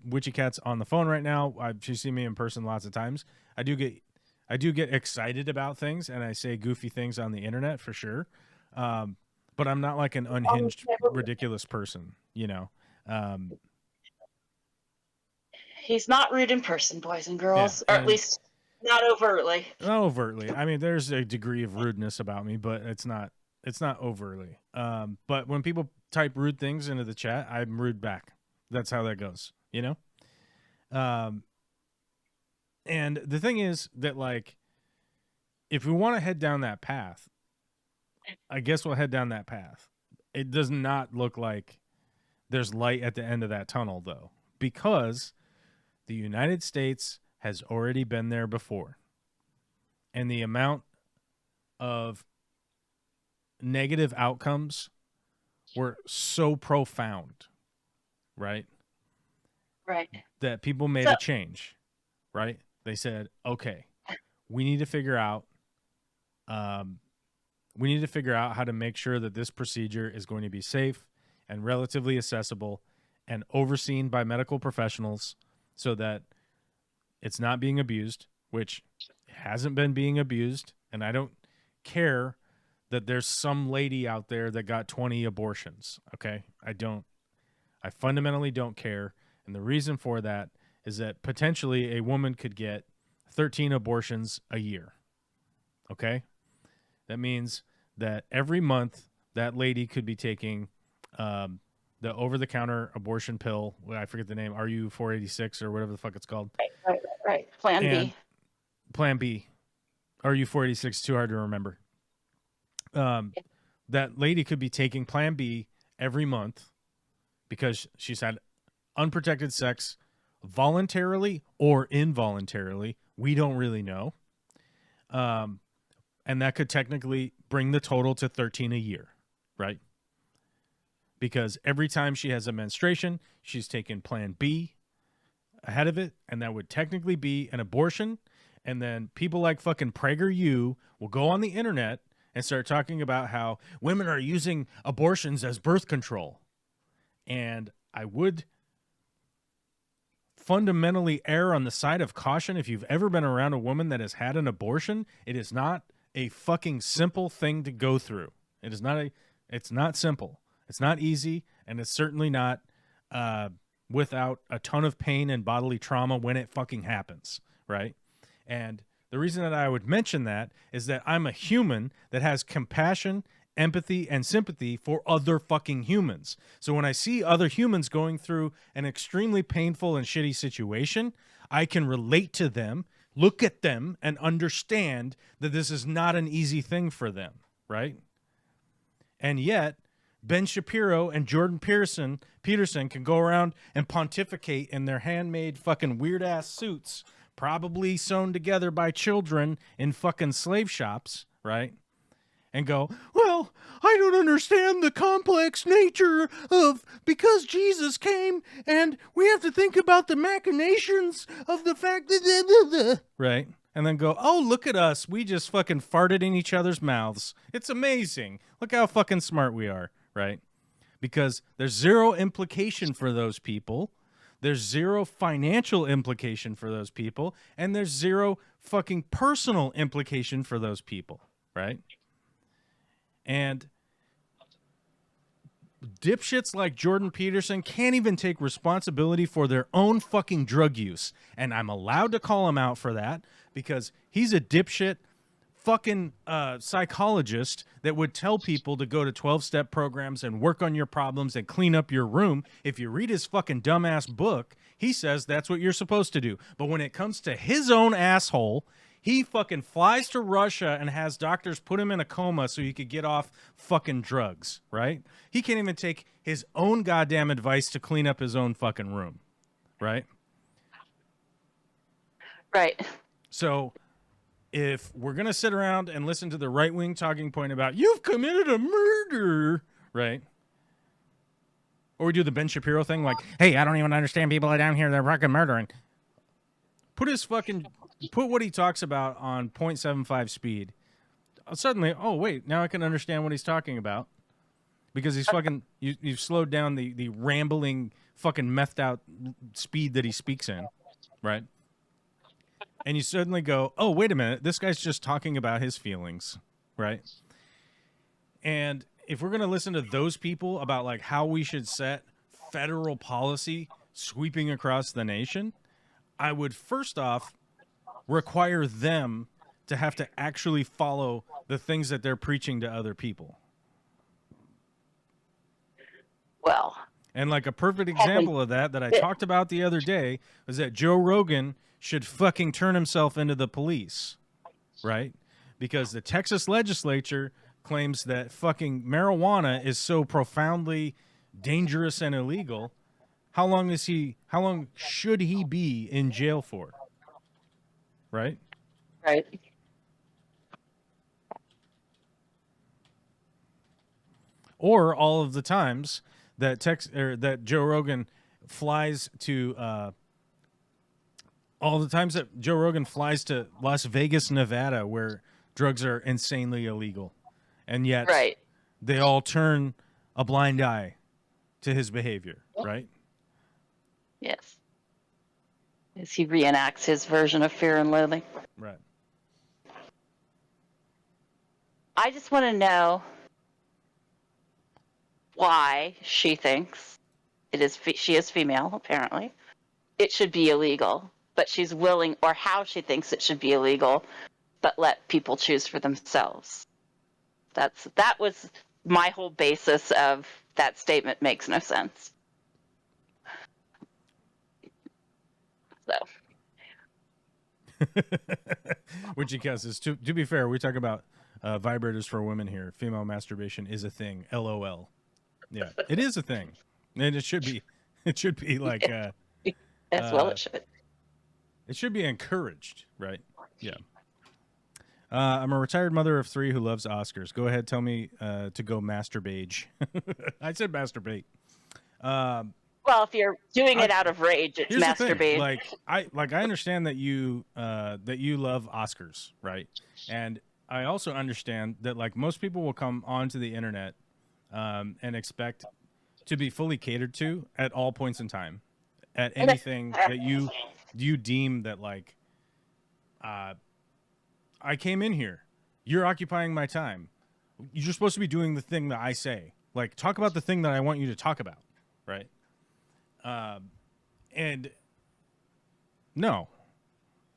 Witchy Cat's on the phone right now. She's seen me in person lots of times. I do get excited about things, and I say goofy things on the internet for sure. But I'm not like an unhinged, ridiculous person, you know. He's not rude in person, boys and girls, or at least not overtly. Not overtly. I mean, there's a degree of rudeness about me, but it's not overtly. But when people type rude things into the chat, I'm rude back. That's how that goes, you know? And the thing is that, like, if we want to head down that path, I guess we'll head down that path. It does not look like there's light at the end of that tunnel, though, because the United States has already been there before. And the amount of negative outcomes were so profound, right? Right. That people made a change, right? They said, okay, we need to figure out how to make sure that this procedure is going to be safe and relatively accessible and overseen by medical professionals so that it's not being abused, which hasn't been being abused. And I don't care that there's some lady out there that got 20 abortions. Okay. I fundamentally don't care. And the reason for that is that potentially a woman could get 13 abortions a year. Okay. That means that every month that lady could be taking the over-the-counter abortion pill. I forget the name, RU486 or whatever the fuck it's called. Right. Plan B. RU486, too hard to remember. That lady could be taking Plan B every month because she's had unprotected sex voluntarily or involuntarily. We don't really know. And that could technically bring the total to 13 a year, right? Because every time she has a menstruation, she's taken Plan B ahead of it, and that would technically be an abortion. And then people like fucking PragerU will go on the internet and start talking about how women are using abortions as birth control. And I would fundamentally err on the side of caution. If you've ever been around a woman that has had an abortion, it is not a fucking simple thing to go through. It's not simple. It's not easy, and it's certainly not without a ton of pain and bodily trauma when it fucking happens, right? And the reason that I would mention that is that I'm a human that has compassion, empathy, and sympathy for other fucking humans. So when I see other humans going through an extremely painful and shitty situation, I can relate to them, look at them, and understand that this is not an easy thing for them, right? And yet, Ben Shapiro and Jordan Peterson can go around and pontificate in their handmade fucking weird-ass suits, probably sewn together by children in fucking slave shops, right? And go, well, I don't understand the complex nature of, because Jesus came and we have to think about the machinations of the fact that, right? and then go, oh, look at us. We just fucking farted in each other's mouths. It's amazing. Look how fucking smart we are, right? Because there's zero implication for those people. There's zero financial implication for those people. And there's zero fucking personal implication for those people, right? And dipshits like Jordan Peterson can't even take responsibility for their own fucking drug use. And I'm allowed to call him out for that because he's a dipshit fucking psychologist that would tell people to go to 12-step programs and work on your problems and clean up your room. If you read his fucking dumbass book, he says that's what you're supposed to do. But when it comes to his own asshole, he fucking flies to Russia and has doctors put him in a coma so he could get off fucking drugs, right? He can't even take his own goddamn advice to clean up his own fucking room, right? Right. So if we're going to sit around and listen to the right-wing talking point about you've committed a murder, right? Or we do the Ben Shapiro thing like, hey, I don't even understand people are down here, they're fucking murdering. Put what he talks about on 0.75 speed. Suddenly, oh, wait, now I can understand what he's talking about. Because he's fucking, you've slowed down the rambling, fucking methed out speed that he speaks in, right? And you suddenly go, oh, wait a minute, this guy's just talking about his feelings, right? And if we're going to listen to those people about like how we should set federal policy sweeping across the nation, I would first off require them to have to actually follow the things that they're preaching to other people. Well. And like a perfect example of that I talked about the other day was that Joe Rogan should fucking turn himself into the police, right? Because the Texas legislature claims that fucking marijuana is so profoundly dangerous and illegal. How long should he be in jail for? Right? Right. Or all of the times that that Joe Rogan flies to Las Vegas, Nevada, where drugs are insanely illegal. And yet they all turn a blind eye to his behavior, right? Yes. As he reenacts his version of Fear and Loathing. Right. I just want to know why she thinks she is female, apparently. It should be illegal, but she's willing, or how she thinks it should be illegal, but let people choose for themselves. That was my whole basis of that statement. Makes no sense. So. Which he says, to be fair, we talk about vibrators for women here. Female masturbation is a thing. LOL. Yeah, it is a thing, and it should be. It should be like. As well, it should. It should be encouraged, right? Yeah. I'm a retired mother of 3 who loves Oscars. Go ahead, tell me to go masturbate. I said masturbate. Well, if you're doing it out of rage, it's masturbate. I understand that you love Oscars, right? And I also understand that like most people will come onto the internet and expect to be fully catered to at all points in time, at anything that you deem that like I came in here, you're occupying my time. You're supposed to be doing the thing that I say. Like talk about the thing that I want you to talk about, right? And no,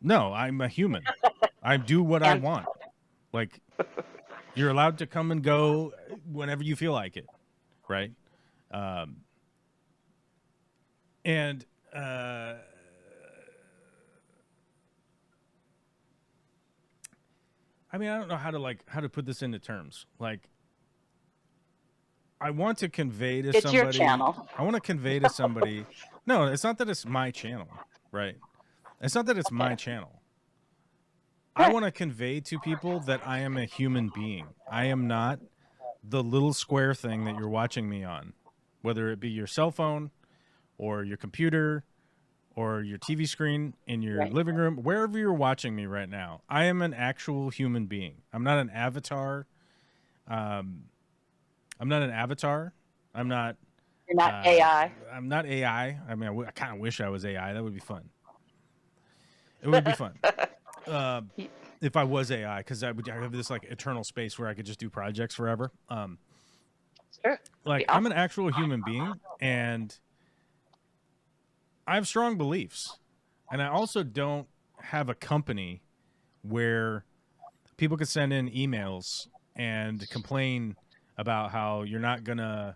I'm a human. I do what I want. Like you're allowed to come and go whenever you feel like it. Right. And, I mean, I don't know how to put this into terms. Like, I want to convey to somebody. It's your channel. I want to convey to somebody. No, it's not that it's my channel, right? It's not that it's my channel. I want to convey to people that I am a human being. I am not the little square thing that you're watching me on, whether it be your cell phone or your computer or your TV screen in your Right. living room, wherever you're watching me right now, I am an actual human being. I'm not an avatar. I'm not an avatar. I'm not. You're not AI. I'm not AI. I mean, I kind of wish I was AI. That would be fun. It would be fun if I was AI, because I have this like eternal space where I could just do projects forever. Sure. Like Be I'm an awesome. actual human being, and I have strong beliefs, and I also don't have a company where people could send in emails and complain about how you're not gonna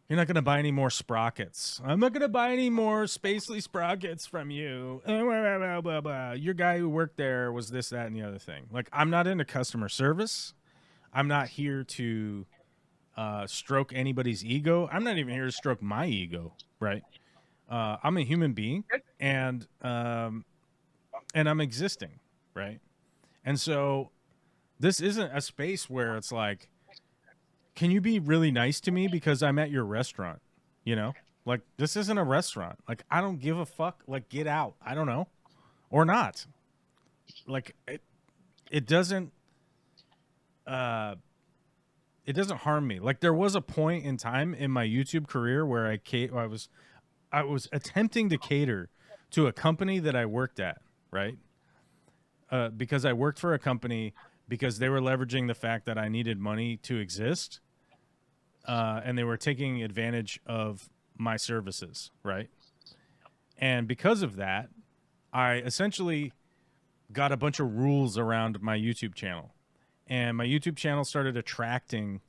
buy any more sprockets. I'm not gonna buy any more Spacely sprockets from you. Blah, blah, blah. Your guy who worked there was this, that, and the other thing. Like I'm not into customer service. I'm not here to stroke anybody's ego. I'm not even here to stroke my ego, right? I'm a human being, and I'm existing, right? And so this isn't a space where it's like, can you be really nice to me because I'm at your restaurant? You know, like this isn't a restaurant. Like I don't give a fuck. Like get out. I don't know, or not. Like it doesn't. It doesn't harm me. Like there was a point in time in my YouTube career where I was attempting to cater to a company that I worked at, right? Because I worked for a company because they were leveraging the fact that I needed money to exist, and they were taking advantage of my services, right? And because of that, I essentially got a bunch of rules around my YouTube channel. And my YouTube channel started attracting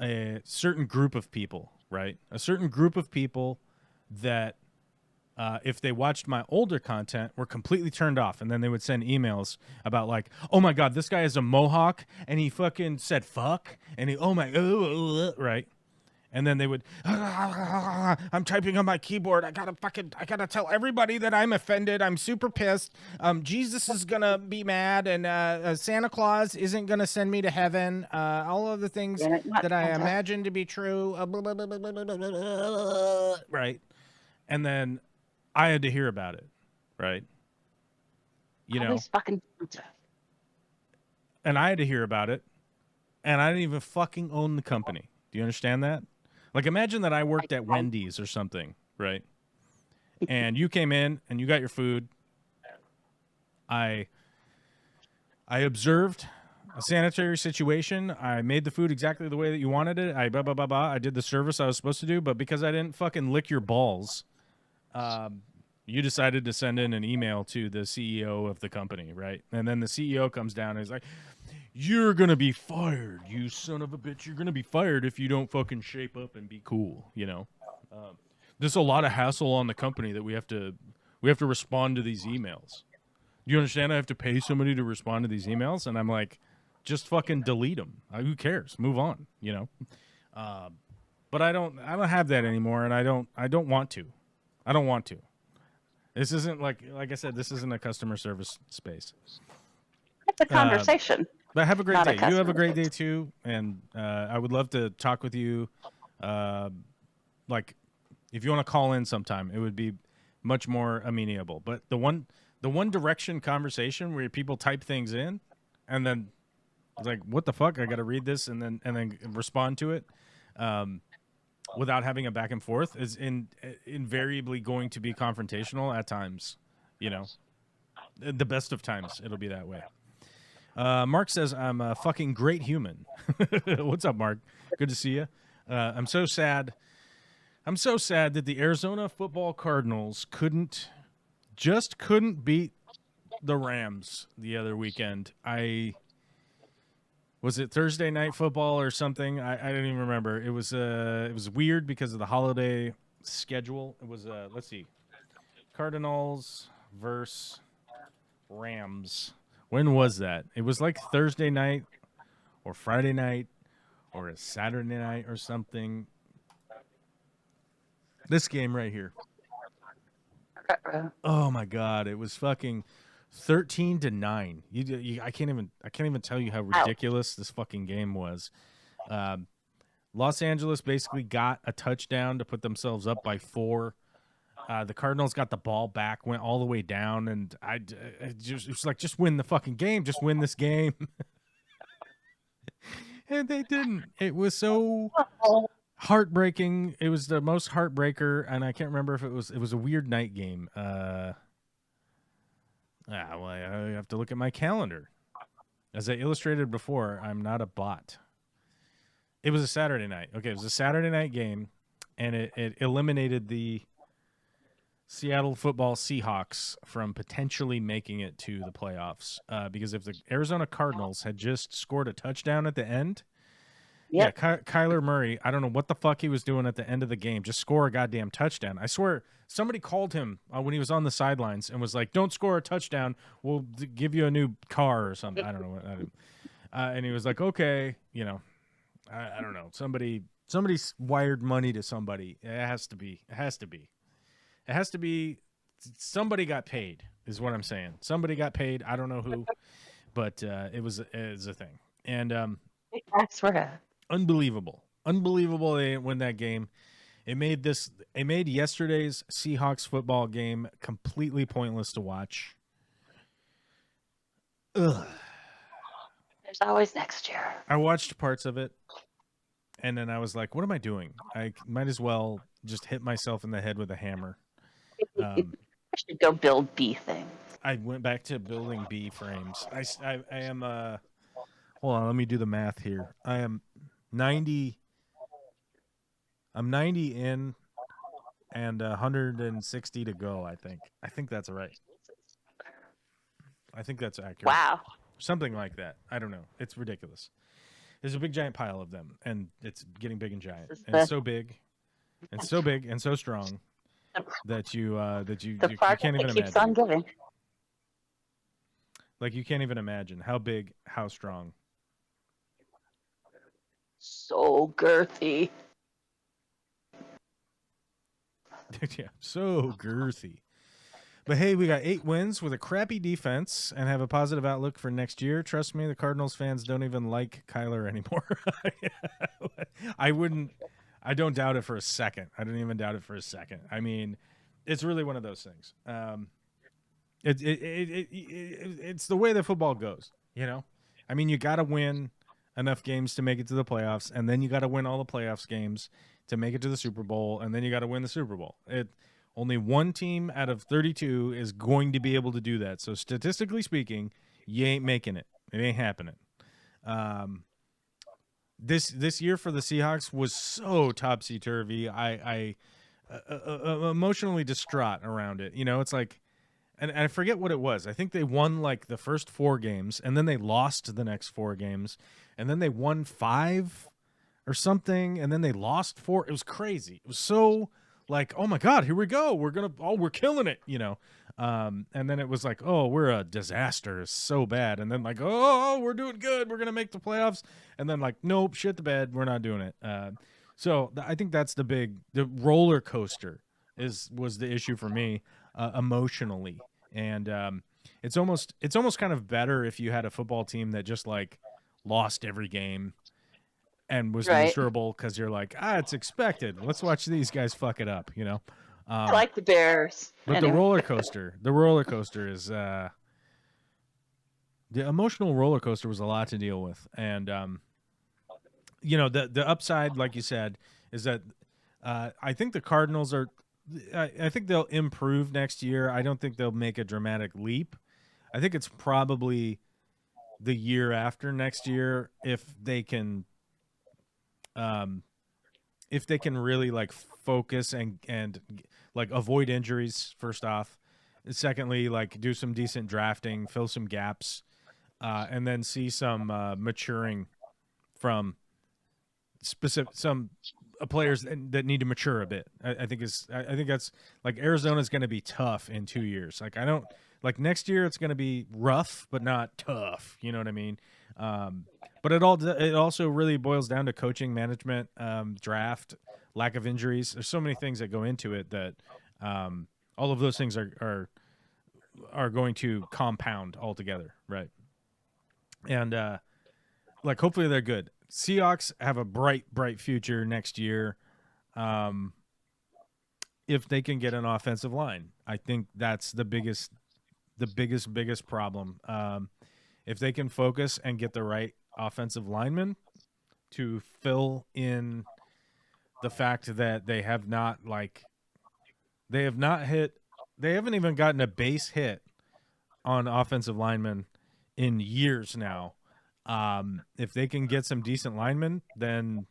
a certain group of people, right? A certain group of people that if they watched my older content were completely turned off, and then they would send emails about like, oh my god, this guy is a mohawk and he fucking said fuck, and he right, and then they would I'm typing on my keyboard, I gotta tell everybody that I'm offended, I'm super pissed, Jesus is gonna be mad, and Santa Claus isn't gonna send me to heaven, all of the things that I imagine to be true, right? And then I had to hear about it, right? You know, Always fucking. and I had to hear about it, and I didn't even fucking own the company. Do you understand that? Like, imagine that I worked at Wendy's or something, right? And you came in and you got your food. I observed a sanitary situation. I made the food exactly the way that you wanted it. I blah blah blah blah. I did the service I was supposed to do, but because I didn't fucking lick your balls, you decided to send in an email to the CEO of the company, right? And then the CEO comes down and he's like, "You're gonna be fired, you son of a bitch. You're gonna be fired if you don't fucking shape up and be cool." You know, there's a lot of hassle on the company that we have to respond to these emails. You understand? I have to pay somebody to respond to these emails, and I'm like, just fucking delete them. Who cares? Move on. You know. But I don't have that anymore, and I don't want to. I don't want to. This isn't like I said, this isn't a customer service space. It's a conversation. But have a great Not a day. You have a customer great day too, and I would love to talk with you. Like, if you want to call in sometime, it would be much more amenable. But the one direction conversation where people type things in, and then it's like, what the fuck? I got to read this and then respond to it, without having a back and forth is invariably going to be confrontational at times. You know, the best of times it'll be that way. Mark says, I'm a fucking great human. What's up, Mark? Good to see you. I'm so sad. I'm so sad that the Arizona football Cardinals couldn't beat the Rams the other weekend. Was it Thursday night football or something? I don't even remember. It was weird because of the holiday schedule. It was let's see. Cardinals versus Rams. When was that? It was like Thursday night or Friday night or a Saturday night or something. This game right here. Oh my god, it was fucking 13-9. I can't even tell you how ridiculous this fucking game was. Los Angeles basically got a touchdown to put themselves up by 4. The Cardinals got the ball back, went all the way down, and I just, it was like, just win the fucking game, just win this game. And they didn't. It was so heartbreaking. It was the most heartbreaker, and I can't remember if it was a weird night game. Well, I have to look at my calendar. As I illustrated before, I'm not a bot. It was a Saturday night. Okay, it was a Saturday night game, and it eliminated the Seattle football Seahawks from potentially making it to the playoffs. Because if the Arizona Cardinals had just scored a touchdown at the end, Yep. yeah, Kyler Murray, I don't know what the fuck he was doing at the end of the game. Just score a goddamn touchdown. I swear, somebody called him when he was on the sidelines and was like, "Don't score a touchdown. We'll give you a new car or something." I don't know. And he was like, "Okay, you know, I don't know. Somebody's wired money to somebody. It has to be. It has to be. It has to be. Somebody got paid, is what I'm saying. Somebody got paid. I don't know who, but it was a thing. And That's where. unbelievable they didn't win that game. It made yesterday's Seahawks football game completely pointless to watch. Ugh. There's always next year. I watched parts of it, and then I was like, what am I doing? I might as well just hit myself in the head with a hammer. I should go build bee things. I went back to building bee frames. I am hold on, let me do the math here. I am 90 in and 160 to go, I think. I think that's right. I think that's accurate. Wow. Something like that. I don't know. It's ridiculous. There's a big giant pile of them, and it's getting big and giant. And it's so big and so big and so strong that you The part can't that even keeps imagine. on giving. Like, you can't even imagine how big, how strong. So girthy. Yeah, so girthy. But hey, we got 8 wins with a crappy defense and have a positive outlook for next year. Trust me, the Cardinals fans don't even like Kyler anymore. I don't doubt it for a second. I don't even doubt it for a second. I mean, it's really one of those things. It's the way that football goes, you know? I mean, you got to win enough games to make it to the playoffs, and then you got to win all the playoffs games to make it to the Super Bowl, and then you got to win the Super Bowl. Only one team out of 32 is going to be able to do that. So statistically speaking, you ain't making it. It ain't happening. This year for the Seahawks was so topsy-turvy. I emotionally distraught around it. You know, it's like, and I forget what it was. I think they won like the first 4 games, and then they lost the next 4 games, and then they won 5 or something, and then they lost 4. It was crazy. It was so like, oh my God, here we go. We're killing it, you know. And then it was like, oh, we're a disaster. It's so bad. And then like, oh, we're doing good. We're gonna make the playoffs. And then like, nope, shit the bed. We're not doing it. So I think that's the roller coaster was the issue for me emotionally. And it's almost kind of better if you had a football team that just like lost every game and was miserable because you're like, it's expected. Let's watch these guys fuck it up, you know. I like the Bears. But anyway. the roller coaster is the emotional roller coaster was a lot to deal with, and you know, the upside, like you said, is that I think the Cardinals are. I think they'll improve next year. I don't think they'll make a dramatic leap. I think it's probably the year after next year if they can really like focus and like avoid injuries first off. Secondly, like do some decent drafting, fill some gaps, and then see some maturing from some players that need to mature a bit. I think that's like Arizona's going to be tough in 2 years. Like I don't like next year it's going to be rough but not tough. You know what I mean? But it also really boils down to coaching, management, draft, lack of injuries. There's so many things that go into it that all of those things are going to compound altogether, right? And like hopefully they're good. Seahawks have a bright future next year. if they can get an offensive line. I think that's the biggest problem. If they can focus and get the right offensive lineman to fill in the fact that they haven't even gotten a base hit on offensive linemen in years now. If they can get some decent linemen, then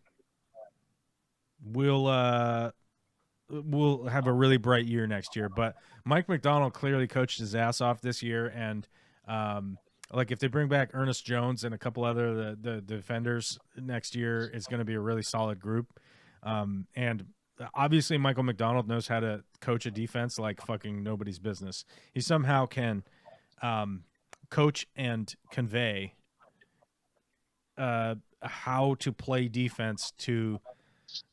we'll have a really bright year next year. But Mike McDonald clearly coached his ass off this year, and like if they bring back Ernest Jones and a couple other the defenders next year, it's going to be a really solid group. And obviously Michael McDonald knows how to coach a defense like fucking nobody's business. He somehow can coach and convey how to play defense to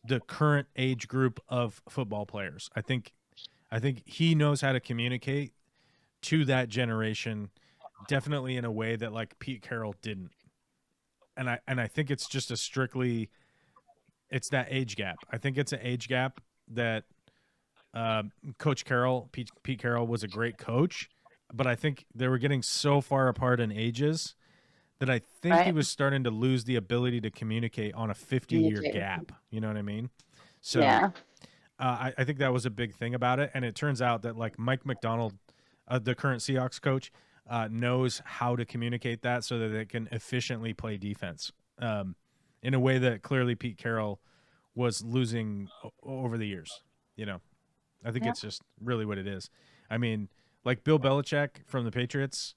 the current age group of football players. I think he knows how to communicate to that generation, definitely in a way that like Pete Carroll didn't. And I think it's just it's that age gap. I think it's an age gap that Coach Carroll, Pete Carroll was a great coach, but I think they were getting so far apart in ages that I think he was starting to lose the ability to communicate on a 50-year gap. You know what I mean? So I think that was a big thing about it. And it turns out that like Mike McDonald, the current Seahawks coach, knows how to communicate that so that they can efficiently play defense in a way that clearly Pete Carroll was losing over the years. You know, I think it's just really what it is. I mean, like Bill Belichick from the Patriots,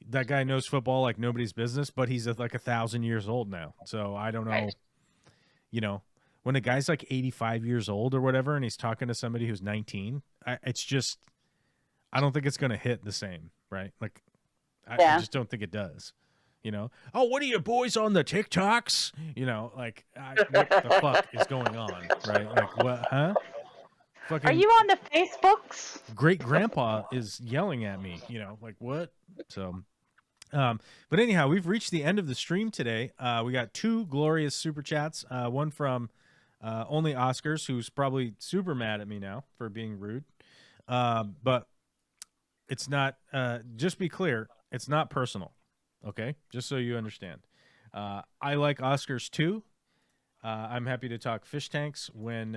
that guy knows football like nobody's business, but he's like 1,000 years old now. So I don't know, you know, when a guy's like 85 years old or whatever, and he's talking to somebody who's 19, it's just, I don't think it's going to hit the same, right? Like, I just don't think it does. You know, oh, what are you boys on the TikToks? You know, like, what the fuck is going on, right? Like, what, huh? Fucking, are you on the Facebooks? Great grandpa is yelling at me, you know, like what? So, but anyhow, we've reached the end of the stream today. We got 2 glorious super chats. One from Only Oscars, who's probably super mad at me now for being rude. But it's not, just be clear, it's not personal. Okay. Just so you understand. I like Oscars too. I'm happy to talk fish tanks when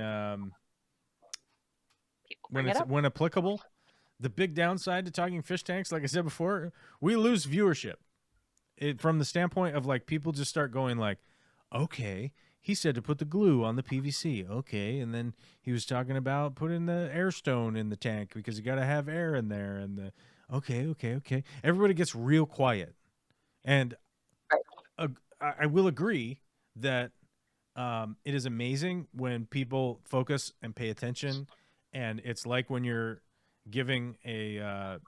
applicable. The big downside to talking fish tanks, like I said before, we lose viewership. From the standpoint of like people just start going like, okay, he said to put the glue on the PVC. Okay. And then he was talking about putting the air stone in the tank because you got to have air in there. And okay. Everybody gets real quiet. And I will agree that it is amazing when people focus and pay attention. And it's like when you're giving a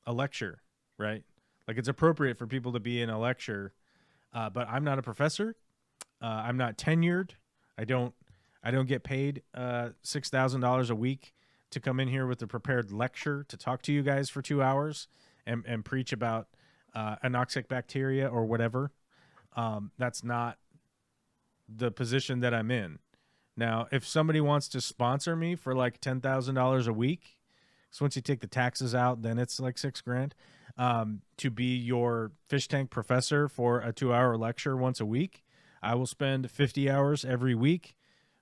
lecture, right? Like it's appropriate for people to be in a lecture, but I'm not a professor. I'm not tenured. I don't get paid $6,000 a week to come in here with a prepared lecture to talk to you guys for 2 hours and preach about anoxic bacteria or whatever. That's not the position that I'm in. Now, if somebody wants to sponsor me for like $10,000 a week, so once you take the taxes out, then it's like $6,000, to be your fish tank professor for a 2-hour lecture once a week, I will spend 50 hours every week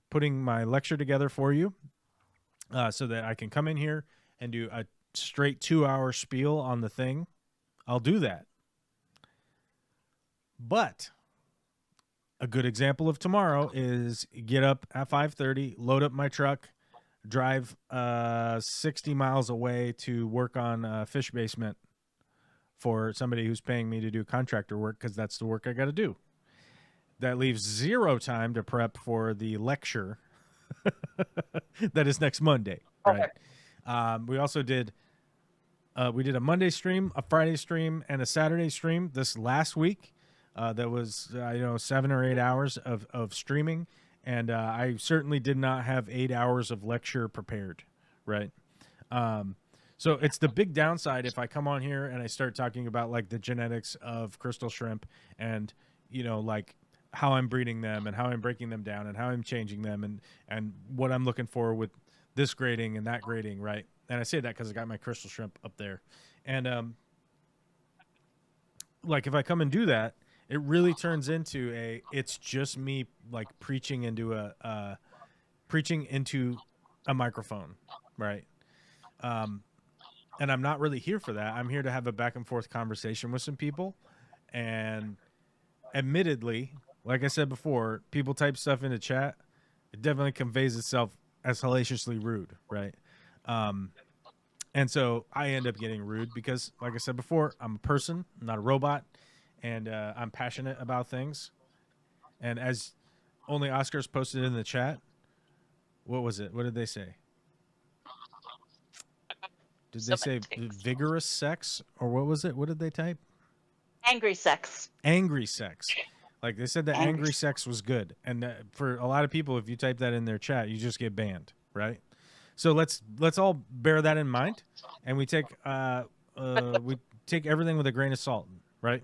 putting my lecture together for you, so that I can come in here and do a straight 2-hour spiel on the thing. I'll do that. But a good example of tomorrow is get up at 5:30, load up my truck, drive 60 miles away to work on a fish basement for somebody who's paying me to do contractor work because that's the work I got to do. That leaves 0 time to prep for the lecture that is next Monday, right? We also did a Monday stream, a Friday stream, and a Saturday stream this last week. That was 7 or 8 hours of streaming, and I certainly did not have 8 hours of lecture prepared, right? So it's the big downside if I come on here and I start talking about like the genetics of crystal shrimp and like how I'm breeding them and how I'm breaking them down and how I'm changing them and what I'm looking for with this grading and that grading, right? And I say that because I got my crystal shrimp up there, and like if I come and do that, it really turns into it's just me like preaching into a microphone, right? And I'm not really here for that. I'm here to have a back and forth conversation with some people, and admittedly, like I said before, people type stuff into chat. It definitely conveys itself as hellaciously rude, right? And so I end up getting rude because, like I said before, I'm a person, I'm not a robot, and I'm passionate about things. And as only Oscars posted in the chat, what was it? What did they say? Did they say vigorous sex, or what was it? What did they type? Angry sex. Angry sex. Like they said that angry sex was good. And for a lot of people, if you type that in their chat, you just get banned, right? So let's all bear that in mind, and we take everything with a grain of salt, right?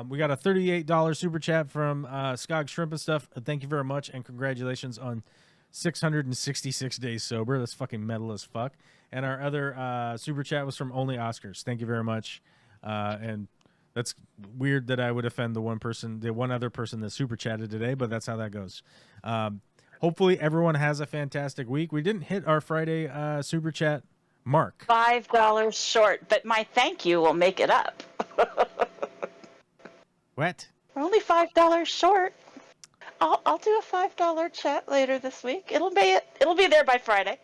We got a $38 super chat from Skog Shrimp and Stuff. Thank you very much, and congratulations on 666 days sober. That's fucking metal as fuck. And our other super chat was from Only Oscars. Thank you very much. And that's weird that I would offend the one other person that super chatted today, but that's how that goes. Hopefully everyone has a fantastic week. We didn't hit our Friday super chat mark. $5 short, but my thank you will make it up. What? We're only $5 short. I'll do a $5 chat later this week. It'll be there by Friday.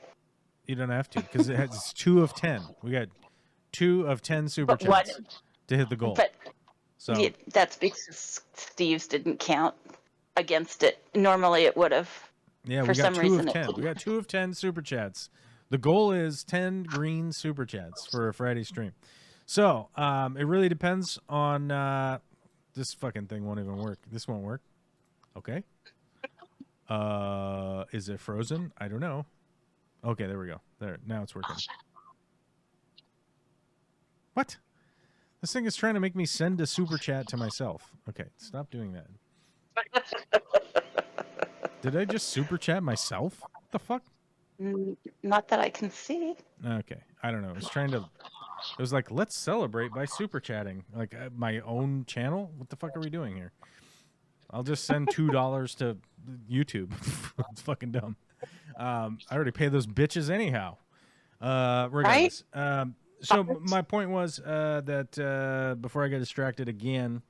You don't have to, because it's 2 of 10. We got 2 of 10 super chats to hit the goal. But so yeah, that's because Steve's didn't count against it. Normally it would have. Yeah, for we got some 2 reason of 10. We got 2 of 10 super chats. The goal is 10 green super chats for a Friday stream. So it really depends on this fucking thing won't even work. This won't work. Okay. Is it frozen? I don't know. Okay, there we go. There, now it's working. What? This thing is trying to make me send a super chat to myself. Okay, stop doing that. Did I just super chat myself? What the fuck? Not that I can see. Okay, I don't know. It was trying to. It was like, let's celebrate by super chatting. Like my own channel. What the fuck are we doing here? I'll just send $2 to YouTube. It's fucking dumb. I already pay those bitches anyhow. Regardless. Right? So my point was that before I get distracted again,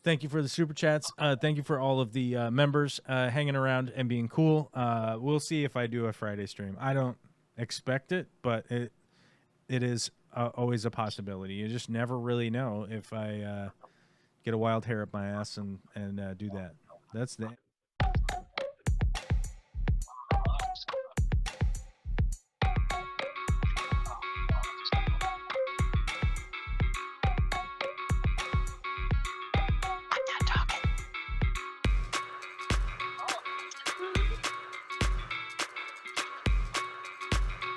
thank you for the super chats. Thank you for all of the members hanging around and being cool. We'll see if I do a Friday stream. I don't expect it, but it is always a possibility. You just never really know if I get a wild hair up my ass and do that. That's the